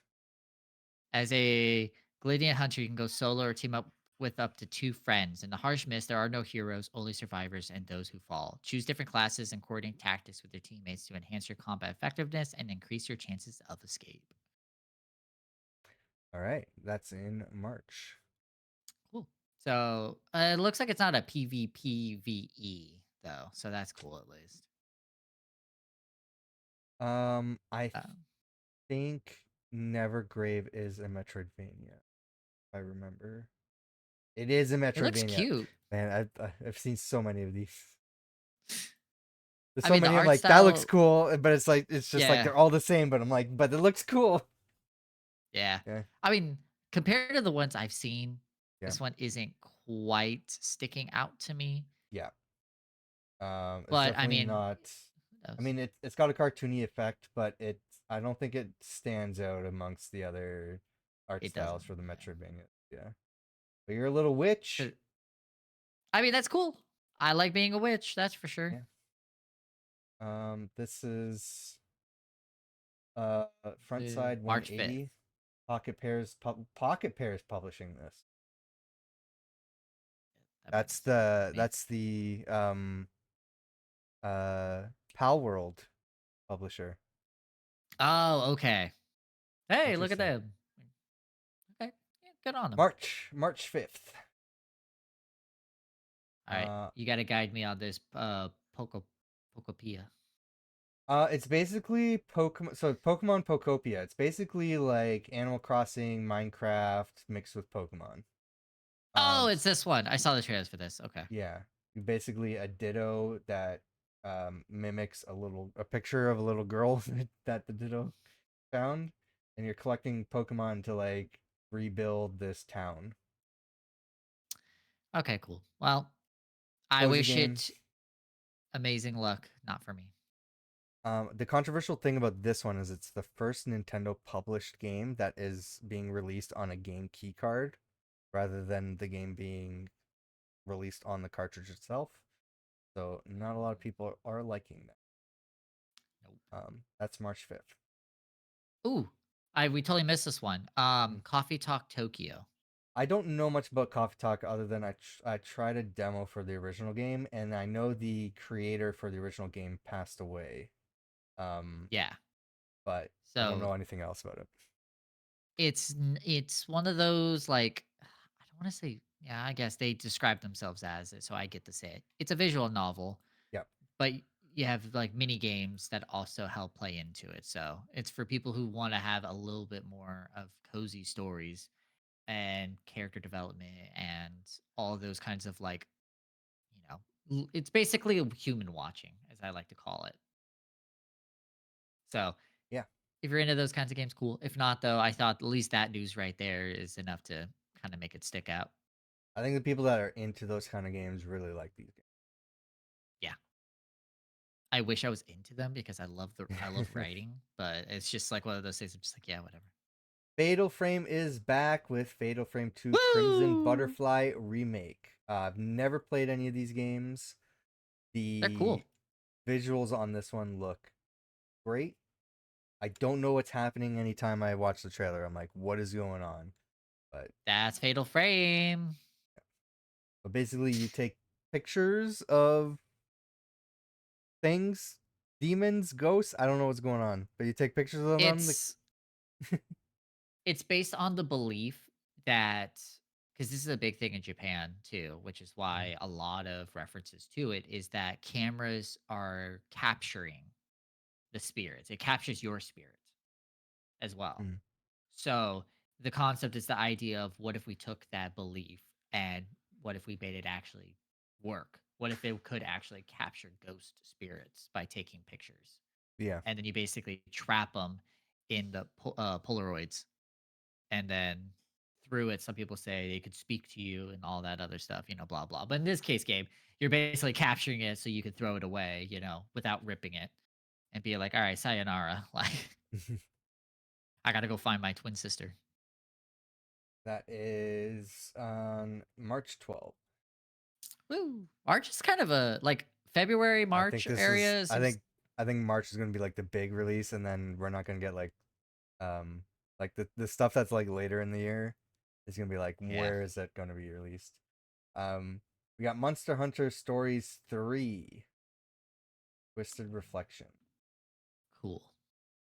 as a Gladiant Hunter, you can go solo or team up with up to 2 friends. In the harsh mist, there are no heroes, only survivors and those who fall. Choose different classes and coordinate tactics with your teammates to enhance your combat effectiveness and increase your chances of escape. All right, that's in March. Cool. So, it looks like it's not a PvPvE, though, so that's cool at least. I Um, think Nevergrave is a Metroidvania. If I remember, it is a it looks Metroidvania. cute. Man, I've seen so many of these. There's I so mean, the many. I'm art like, that looks style cool, but it's like it's just like yeah. they're all the same. But I'm like, but it looks cool. Yeah. Yeah, I mean, compared to the ones I've seen, yeah, this one isn't quite sticking out to me. yeah. It's But I definitely mean, not. who I knows? mean, it's got a cartoony effect, but it's. I don't think it stands out amongst the other art It styles doesn't. for the Yeah. Metroidvania. Yeah, but you're a little witch. 'Cause- I mean, that's cool. I like being a witch, that's for sure. Yeah. This is front side March 5th. 180. Pocket Pairs publishing this. That That's means nothing to the me. that's the uh Pal World publisher. Oh, okay. Hey, look at Interesting. them. Okay. Yeah, good on them. March 5th. All right. Uh You got to guide me on this Pokopia. it's basically Pokemon Pokopia. It's basically like Animal Crossing, Minecraft mixed with Pokemon. Oh, it's S- this one. I saw the trailers for this. Okay. yeah. Basically a Ditto that mimics a picture of a little girl that the Ditto found, and you're collecting Pokemon to like rebuild this town. Okay, cool. Well, I Cozy wish game. it amazing luck. Not for me. The controversial thing about this one is it's the first Nintendo published game that is being released on a game key card rather than the game being released on the cartridge itself. So not a lot of people are liking that. Nope. That's March 5th. Ooh, we totally missed this one. Mm. Coffee Talk Tokyo. I don't know much about Coffee Talk other than I tried a demo for the original game, and I know the creator for the original game passed away. Um, Yeah. but I don't So know anything else about it. it's one of those like I don't want to say I guess they describe themselves as it, so I get to say it. It's a visual novel, Yep. but you have like mini games that also help play into it. So it's for people who want to have a little bit more of cozy stories and character development and all those kinds of like, it's basically a human watching, as I like to call it. So Yeah. if you're into those kinds of games, cool. If not, though, I thought at least that news right there is enough to kind of make it stick out. I think the people that are into those kind of games really like these Yeah. I wish I was into them because I love games. writing, but it's just like one of those things. I'm just like, yeah, whatever. Fatal Frame is back with Fatal Frame 2 Crimson Woo! Butterfly Remake. I've never played any of these games. They're The cool. visuals on this one look great. I don't know what's happening anytime I watch the trailer. I'm like, what is going on? But That's Fatal Frame. but basically you take pictures of things, demons, ghosts. I don't know what's going on, but you take pictures of them. It's it's based on the belief that, because this is a big thing in Japan too, which is why a lot of references to it is that cameras are capturing the spirits. It captures your spirit as well. Mm, So the concept is the idea of what if we took that belief and what if we made it actually work? What if it could actually capture ghost spirits by taking pictures? yeah. And then you basically trap them in the Polaroids. And then through it, some people say they could speak to you and all that other stuff, blah, blah. But in this case, Gabe, you're basically capturing it so you can throw it away, without ripping it and be like, all right, sayonara. Like, I got to go find my twin sister. That is on March 12th. Woo. March is kind of a like February, I think March this is area seems. I think March is gonna be like the big release, and then we're not gonna get um like the stuff that's like later in the year is gonna be like, Yeah, where is that gonna be released? We got Monster Hunter Stories 3, Twisted Reflection. cool.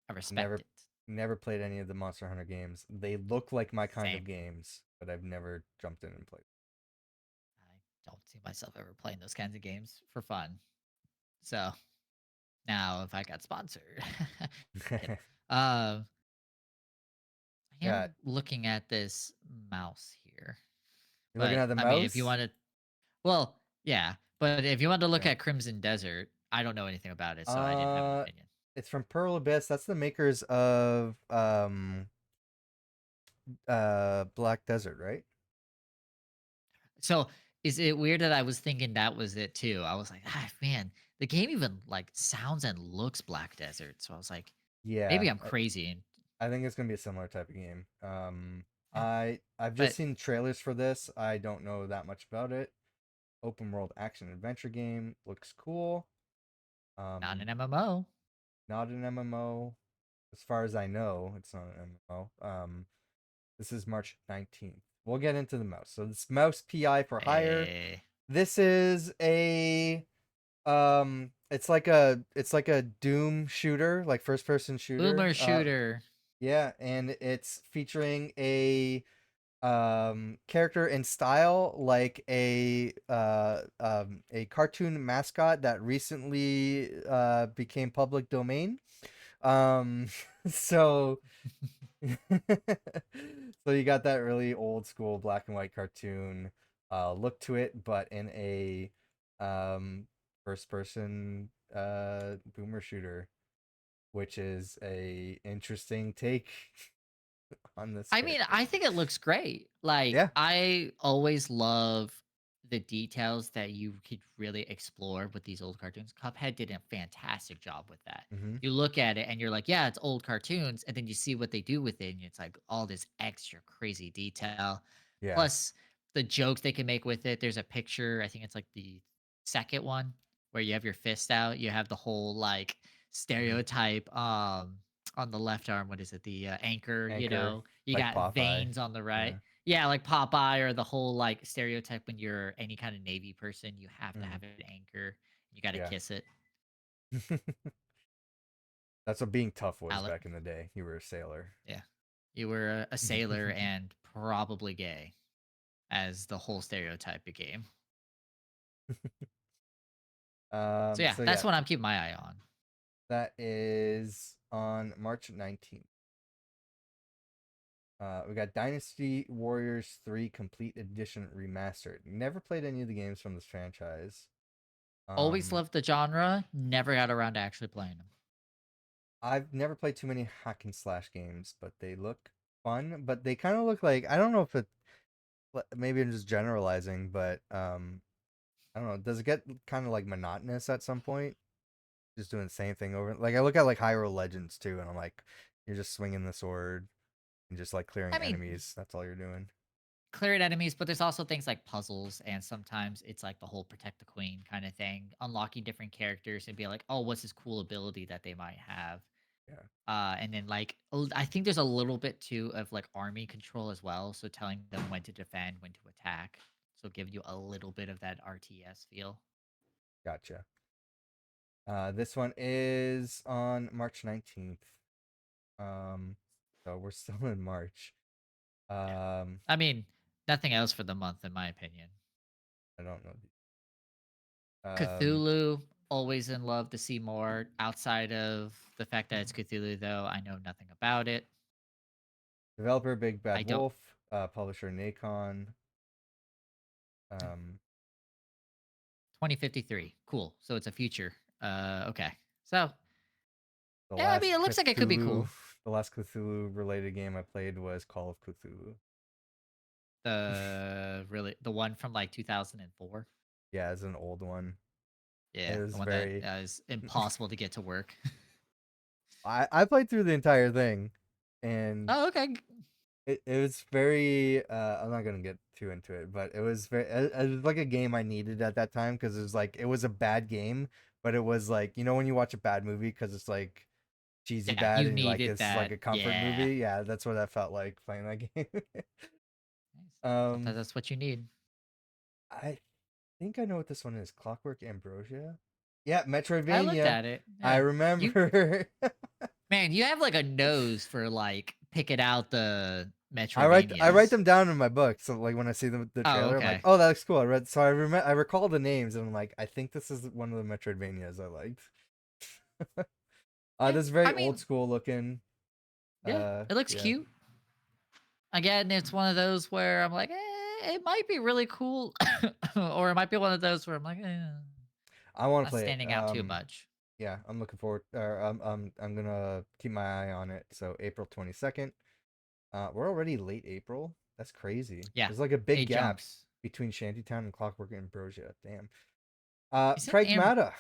I respect Never it. never played any of the Monster Hunter games. They look like my kind of Same. games, but I've never jumped in and played. I don't see myself ever playing those kinds of games for fun. So now, if I got sponsored, kidding. Um, I Got am looking at this mouse here, you're looking but at the I mean, if you mouse? want to, well, yeah, but if you want to look Yeah. at Crimson Desert, I don't know anything about it, so I didn't have an Uh opinion. it's from Pearl Abyss. That's the makers of Black Desert, right? So, is it weird that I was thinking that was it too? I was like, ah, man, the game even like sounds and looks Black Desert. So I was like, Yeah, maybe I'm crazy. And I think it's gonna be a similar type of game. yeah, I've just but seen trailers for this. I don't know that much about it. Open world action adventure game looks cool. not Um, an MMO. not an MMO, as far as I know. It's not an MMO. This is March 19th. We'll get into the mouse. So this mouse PI for hire. A This is a it's like a Doom shooter, like first person shooter. boomer shooter. Yeah, and it's featuring character and style like a cartoon mascot that recently became public domain. Um so so you got that really old school black and white cartoon look to it, but in a um first person boomer shooter, which is a interesting take on this I mean, character. I think it looks great. Like, Yeah. I always love the details that you could really explore with these old cartoons. Cuphead did a fantastic job with that. Mm-hmm. You look at it and you're like, yeah, it's old cartoons. And then you see what they do with it. And it's like all this extra crazy detail. Yeah. Plus the jokes they can make with it. There's a picture, I think it's like the second one where you have your fist out. You have the whole like Mm-hmm. stereotype on the left arm. What is it? The anchor, Anchor, you like got Popeye. veins on the right. Yeah. Yeah, like Popeye or the whole like stereotype when you're any kind of Navy person, you have to Mm, have an anchor. You got to yeah. kiss it. That's what being tough was Alec, back in the day. You were a sailor. yeah. You were a sailor and probably gay, as the whole stereotype became. So yeah, So that's yeah, what I'm keeping my eye on. that is on March 19th. We got Dynasty Warriors 3 Complete Edition Remastered. Never played any of the games from this franchise. Always Um, loved the genre, never got around to actually playing them. I've never played too many hack and slash games, but they look fun. But they kind of look like, I don't know if it, maybe I'm just generalizing, but I don't know. Does it get kind of like monotonous at some point? Just doing the same thing over. Like I look at like Hyrule Legends too, and I'm like, you're just swinging the sword and just like clearing I mean, enemies. That's all you're doing. clearing enemies, but there's also things like puzzles, and sometimes it's like the whole protect the queen kind of thing, unlocking different characters and be like, oh, what's this cool ability that they might have? Yeah, And then like I think there's a little bit too of like army control as well, so telling them when to defend, when to attack, so give you a little bit of that RTS feel. gotcha. This one is on March 19th. So we're still in March. Yeah, Um, I mean nothing else for the month in my opinion. I don't know. Cthulhu, always in love to see more. Outside of the fact that it's Cthulhu, though, I know nothing about it. Developer Big I Bad don't. Wolf, publisher Nacon. eh, Um, 2053. Cool. So it's a future. Okay. So the yeah, I mean, last it looks like it could be Cthulhu, cool. the last Cthulhu related game I played was Call of Cthulhu. The one from like 2004. Yeah, it's an old one. It Yeah, the was one that very. is impossible to get to work. I played through the entire thing, and Oh, okay. it was very. I'm not gonna get too into it, but it was very. It was like a game I needed at that time because it was like it was a bad game, but it was like when you watch a bad movie because it's like cheesy Yeah, bad you and you're like needed it's like that. a comfort Yeah. movie. Yeah, that's what that felt like playing that game. Nice. Sometimes um, that's what you need. I think I know what this one is. Clockwork Ambrosia. Yeah, I looked Metroidvania. at it. I Yeah. You remember. Man, you have like a nose for like picking out the I write Metroidvanias. them down in my book. So like when I see the Oh, trailer, I'm like, okay. oh, that looks cool. I recall the names, and I'm like, I think this is one of the Metroidvanias I liked. Yeah. This is very I old mean, school looking. yeah, it looks Yeah, cute. Again, it's one of those where I'm like, it might be really cool, or it might be one of those where I'm like, I want to not play it. standing out too much. Yeah, I'm looking forward. Or I'm gonna keep my eye on it. So April 22nd. We're already late April. That's crazy. Yeah, There's like a big it gap jumps. between Shantytown and Clockwork Ambrosia. Damn. Isn't Pragmata.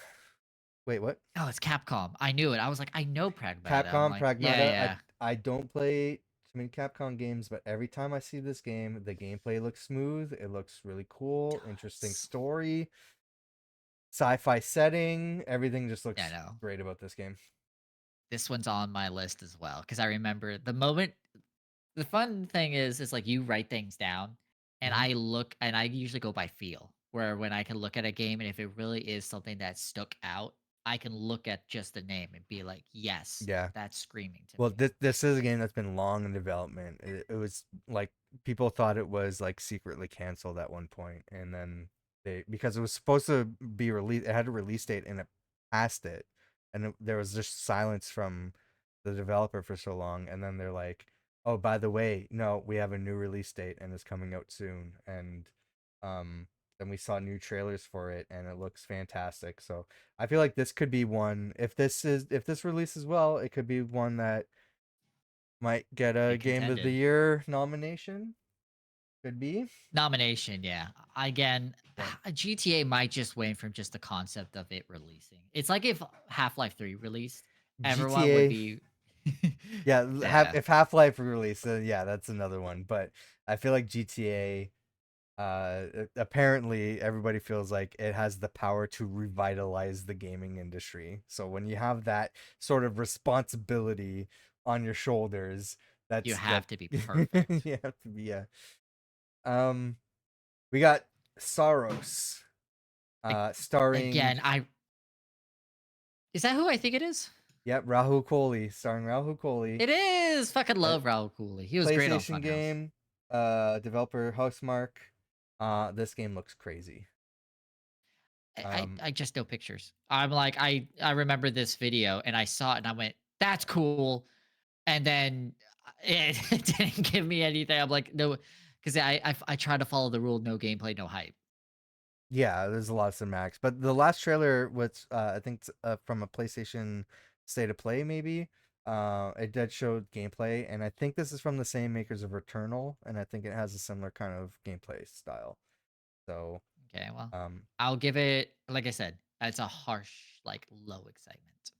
Wait, what? Oh, it's Capcom. I knew it. I was like, I know Pragmata. I'm Capcom like, yeah, Pragmata. yeah. I don't play too many Capcom games, but every time I see this game, the gameplay looks smooth. It looks really cool. Interesting Does. story, sci-fi setting. Everything just Yeah, looks no. great about this game. This one's on my list as well because I remember the moment. The fun thing is like you write things down, and Hmm. I look, and I usually go by feel. Where when I can look at a game, and if it really is something that stuck out, I can look at just the name and be like, yes, Yeah. that's screaming to Well, me. this is a game that's been long in development. It was like people thought it was like secretly canceled at one point, and then because it was supposed to be released, it had a release date, and it passed it, and there was just silence from the developer for so long, and then they're like, "Oh, by the way, no, we have a new release date, and it's coming out soon," and um, then we saw new trailers for it, and it looks fantastic. So I feel like this could be one. If this releases well, it could be one that might get Be a a Game of the contender. Year nomination. Could be. Nomination, yeah. Again, Yeah. GTA might just win from just the concept of it releasing. It's like if Half-Life 3 released, everyone would GTA. be Yeah, yeah, if Half Life released, yeah, that's another one. But I feel like GTA. Apparently, everybody feels like it has the power to revitalize the gaming industry. So when you have that sort of responsibility on your shoulders, you that have to be perfect. you have to be. Yeah. Um, we got Saros. Ag- Starring. Again, I is that who I think it is? Yep, Rahul Kohli, starring Rahul Kohli. It is. Fucking Uh, love Raul Cooley. He was great on PlayStation Funhouse. game. Developer Housemark. This game looks crazy. Um, I just know pictures. I'm like, I remember this video and I saw it and I went, "That's cool." And then it it didn't give me anything. I'm like, "No," because I try to follow the rule, no gameplay, no hype. yeah, there's a lot of cinematics, but the last trailer was I think from a PlayStation State of Play maybe. It did show gameplay, and I think this is from the same makers of Returnal, and I think it has a similar kind of gameplay style. So, Okay, well, um, I'll give it, like I said, it's a harsh, like, low excitement,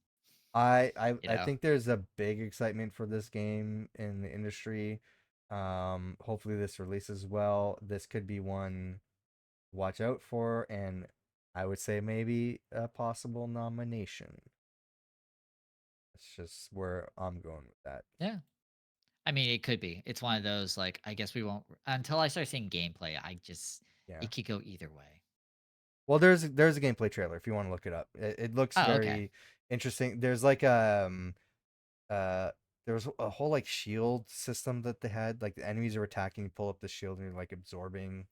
you I know? think there's a big excitement for this game in the industry. Hopefully this releases well. This could be one to watch out for, and I would say maybe a possible nomination. That's just where I'm going with that. Yeah. I mean, it could be. It's one of those, like, I guess we won't until I start seeing gameplay, Yeah. it could go either way. Well, there's a gameplay trailer if you want to look it up. It looks Oh, okay. very interesting. There's like uh there was a whole like shield system that they had. Like the enemies are attacking, you pull up the shield and you're like absorbing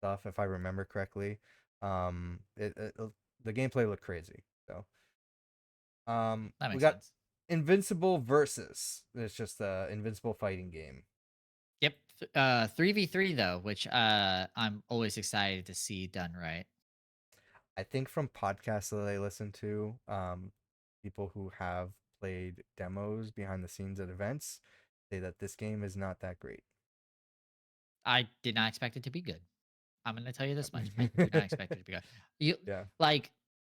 stuff if I remember correctly. The gameplay looked crazy. So, That we makes got sense. Invincible versus. It's just a Invincible fighting game. Yep. 3v3 though, which I'm always excited to see done right. I think from podcasts that I listen to, people who have played demos behind the scenes at events say that this game is not that great. I did not expect it to be good. I'm gonna tell you this much. I do not Yep. expect it to be good. You Yeah. like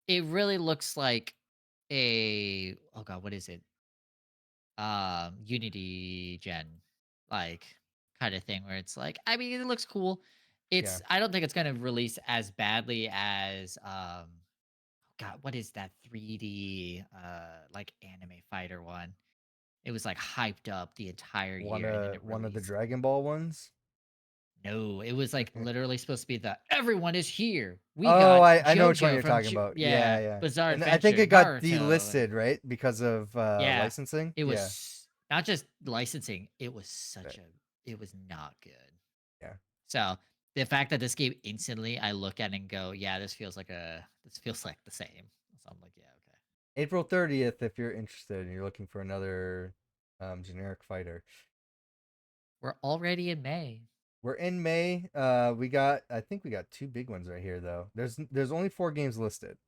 it really looks like a oh god, what is it? Unity gen like kind of thing where it's like, I mean, it looks cool. Yeah. I don't think it's gonna release as badly as god, what is that 3D like anime fighter one? It was like hyped up the entire year and then it One of the released. Dragon Ball ones. No, it was like literally supposed to be the everyone is here. We Oh, got I know which one JoJo you're from talking about. Yeah, yeah, yeah. Bizarre And I think Adventure, it got Naruto. delisted, right? Because of Yeah, licensing. it Yeah. was not just licensing, it was Right. it was not good. Yeah. So, the fact that this game instantly I look at and go, "Yeah, this feels like the same." So I'm like, "Yeah, okay." April 30th if you're interested and you're looking for another generic fighter. We're already in May. We're in May. I think we got two big ones right here though. There's only 4 games listed.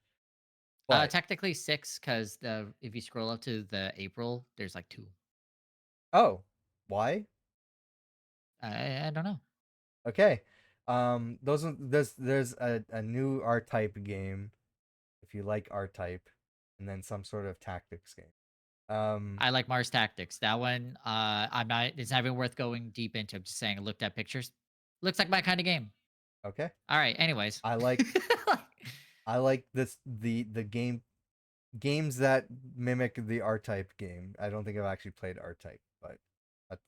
But Technically 6 cuz the if you scroll up to the April, there's like 2. oh, why? I don't know. Okay. There's a new R type game if you like R type, and then some sort of tactics game. Um, I like Mars Tactics. That one, it's not even worth going deep into. I'm just saying, I looked at pictures. Looks like my kind of game. okay. All right. Anyways. I like I like this the games that mimic the R type game. I don't think I've actually played R type, but that's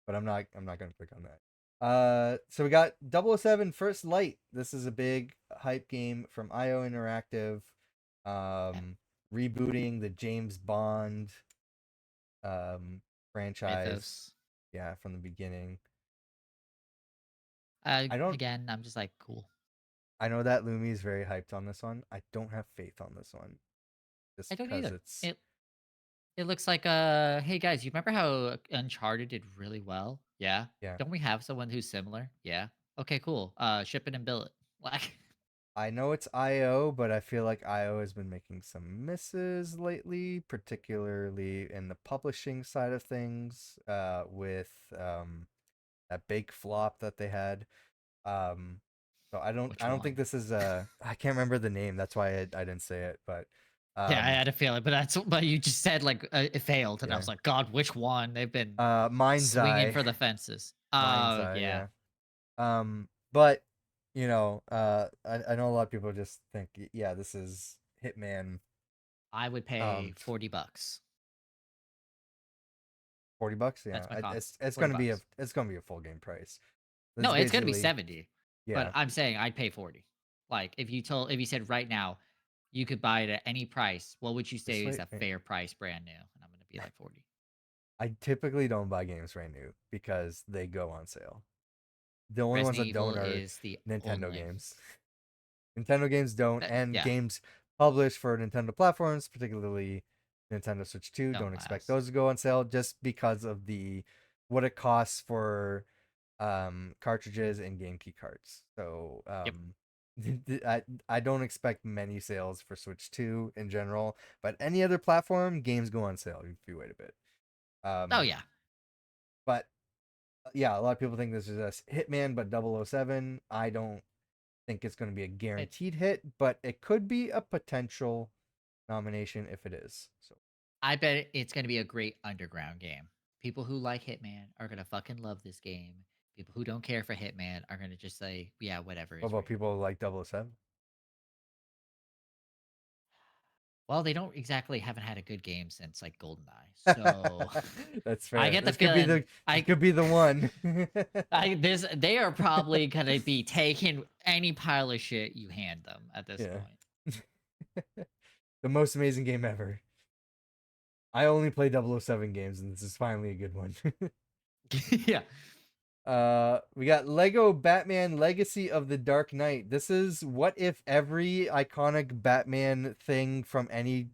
but I'm not gonna click on that. So we got 007 First Light. This is a big hype game from IO Interactive. Yeah, Um, Rebooting the James Bond franchise. Mythos. Yeah, from the beginning. I don't Again, I'm just like, cool. I know that Lumi is very hyped on this one. I don't have faith on this one just I don't because either. it's It looks like, hey guys, you remember how Uncharted did really well? Yeah. yeah. Don't we have someone who's similar? Yeah. Okay, cool. Ship it and bill it. Like, I know it's IO, but I feel like IO has been making some misses lately, particularly in the publishing side of things, with that big flop that they had. Um, so which I don't think one? this is I can't remember the name. That's why I didn't say it, but Yeah, I um, had a feeling, but you just said like it failed, and I yeah. was like, God, which one? They've been Mind's swinging Eye, for the fences. Mind's Oh Eye, yeah, yeah. But I know a lot of people just think, yeah, this is Hitman. I would Um, pay $40. $40. Yeah, That's my cost. it's 40 gonna be bucks. a full game price. That's No, it's gonna be basically 70. But yeah. I'm saying I'd pay 40. Like if you said right now you could buy it at any price, what would you say Just is wait. a fair price brand new? And I'm gonna be like 40. I typically don't buy games brand new because they go on sale. The only ones Resident that don't Evil are is the Nintendo only. games. Nintendo games don't, and Yeah, games published for Nintendo platforms, particularly Nintendo Switch 2, don't don't expect last. those to go on sale just because of the what it costs for cartridges and game key cards. So Yep. I don't expect many sales for Switch 2 in general, but any other platform, games go on sale if you wait a bit. Oh Um, yeah. but yeah, a lot of people think this is a Hitman, but 007. I don't think it's going to be a It, guaranteed hit, but it could be a potential nomination if it is. So I bet it's gonna be a great underground game. People who like Hitman are gonna fucking love this game. People who don't care for Hitman are gonna just say, "Yeah, whatever what is about real." people like 007? Well, they don't exactly haven't had a good game since like GoldenEye, so That's I fair. get the This could be feeling the this could be the one. they are probably gonna be taking any pile of shit you hand them at this Yeah. point. The most amazing game ever. I only play 007 games, and this is finally a good one. Yeah. We got Lego Batman Legacy of the Dark Knight. This is what if every iconic Batman thing from any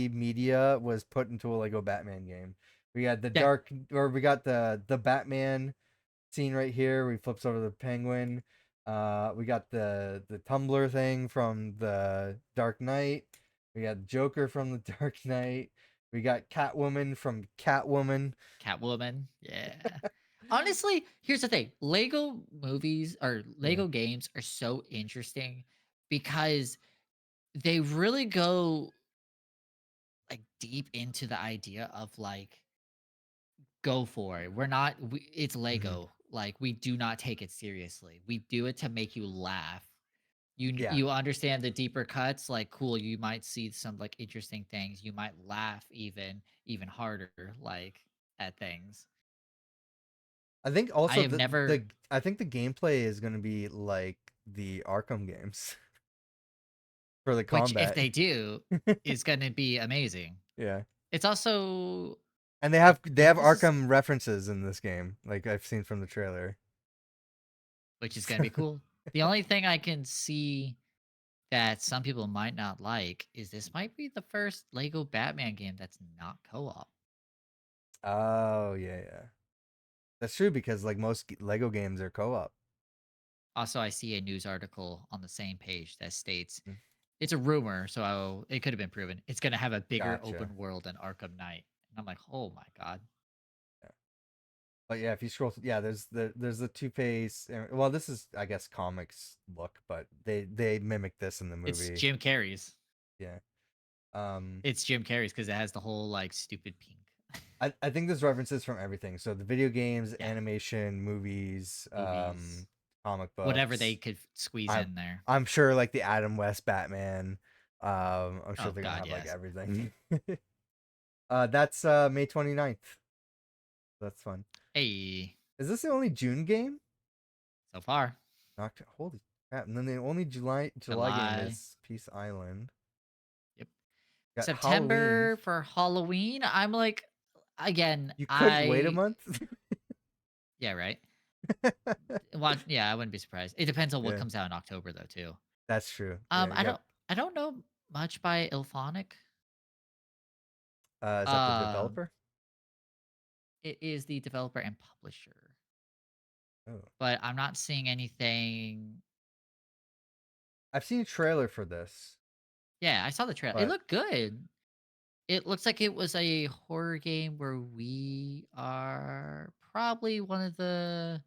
media was put into a Lego Batman game. We got Yeah. we got the Batman scene right here where he flips over the penguin. We got the tumbler thing from the Dark Knight. We got Joker from the Dark Knight. We got Catwoman from Catwoman. Catwoman. Yeah. Honestly, here's the thing. Lego movies or Yeah. Lego games are so interesting because they really go like deep into the idea of like go for it. It's Hmm. Lego. Like we do not take it seriously. We do it to make you laugh. Yeah. You understand the deeper cuts, like cool, you might see some like interesting things. You might laugh even harder like at things. I think I also have never I think the gameplay is going to be like the Arkham games for the which if combat. they do is going to be amazing. Yeah. It's also And I they have think this is Arkham references in this game, like I've seen from the trailer. which is going to be cool. The only thing I can see that some people might not like is this might be the first Lego Batman game that's not co-op. Oh, yeah, yeah. That's true because like most Lego games are co-op. Also, I see a news article on the same page that states Mm. it's a rumor, so it could have been proven. It's going to have a bigger Gotcha. open world than Arkham Knight. And I'm like, "Oh my god." Yeah. But yeah, if you scroll, yeah, there's the Two Face. Well, this is I guess comics look, but they mimic this in the It's movie. Jim Carrey's. Yeah. Um, It's Jim Carrey's cuz it has the whole like stupid pink. I think there's references from everything. So the video games, Yeah, animation, movies, movies, comic whatever they books. could squeeze I'm in there. I'm sure like the Adam West Batman. I'm sure Oh they're gonna god, have like yes. everything. That's May 29th. That's fun. Hey, Is this the only June game? so far, Holy crap! And then the only July game July. is Peace Island. Yep. Got Halloween. September for Halloween. I'm like again, You couldn't wait a I month. yeah, right. Well, yeah, I wouldn't be surprised. It depends on what Yeah, comes out in October though too. that's true. Yeah, I you got. don't know much by Ilphonic. Is that the Um, developer? it is the developer and publisher, Oh, but I'm not seeing anything. I've seen a trailer for this, Yeah, I saw the trailer. It but looked good. It looks like it was a horror game where we are probably one of the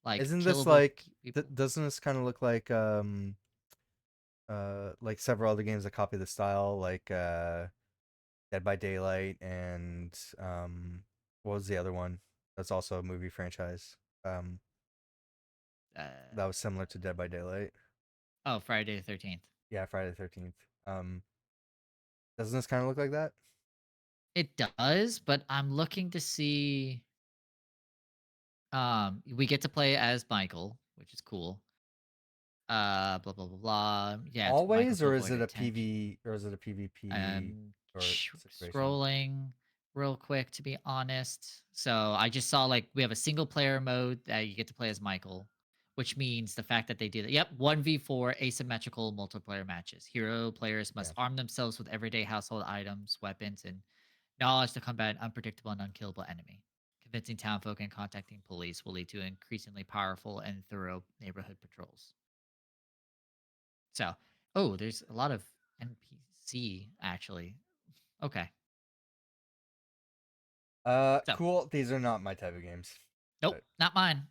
like isn't this killable people. doesn't this kind of look like several other games that copy the style, like Dead by Daylight and what was the other one? That's also a movie franchise. Um, that was similar to Dead by Daylight. Oh, Friday the 13th. Yeah, Friday the 13th. Um, doesn't this kind of look like that? It does, but I'm looking to see we get to play as Michael, which is cool. Blah blah blah blah. Yeah, it's Michael Always, to or is avoid it a attention. PV, or is it a PvP or situation? Scrolling real quick to be honest. So I just saw like we have a single player mode that you get to play as Michael, which means the fact that they do that. Yep, 1v4 asymmetrical multiplayer matches. Hero players must Yeah. arm themselves with everyday household items, weapons, and knowledge to combat an unpredictable and unkillable enemy. Convincing townfolk and contacting police will lead to increasingly powerful and thorough neighborhood patrols. So, oh, there's a lot of NPC actually. Okay. So, Cool. These are not my type of games. nope, But not mine.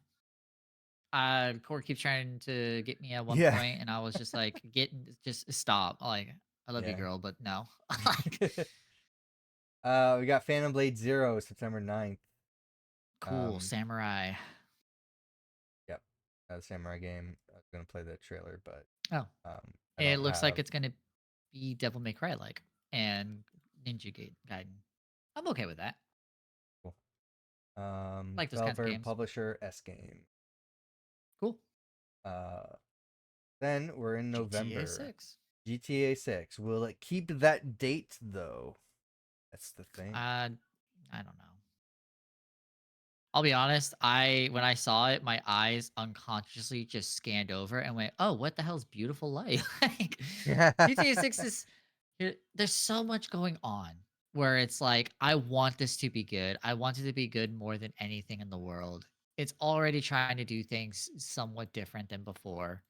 Core keeps trying to get me at one yeah. point, and I was just like, "Get, just stop!" Like, I love you, Yeah. girl, but no. Like, We got Phantom Blade Zero, September 9th. cool Um, samurai. yep. Samurai game. I was gonna play the trailer, but Oh, I it don't looks like have. it's gonna be Devil May Cry like and Gaiden. I'm okay with that. Cool. I like those kinds of Developer, games. publisher, S game. Cool. Uh, then we're in GTA November. 6. GTA 6. Will it keep that date though? That's the thing. I don't know. I'll be honest, I when I saw it, my eyes unconsciously just scanned over and went, "Oh, what the hell's beautiful life?" Like GTA 6 is there's so much going on where it's like I want this to be good. I want it to be good more than anything in the world. It's already trying to do things somewhat different than before.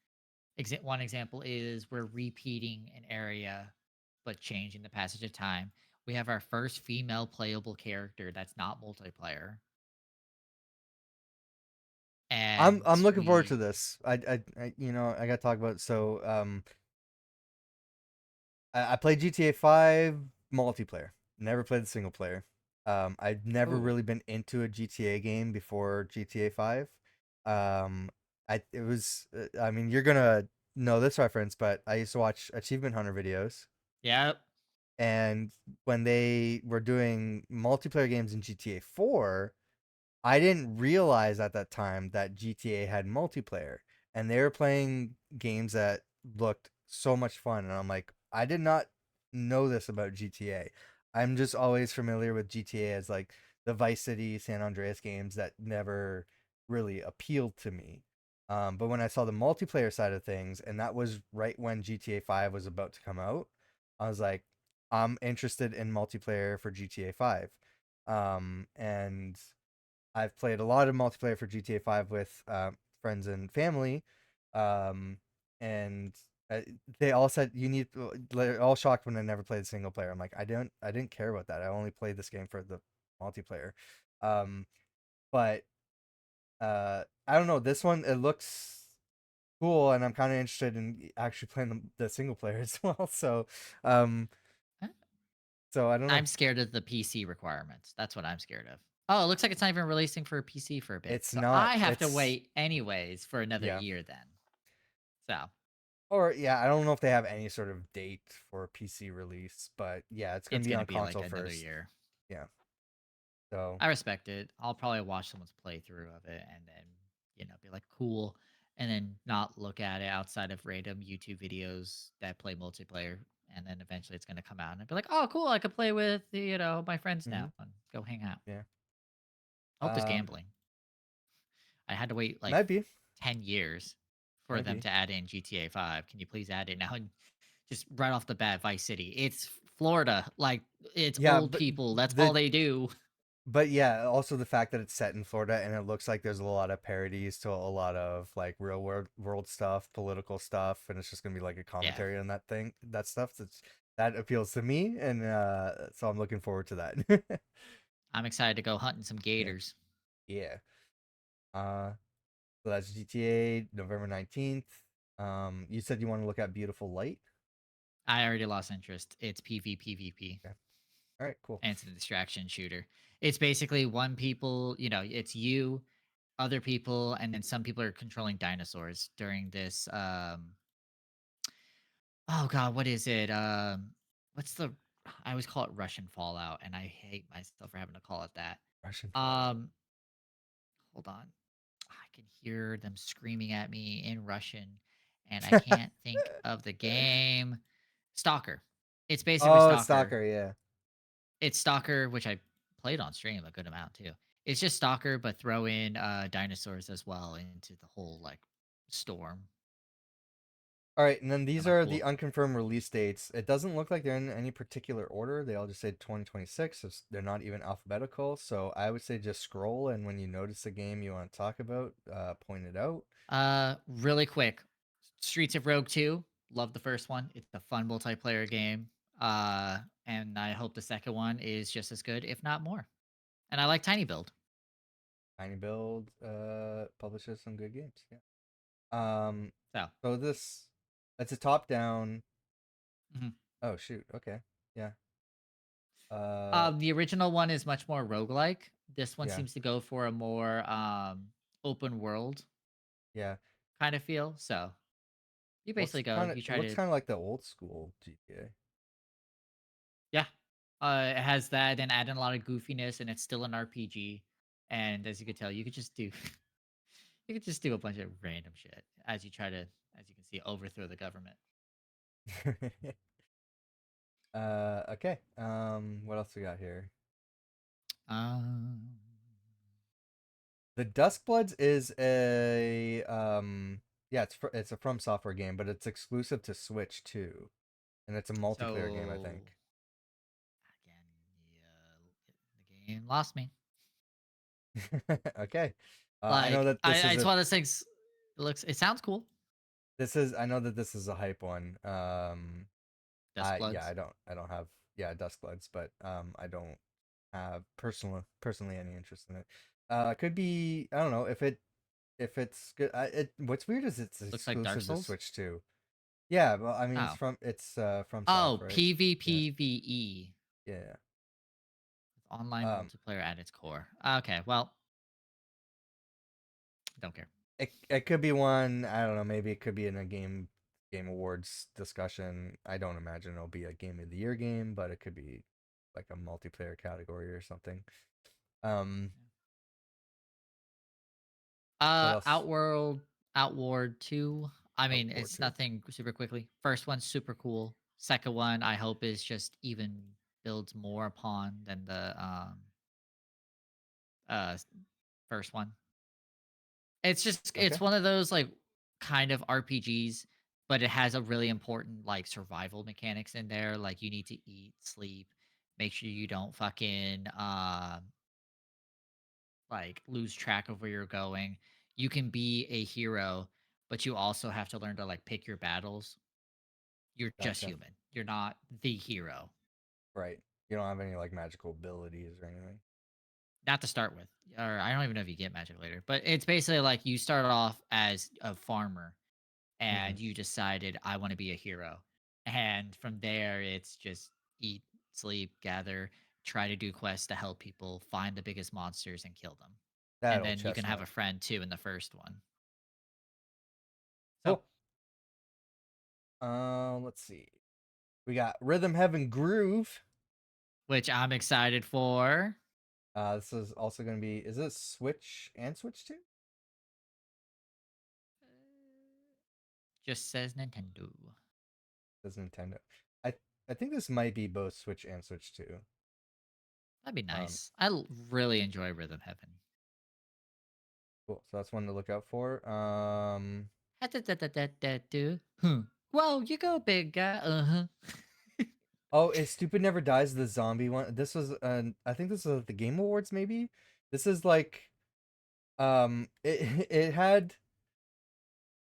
One example is we're repeating an area but changing the passage of time. We have our first female playable character that's not multiplayer I'm and looking forward to we this. I got to talk about it. So I played GTA 5 multiplayer. Never played the single player. I've never oh really been into a GTA game before GTA 5. Um, it was I mean you're gonna know this reference, but I used to watch Achievement Hunter videos, yep. and when they were doing multiplayer games in GTA 4, I didn't realize at that time that GTA had multiplayer, and they were playing games that looked so much fun. And I'm like, I did not know this about GTA. I'm just always familiar with GTA as like the Vice City, San Andreas games that never really appealed to me. But when I saw the multiplayer side of things, and that was right when GTA 5 was about to come out, I was like, I'm interested in multiplayer for GTA 5. And I've played a lot of multiplayer for GTA 5 with friends and family, um, and uh, they all said you need. They're all shocked when I never played single player. I'm like, I didn't care about that. I only played this game for the multiplayer. Um, but I don't know. This one it looks cool, and I'm kind of interested in actually playing the single player as well. Um, Uh, so I don't know. I'm scared of the PC requirements. That's what I'm scared of. Oh, it looks like it's not even releasing for PC for a bit. It's So not. I have to It's wait anyways for another yeah. year then. So Or yeah, I don't know if they have any sort of date for PC release, but yeah, it's gonna it's be gonna on be like console another first. year. Yeah. So I respect it. I'll probably watch someone's playthrough of it and then, be like, cool. And then not look at it outside of random YouTube videos that play multiplayer. And then eventually it's going to come out and I'd be like, oh, cool. I could play with, my friends hmm now and go hang out. yeah. I hope there's gambling. I had to wait like Might be. 10 years for Might them be. to add in GTA 5. Can you please add it now? And just right off the bat, Vice City. It's Florida. Like, it's Yeah, old people. That's all the they do. but yeah, also the fact that it's set in Florida and it looks like there's a lot of parodies to a lot of like real world stuff, political stuff, and it's just gonna be like a Yeah. commentary on that stuff. That appeals to me, and so I'm looking forward to that. I'm excited to go hunting some Yeah. gators. Yeah. Uh So that's GTA November 19th. You said you want to look at Beautiful Light. I already lost interest. It's PvPvP, Okay. All right, cool. and it's a distraction shooter. It's basically it's you, other people, and then some people are controlling dinosaurs during this. Oh God, what is it? What's the? I always call it Russian Fallout, and I hate myself for having to call it that. Russian Fallout. Um, Hold on. I can hear them screaming at me in Russian, and I can't think of the game. Stalker. It's basically Oh, Stalker. Stalker, yeah. It's Stalker, which I played on stream a good amount too. It's just Stalker, but throw in dinosaurs as well into the whole like. Storm. All right, and then these Am I are the cool? unconfirmed release dates. It doesn't look like they're in any particular order. They all just say 2026. So they're not even alphabetical. So I would say just scroll, and when you notice a game you want to talk about, point it out. Really quick, Streets of Rogue 2. Love the first one. It's a fun multiplayer game. And I hope the second one is just as good, if not more. And I like Tiny Build. Tiny Build publishes some good games. Yeah. So, So this, it's a top-down. mhm. Oh shoot. Okay. Yeah. The original one is much more roguelike. This one Yeah. seems to go for a more open world Yeah. kind of feel. So you basically go, you It try looks to, kind of like the old school GTA. yeah. It has that and add in a lot of goofiness, and it's still an RPG. And as you could tell, you could just do you could just do a bunch of random shit as you try to, as you can see, overthrow the government. Okay. What else we got here? Um, The Duskbloods is a yeah, it's a From Software game, but it's exclusive to Switch too, and it's a multiplayer game, I so think. again, the game lost me. Okay. I know Like, that this is it's a one of those things. It sounds cool. I know that this is a hype one. Dust Yeah, Bloods. I don't have yeah, Duskbloods, but I don't have personally any interest in it. Could be I don't know if it's good. What's weird is it's Looks like Dark exclusive to Souls. Switch too. Yeah, well, I mean Oh, it's from Soft, oh, right? Yeah, PvPvE. yeah. Online Um, multiplayer at its core. Okay, well, don't care. it could be one. I don't know. Maybe it could be in a game awards discussion. I don't imagine it'll be a game of the year game, but it could be like a multiplayer category or something. Um, what else? Outward 2. I mean, Outward it's too. nothing super quickly. First one's super cool. Second one, I hope is just even builds more upon than the uh first one. It's Okay, one of those like kind of RPGs, but it has a really important like survival mechanics in there. Like you need to eat, sleep, make sure you don't fucking like lose track of where you're going. You can be a hero, but you also have to learn to like pick your battles. You're just gotcha. human. You're not the hero. Right. You don't have any like magical abilities or anything. Not to start with. Or I don't even know if you get magic later. But it's basically like you start off as a farmer Hmm. and you decided I want to be a hero. And from there it's just eat, sleep, gather, try to do quests to help people find the biggest monsters and kill them. That And old then you can have chestnut. a friend too in the first one. So Cool. Let's see. We got Rhythm Heaven Groove. which I'm excited for. This is also going to be. Is this Switch and Switch 2? Just says Nintendo. Says Nintendo. I I think this might be both Switch and Switch 2. That'd be Um, nice. Really enjoy Rhythm Heaven. cool. So that's one to look out for. Ha-da-da-da-da-da-do. Whoa, you go, big guy. Uh huh. Oh, is Stupid Never Dies the zombie one? This was I think this was at the Game Awards maybe. This is like it had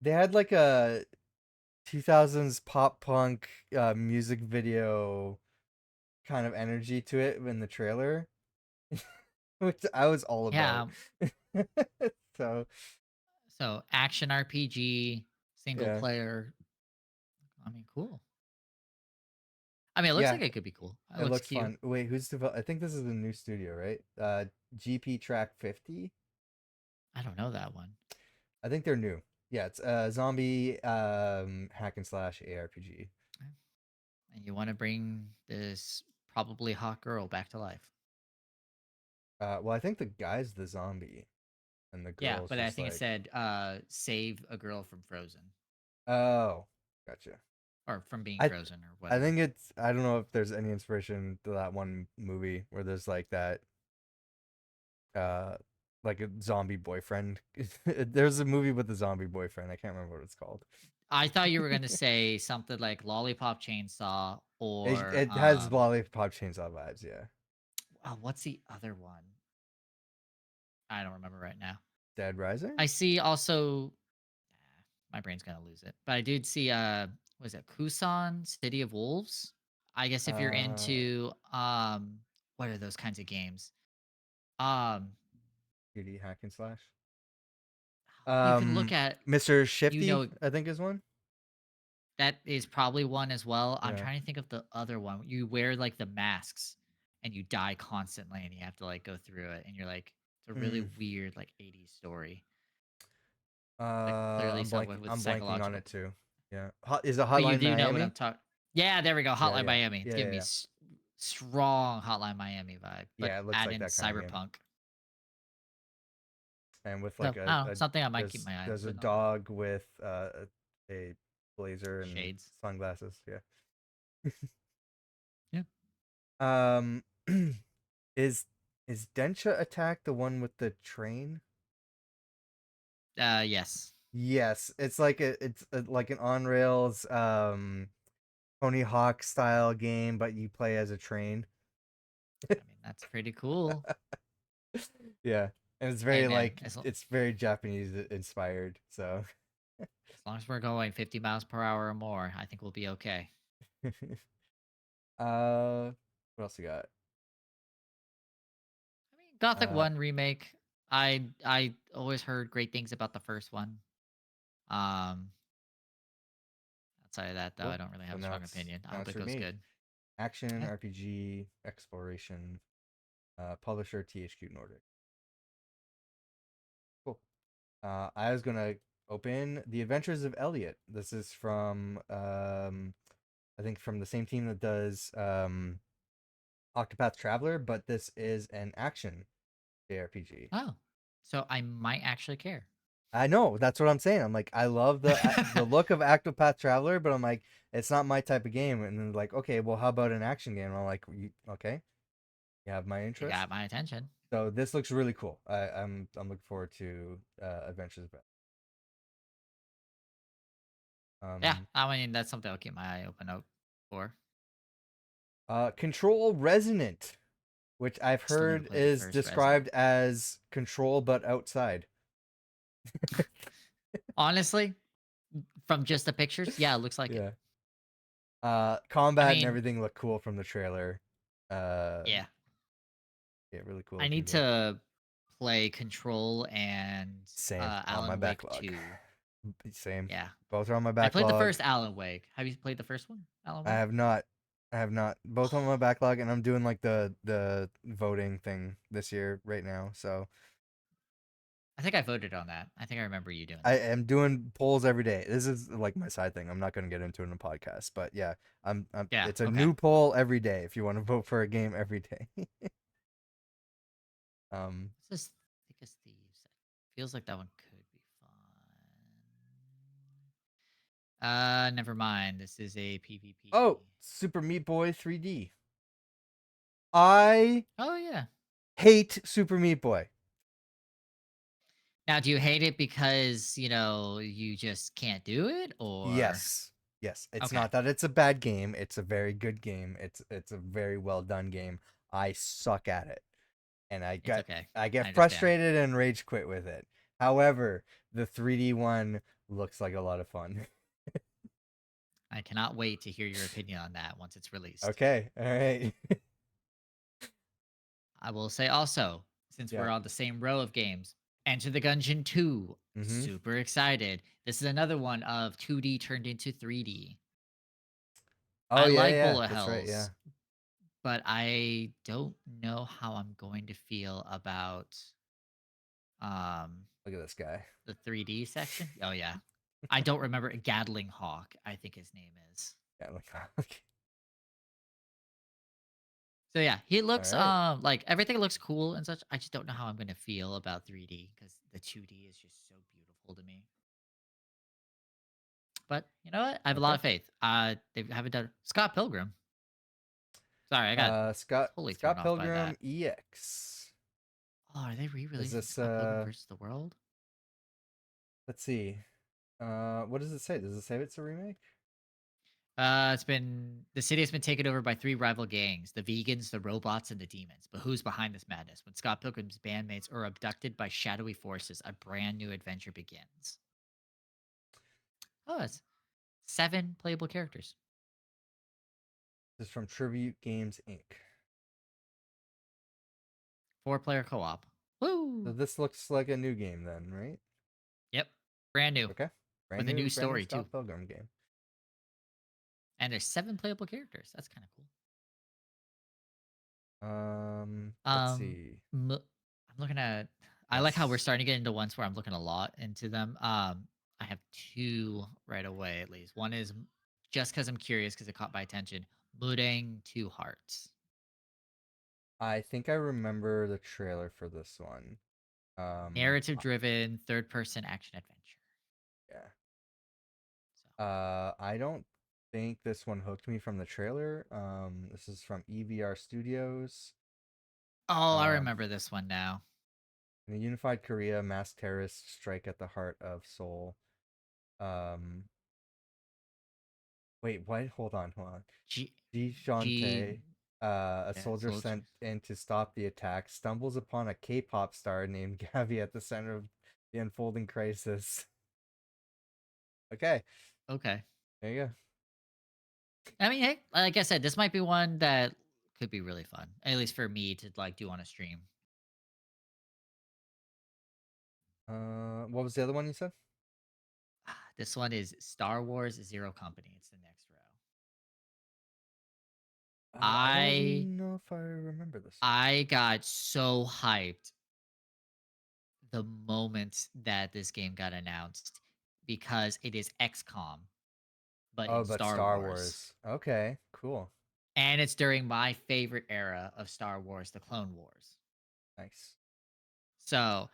they had like a 2000s pop punk music video kind of energy to it in the trailer, which I was all about. Yeah. So, So action RPG, single yeah. player. I mean, cool. I mean, it looks Yeah, like it could be cool. It it looks looks cute. fun. Wait, who's develop I think this is a new studio, right? GP Track 50? I don't know that one. I think they're new. Yeah, it's a zombie hack and slash ARPG. And you want to bring this probably hot girl back to life. Well, I think the guy's the zombie and the Yeah, girl's but I just think it like, said save a girl from Frozen oh, gotcha. or from being I frozen or I whatever. think it's I don't know if there's any inspiration to that one movie where there's like that like a zombie boyfriend. There's a movie with a zombie boyfriend. I can't remember what it's called. I thought you were gonna say something like Lollipop Chainsaw or It has Lollipop Chainsaw vibes. Yeah, oh, what's the other one? I don't remember right now. Dead I Rising. see also my brain's gonna lose it. But I did see was it Kusan City of Wolves? I guess if you're Uh, into what are those kinds of games? Um 2D hack and slash. you can look at Mr. you Shifty, know I think is one. that is probably one as well. I'm Yeah. trying to think of the other one. You wear like the masks and you die constantly and you have to like go through it and you're like it's a really Mm. weird like 80s story. Like Uh, clearly I'm somewhat blanking. with I'm blanking on psychological. it too. Yeah. Is it But you Hotline do know what I'm Miami? talking. Yeah, there we go. Yeah, Hotline yeah, Miami. It's yeah, giving yeah, me yeah. strong Hotline Miami vibe, but Yeah, it looks add like in that kind of game. cyberpunk. And with So like I don't know, something I might keep my eye there's a open on. dog with a blazer and Shades. sunglasses. Yeah. Yeah. Um, is Densha Attack the one with the train? Yes. Yes, it's like like an on rails Tony Hawk style game, but you play as a train. I mean, that's pretty cool. Yeah, and it's Hey very man, like it's very Japanese inspired. So, as long as we're going 50 miles per hour or more, I think we'll be okay. what else you got? I mean, Gothic Uh, 1 remake. I always heard great things about the first one. Um Outside of that though, I cool. don't really So have a strong opinion. I now hope it's it for goes me. good. Action Yeah. RPG exploration. Publisher THQ Nordic. Cool. I was gonna open The Adventures of Elliot. This is from I think from the same team that does Octopath Traveler, but this is an action JRPG. Oh. So I might actually care. I know, that's what I'm saying. I'm like, I love the look of Octopath Traveler, but I'm like, it's not my type of game. And then like, okay, well, how about an action game? And I'm like, okay, you have my You interest. got my attention. So this looks really cool. I'm looking forward to Adventures of Yeah, um I mean that's something I'll keep my eye open up for. Control Resonant, which I've Still need to heard play the is first Resident. described as Control but outside. Honestly, from just the pictures, yeah, it looks like it. Yeah. I Combat and mean, everything look cool from the trailer. yeah. Yeah, really cool I looking need game. to play Control and Same on my Alan Wake backlog. 2. Same. Yeah. Both are on my I played the backlog. first Alan Wake. Have you played the first one, Alan I Wake? have not. I have not. Both on my backlog, and I'm doing like the voting thing this year right now. So I think I voted on that. I think I remember you doing I that. am doing polls every day. This is like my side thing. I'm not going to get into it in a podcast, but yeah, I'm. Yeah, It's a okay. new poll every day. If you want to vote for a game every day. What's this Thickest Thieves? Feels like that one could be fun. Never mind. This is a PvP. Oh, Super Meat Boy 3D. I Oh yeah. hate Super Meat Boy. Now, do you hate it because, you just can't do it or Yes. Yes. It's okay, not that it's a bad game. It's a very good game. It's a very well done game. I suck at it. And it's okay. I I get understand. frustrated and rage quit with it. However, the 3D one looks like a lot of fun. I cannot wait to hear your opinion on that once it's released. Okay. All right. I will say also, since Yeah. we're on the same row of games, Enter the Gungeon 2. Mhm. Super excited. This is another one of 2D turned into 3D. Oh I yeah, like yeah. bullet That's right. Yeah. hells, but I don't know how I'm going to feel about um Look at this guy. the 3D section. Oh yeah. I don't remember Gatling Hawk, I think his name is. Yeah, like okay. So yeah, he All looks right. like everything looks cool and such. I just don't know how I'm gonna feel about 3D because the 2D is just so beautiful to me. But you know what? I have a lot Okay. of faith. They haven't done Scott Pilgrim. Sorry, I got totally thrown Scott off by that. Pilgrim EX. Oh, are they Is re-releasing this Scott Pilgrim versus the World? let's see. What does it say? Does it say it's a remake? It's been the city has been taken over by three rival gangs: the vegans, the robots, and the demons. But who's behind this madness? When Scott Pilgrim's bandmates are abducted by shadowy forces, a brand new adventure begins. Oh, it's 7 playable characters. This is from Tribute Games Inc. 4-player co-op. So Woo! this looks like a new game then, right? Yep. Brand new. Okay. With a new Brand new story too. Scott Pilgrim game. And there's 7 playable characters. That's kind of cool. Let's Um, see. I'm looking at. I like how we're Yes. starting to get into ones where I'm looking a lot into them. I have 2 right away at least. One is just because I'm curious because it caught my attention. Mudang 2 Hearts. I think I remember the trailer for this one. Narrative driven third person action adventure. Yeah. So, I don't think this one hooked me from the trailer. This is from EVR Studios. oh, I Um, remember this one now. in the unified Korea, mass terrorists strike at the heart of Seoul. Um, wait, what? Hold on. G Ji G Shante, a yeah, soldier soldiers. sent in to stop the attack, stumbles upon a K-pop star named Gavi at the center of the unfolding crisis. Okay, Okay. there you I mean, hey, like I said, this might be one that could be really fun. At least for me to like do on a stream. go. What was the other one you said? This one is Star Wars Zero Company. It's the next row. I I don't know if I remember this one. I got so hyped the moment that this game got announced because it is XCOM, but Oh, in but Star Star Wars. Wars. Okay, cool. And it's during my favorite era of Star Wars, the Clone Wars. Nice. So,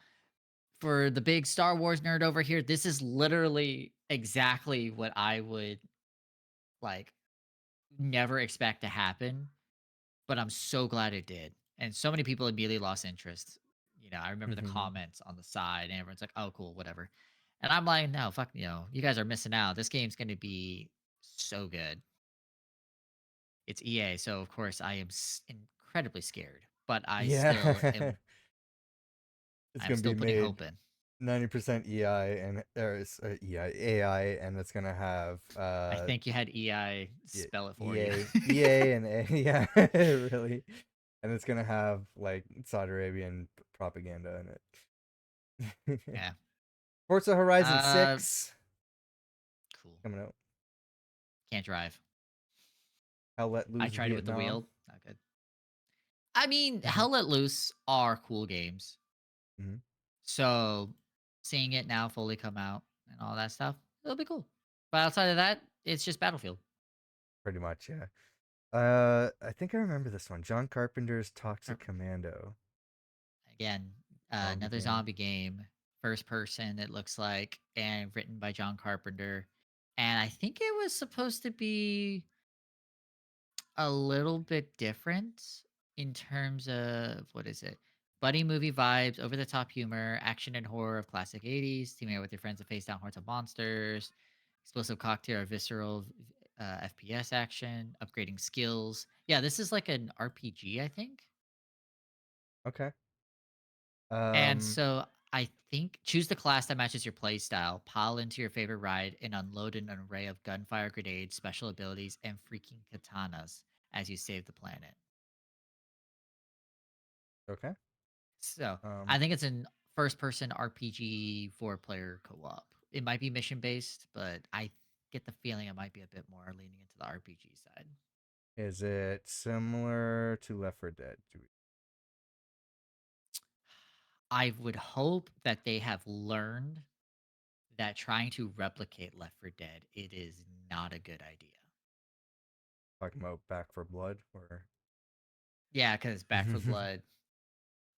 for the big Star Wars nerd over here, this is literally exactly what I would like never expect to happen, but I'm so glad it did. And so many people immediately lost interest. I remember the comments on the side, and everyone's like, "Oh, cool, whatever." And I'm like, "No, fuck, you guys are missing out. This game's going to be so good." It's EA, so of course I am incredibly scared, but I still Yeah. am. It's I'm gonna still be putting made hope in. 90% EI and EI AI, and it's gonna have I think you had EI spell it for you. EA and yeah, really, and it's gonna have like Saudi Arabian propaganda in it. Yeah. Forza Horizon Uh, 6 cool. coming out. Can't drive. Hell Let I Loose tried it with the Vietnam. wheel. Not good. I mean, Hmm. Hell Let Loose are cool games. Hmm. So seeing it now fully come out and all that stuff, it'll be cool. But outside of that, it's just Battlefield. Pretty much, yeah. I think I remember this one. John Carpenter's Toxic Or, Commando again, zombie another game. zombie game, first person, it looks like, and written by John Carpenter. And I think it was supposed to be a little bit different in terms of what is it? Buddy movie vibes, over the top humor, action and horror of classic 80s, teaming up with your friends to face down hordes of monsters, explosive cocktail or visceral FPS action, upgrading skills. Yeah, this is like an RPG, I think. Okay. And Um, so I think choose the class that matches your play style, pile into your favorite ride, and unload an array of gunfire grenades, special abilities, and freaking katanas as you save the planet. okay. So I Um, think it's an first person RPG 4-player co op. It might be mission based, but I get the feeling it might be a bit more leaning into the RPG side. is it similar to Left 4 Dead? I would hope that they have learned that trying to replicate Left 4 Dead, it is not a good idea. Talking about Back for Blood or Yeah, because Back for Blood.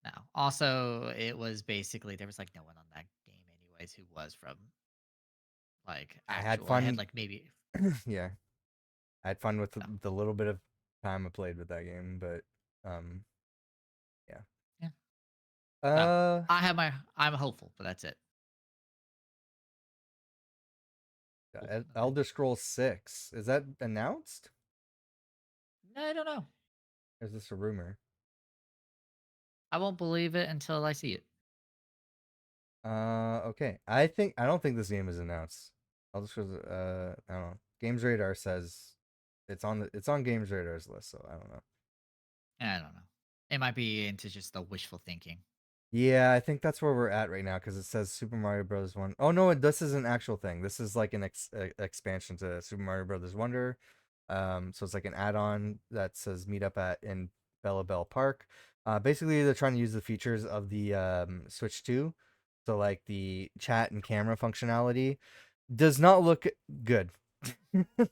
No. Also, it was basically there was like no one on that game anyways who was from like I had actual. I had fun. like maybe Yeah, I had fun with so the little bit of time I played with that game, but yeah. yeah. So Uh, I'm hopeful, but that's it. Cool. Okay. Elder Scrolls 6. Is that announced? I don't know. Or is this a rumor? I won't believe it until I see it. Okay. I don't think this game is announced. Elder Scrolls, I don't know. Games Radar says it's on Games Radar's list, so I don't know. I don't know. It might be into just the wishful thinking. Yeah, I think that's where we're at right now because it says Super Mario Bros. One. Oh no, this is an actual thing. This is like an expansion to Super Mario Brothers Wonder. So it's like an add-on that says meet up at in Bella Bell Park. Basically, they're trying to use the features of the Switch 2. So like the chat and camera functionality does not look good.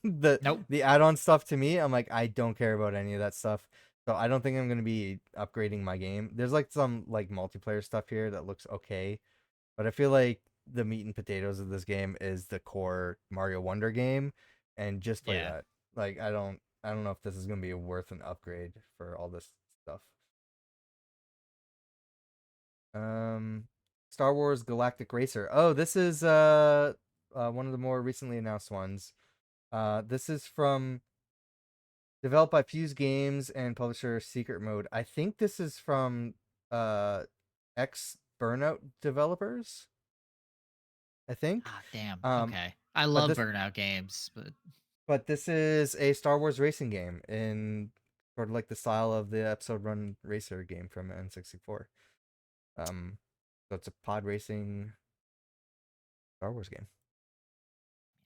the Nope. the add-on stuff to me, I'm like, I don't care about any of that stuff. So I don't think I'm gonna be upgrading my game. There's like some like multiplayer stuff here that looks okay, but I feel like the meat and potatoes of this game is the core Mario Wonder game, and just play Yeah. that. Like I don't know if this is gonna be worth an upgrade for all this stuff. Um, Star Wars Galactic Racer. Oh, this is one of the more recently announced ones. This is from developed by Fuse Games and publisher Secret Mode. I think this is from uh ex Burnout developers, I think. Ah, damn. Um Okay. I but love this Burnout games, but but this is a Star Wars racing game in sort of like the style of the Episode Run Racer game from N64. Um so it's a pod racing Star Wars game.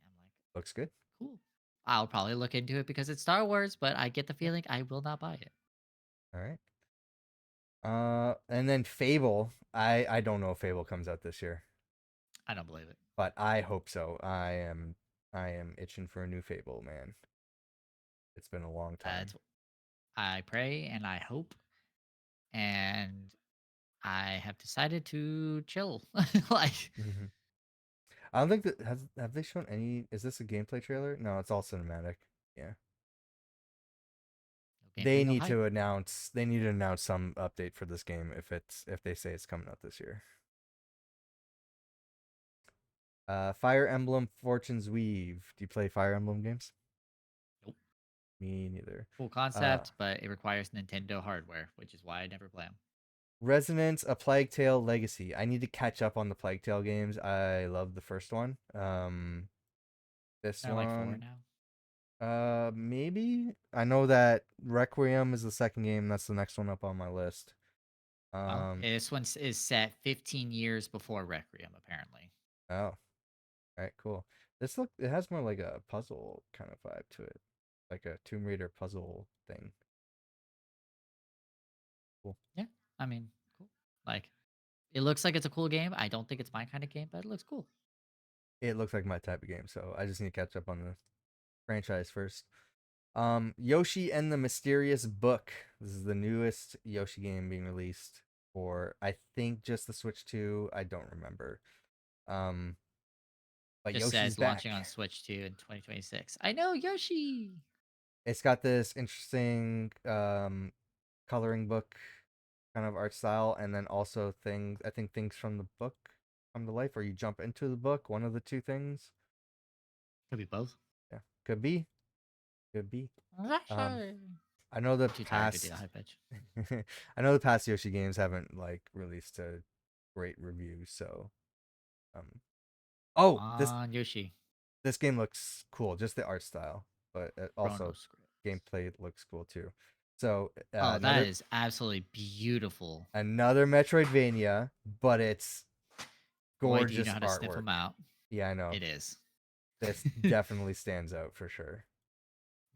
I'm like, Looks good. cool. I'll probably look into it because it's Star Wars, but I get the Yeah. feeling I will not buy it. All right. And then Fable. I don't know if Fable comes out this year, I don't believe it. but I hope so. I am itching for a new Fable, man. It's been a long time. That's I pray and I hope, and I have decided to chill. Like Hmm. I don't think that have they shown any. Is this a gameplay trailer? No, it's all cinematic. Yeah, no gameplay, no hype. They need to announce some update for this game if they say it's coming out this year. Fire Emblem Fortune's Weave. Do you play Fire Emblem games? Nope. Me neither. Cool Uh, concept, but it requires Nintendo hardware, which is why I never play them. Resonance, A Plague Tale Legacy. I need to catch up on the Plague Tale games. I love the first one. This They're like four one, now. maybe. I know that Requiem is the second game. That's the next one up on my list. Well, Um, this one is set 15 years before Requiem, apparently. oh, all right, cool. It has more like a puzzle kind of vibe to it, like a Tomb Raider puzzle thing. Cool. Yeah, I mean, cool. Like, it looks like it's a cool game. I don't think it's my kind of game, but it looks cool. It looks like my type of game, so I just need to catch up on the franchise first. Yoshi and the Mysterious Book. This is the newest Yoshi game being released for I think just the Switch 2. I don't remember. Um, but Just Yoshi's says back. launching on Switch 2 in 2026. I know Yoshi. It's got this interesting coloring book kind of art style, and then also things I think things from the book come to life, or you jump into the book. One of the two things. Could be both. Yeah, could be, could be. Um, I'm I know the too tired to do the past high pitch. I know the past Yoshi games haven't like released a great reviews, so um Come oh, on, Yoshi. this game looks cool, just the art style, but also Chrono Script. gameplay looks cool too. So, Oh, that is absolutely beautiful. another Metroidvania, but it's Boy, do you know gorgeous how to sniff them artwork. out. Yeah, I know. It is. This definitely stands out for sure.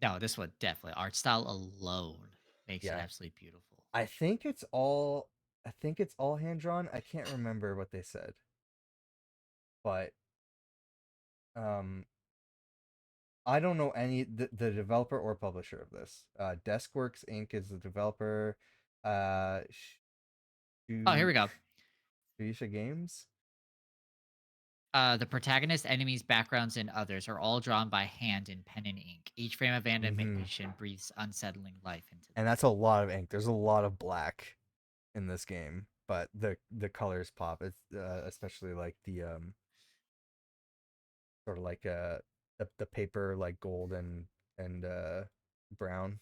No, this one definitely. Art style alone makes it Yeah. absolutely beautiful. I think it's all hand drawn. I can't remember what they said, but um I don't know the developer or publisher of this. Deskworks Inc. is the developer. Uh, Oh, here Shu we go. Shueisha Games. The protagonist, enemies, backgrounds, and others are all drawn by hand in pen and ink. Each frame of Hmm. animation breathes unsettling life into them. And that's a lot of ink. There's a lot of black in this game. but the colors pop. It's especially like the sort of like the paper like gold and brown.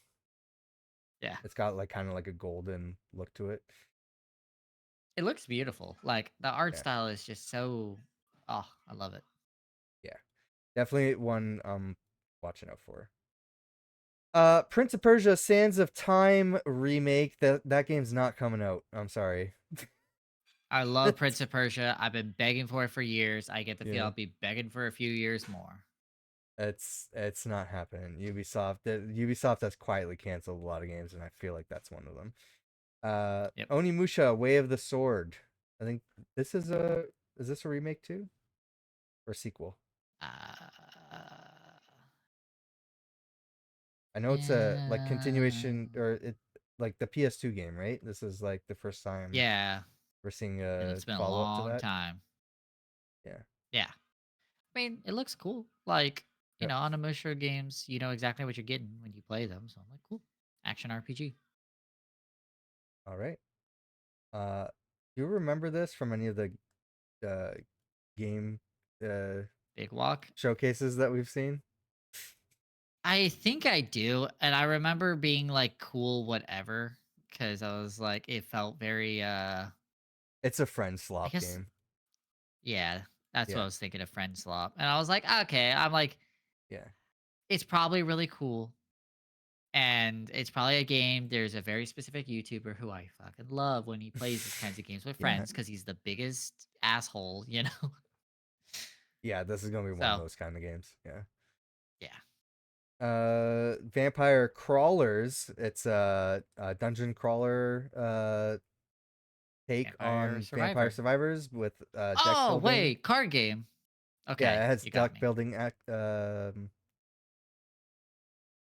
Yeah. It's got like kind of like a golden look to it. It looks beautiful. Like the art Yeah, style is just so oh, I love it. yeah, definitely one watching out for. Prince of Persia: Sands of Time remake. That game's not coming out. I'm sorry. I love Prince of Persia. I've been begging for it for years. I get the feel Yeah. I'll be begging for a few years more. It's not happening. Ubisoft has quietly canceled a lot of games, and I feel like that's one of them. Yep. Onimusha: Way of the Sword. I think this is this a remake too or sequel? Uh, I know it's a like yeah. continuation or it like the PS2 game, right? This is like the first time Yeah. we're seeing And a it's been a follow up to long that. time. Yeah. Yeah. I mean, it looks cool. Like, Yep. on the Musha games, you know exactly what you're getting when you play them. So I'm like, cool. Action RPG. All right. Uh, do you remember this from any of the uh game uh Big walk. showcases that we've seen? I think I do. And I remember being like, cool, whatever. Cause I was like, it felt very, It's a friend I slop guess, game. yeah, that's what I Yeah. was thinking of Friend Swap. And I was like, okay. I'm like, Yeah. it's probably really cool. And it's probably a game. There's a very specific YouTuber who I fucking love when he plays these kinds of games with Yeah. friends because he's the biggest asshole, Yeah, this is gonna be one of So, those kind of games. Yeah. yeah. Vampire Crawlers. It's a dungeon crawler take Vampire on Vampire Survivor. Survivors with deck Oh, building. wait, card game. Yeah, Okay, it has you got deck me. building act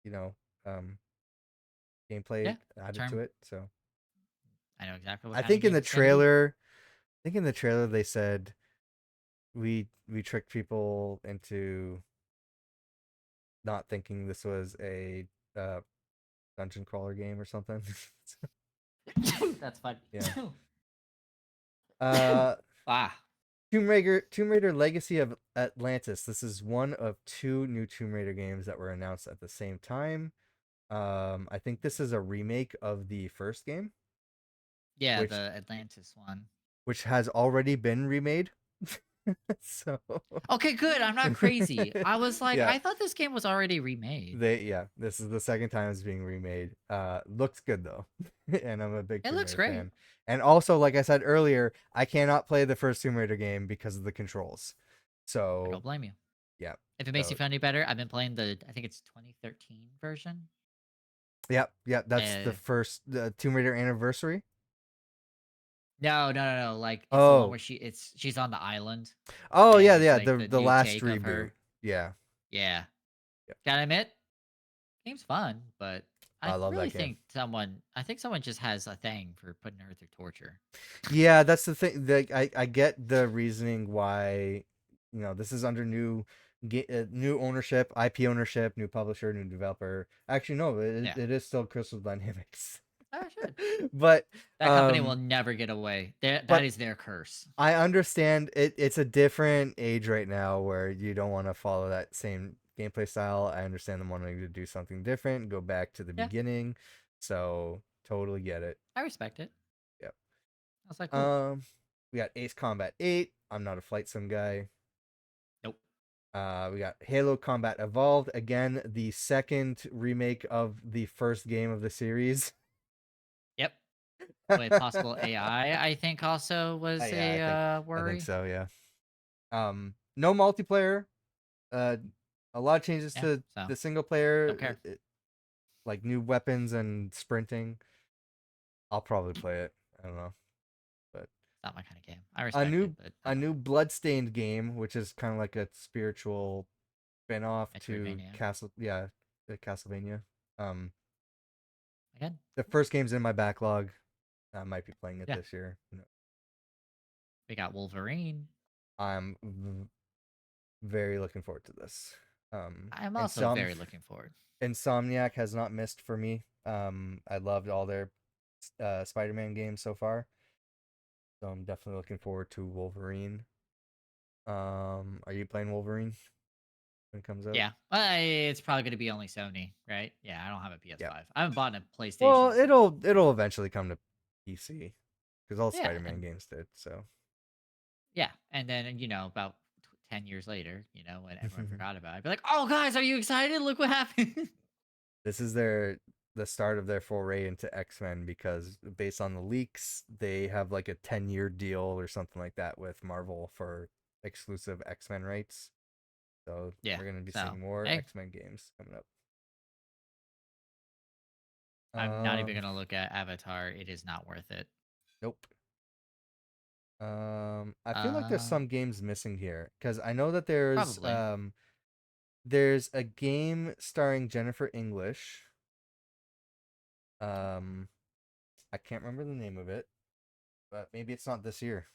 you know, um gameplay Yeah, added to term. it. So I know exactly what I kind of think in game the it's gonna be. trailer they said we tricked people into not thinking this was a uh dungeon crawler game or something. That's fun. Yeah. Uh Ah, Tomb Raider Legacy of Atlantis. This is one of two new Tomb Raider games that were announced at the same time. I think this is a remake of the first game, yeah, which the Atlantis one. has already been remade. So Okay, good. I'm not crazy. I was like, yeah, I thought this game was already remade. this is the second time it's being remade. Looks good though. And I'm a big It Tomb looks Raider great. fan. And also, like I said earlier, I cannot play the first Tomb Raider game because of the controls. I So don't blame you. yeah. If it makes you So feel any better, I've been playing I think it's 2013 version. yep, yep, that's the Uh, first Tomb Raider anniversary. no, no, no, no. Like it's the one Oh. where she's on the island, Oh and yeah, it's yeah, like the the new last take of reboot. her. Yeah. Yeah, Yeah. gotta admit, game's fun, but I I love really that game. think I think someone just has a thing for putting her through torture. Yeah, that's the thing. I get the reasoning why, this is under new ownership, IP ownership, new publisher, new developer. Actually, no, Yeah, it is still Crystal Dynamics. I should. But That company will never get away. That but is their curse. I understand it's a different age right now where you don't want to follow that same gameplay style. I understand them wanting to do something different, go back to the Yeah, beginning. So totally get it. I respect it. Yep. I was like, cool. Um, we got Ace Combat 8. I'm not a flight sim guy. Nope. We got Halo Combat Evolved. Again, the second remake of the first game of the series. Yep. With possible AI, I think also was Yeah, a I think worry. so, yeah. No multiplayer. Uh, a lot of changes Yeah. to So the single player, don't care. like new weapons and sprinting. I'll probably play it. I don't know, but It's not my kind of game. I a respect it, new but a not my new kind. Bloodstained game, which is kind of like a spiritual spin-off to Metroidvania. The Castlevania. Um, Again. the first game's in my backlog. I might be playing it Yeah. this year. We got Wolverine. I'm very looking forward to this. I'm And also some very looking forward. Insomniac has not missed for me. I loved all their Spider-Man games so far. So I'm definitely looking forward to Wolverine. Are you playing Wolverine when it comes out? Yeah, but it's probably gonna be only Sony, right? Yeah, I don't have a Yeah. PS5. I haven't bought a Well, PlayStation since. it'll eventually come to PC because all Yeah, Spider-Man and games did. So yeah, and then about 10 years later, when everyone forgot about it, I'd be like, "Oh, guys, are you excited? Look what happened!" this is the start of their foray into X-Men because based on the leaks, they have like a 10-year deal or something like that with Marvel for exclusive X-Men rights. So Yeah, we're gonna be so seeing more hey, X-Men games coming up. I'm not even Um, gonna look at Avatar. It is not worth it. nope. I feel like there's Uh, some games missing here because I know that there's a game starring Jennifer English. Um, I can't remember the name of it, but maybe it's not this year.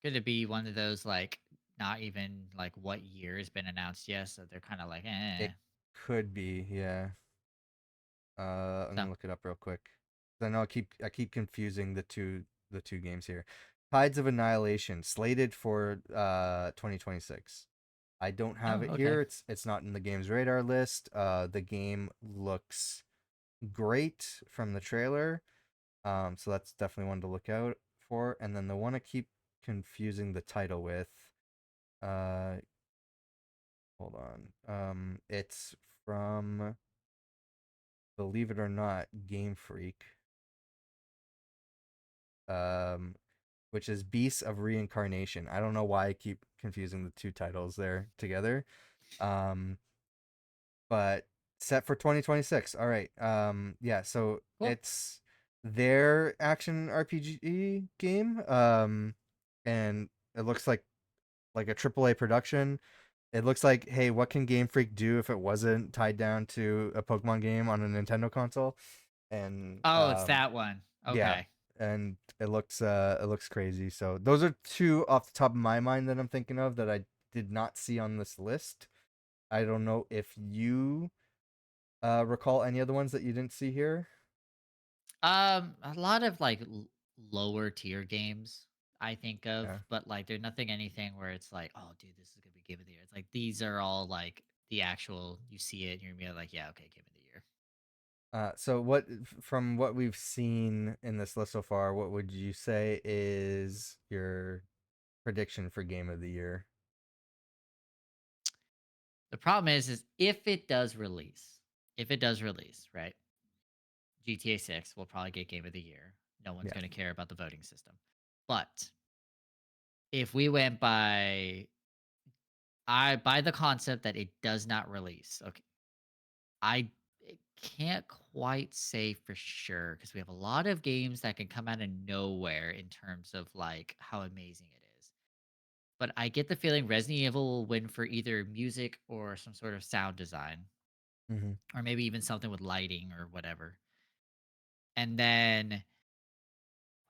gonna be one of those like not even like what year has been announced yet, so they're kind of like, eh. It could be, yeah. I'm So gonna look it up real quick. I know I keep confusing the two games here. Tides of Annihilation slated for 2026. I don't have oh, it okay. here. It's not in the game's radar list. The game looks great from the trailer. So that's definitely one to look out for. And then the one I keep confusing the title with, uh, hold on. It's from, believe it or not, Game Freak. Um, which is Beasts of Reincarnation. I don't know why I keep confusing the two titles there together. Um, but set for 2026. All right. Yeah, so Cool. it's their action RPG game. And it looks like a AAA production. It looks like, hey, what can Game Freak do if it wasn't tied down to a Pokemon game on a Nintendo console? And Oh, it's that one. yeah, Okay. and it looks crazy. So those are two off the top of my mind that I'm thinking of that I did not see on this list. I don't know if you recall any other ones that you didn't see here. A lot of like lower tier games I think of, Yeah. but like there's nothing anything where it's like, oh, dude, this is gonna be game of the year. It's like these are all like the actual. You see it, and you're gonna be like, yeah, okay, game of the year. So from what we've seen in this list so far, what would you say is your prediction for game of the year? The problem is if it does release, right? GTA 6 will probably get game of the year. No one's Yeah. gonna care about the voting system, but if we went by the concept that it does not release, okay, I can't quite say for sure because we have a lot of games that can come out of nowhere in terms of like how amazing it is. But I get the feeling Resident Evil will win for either music or some sort of sound design, Hmm. or maybe even something with lighting or whatever. And then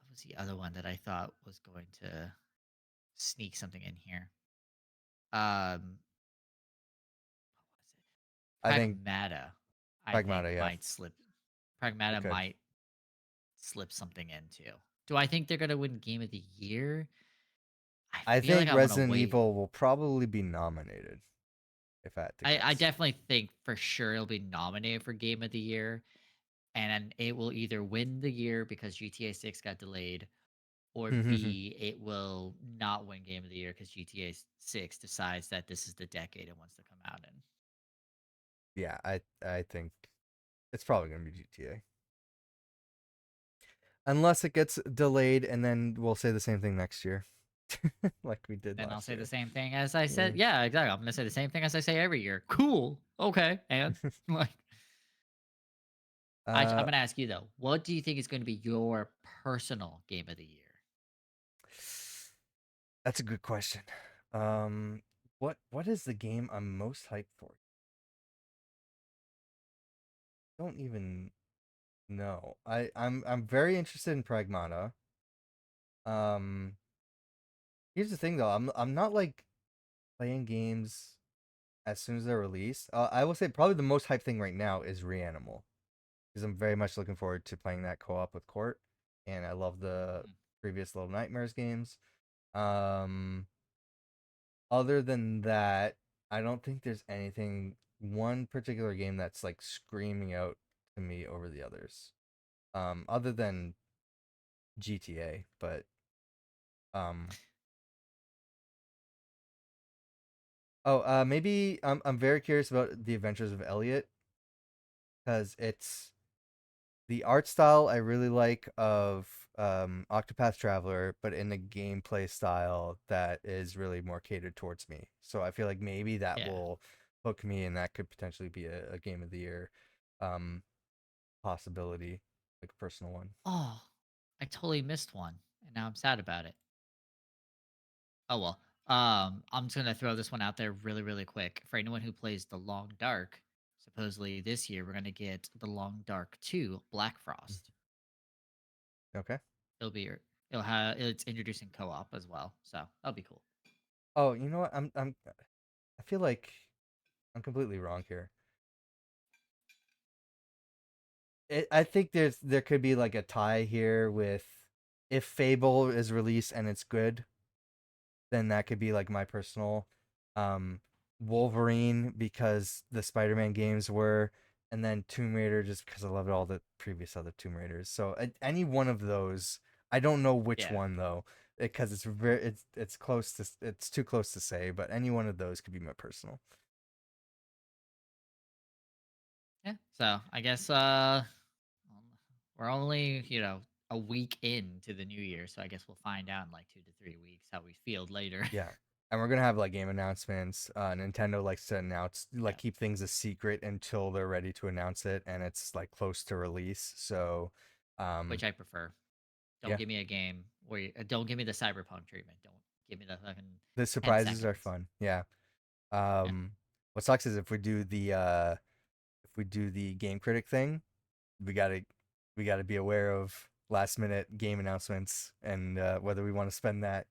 what was the other one that I thought was going to sneak something in here? What was it? I think Pragmata, I think Pragmata, yeah. might slip. Pragmata It could. might slip something into. Do I think they're gonna win Game of the Year? I I feel like think I want to Resident wait. Evil will probably be nominated if I had to I guess. definitely think for sure it'll be nominated for Game of the Year, and it will either win the year because GTA 6 got delayed, or B, it will not win Game of the Year because GTA 6 decides that this is the decade it wants to come out in. Yeah, I think it's probably gonna be GTA. Unless it gets delayed and then we'll say the same thing next year. Like we did Then I'll last say the year. same thing as I Yeah. said. Yeah, exactly. I'm gonna say the same thing as I say every year. Cool. Okay. And like, I'm uh gonna ask you though, what do you think is going to be your personal game of the year? that's a good question. Um what is the game I'm most hyped for? Don't even know. I'm very interested in Pragmata. Um Here's the thing though. I'm not like playing games as soon as they're released. I will say probably the most hyped thing right now is Reanimal because I'm very much looking forward to playing that co-op with Court. and I love the Mm. previous Little Nightmares games. Um, Other than that, I don't think there's anything one particular game that's like screaming out to me over the others. Other than GTA, but um maybe I'm very curious about The Adventures of Elliot because it's the art style I really like of Octopath Traveler, but in a gameplay style that is really more catered towards me. So I feel like maybe that Yeah. will hook me, and that could potentially be a game of the year um, possibility, like a personal one. Oh, I totally missed one, and now I'm sad about it. Oh well. I'm just gonna throw this one out there really, really quick. For anyone who plays The Long Dark, supposedly this year we're gonna get The Long Dark 2 Black Mm. Frost. Okay. It'll be it'll have it's introducing co-op as well, so that'll be cool. Oh, you know what? I feel like I'm completely wrong here. I think there could be like a tie here with if Fable is released and it's good, then that could be like my personal um Wolverine because the Spider-Man games were, and then Tomb Raider just because I loved all the previous other Tomb Raiders. So any one of those, I don't know which Yeah. one though, because it's close to it's too close to say, but any one of those could be my personal. Yeah. So I guess we're only, a week into the new year, so I guess we'll find out in like 2 to 3 weeks how we feel later. Yeah. And we're gonna have like game announcements. Nintendo likes to announce Yeah. like keep things a secret until they're ready to announce it and it's like close to release. So um Which I prefer. Don't yeah. give me a game where don't give me the cyberpunk treatment. Don't give me the fucking The 10 surprises are seconds. fun. Yeah. Yeah. What sucks is if we do the game critic thing, we gotta we gotta be aware of last minute game announcements and whether we want to spend that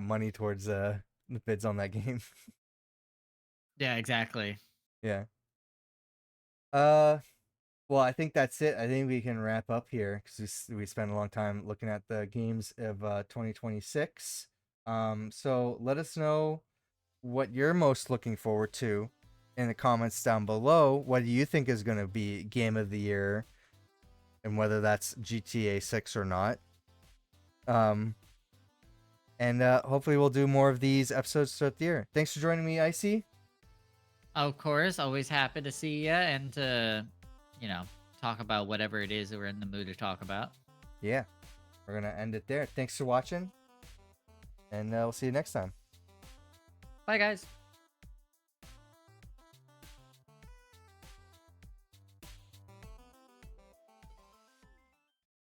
money towards the bids on that game. Yeah, exactly. Yeah. Uh Well, I think that's it. I think we can wrap up here because we spent a long time looking at the games of 2026. So let us know what you're most looking forward to in the comments down below. What do you think is going to be game of the year, and whether that's GTA 6 or not. Um, and hopefully we'll do more of these episodes throughout the year. Thanks for joining me, Icy. Of course, always happy to see you and to, you know, talk about whatever it is that we're in the mood to talk about. Yeah, we're gonna end it there. Thanks for watching, and we'll see you next time. Bye, guys.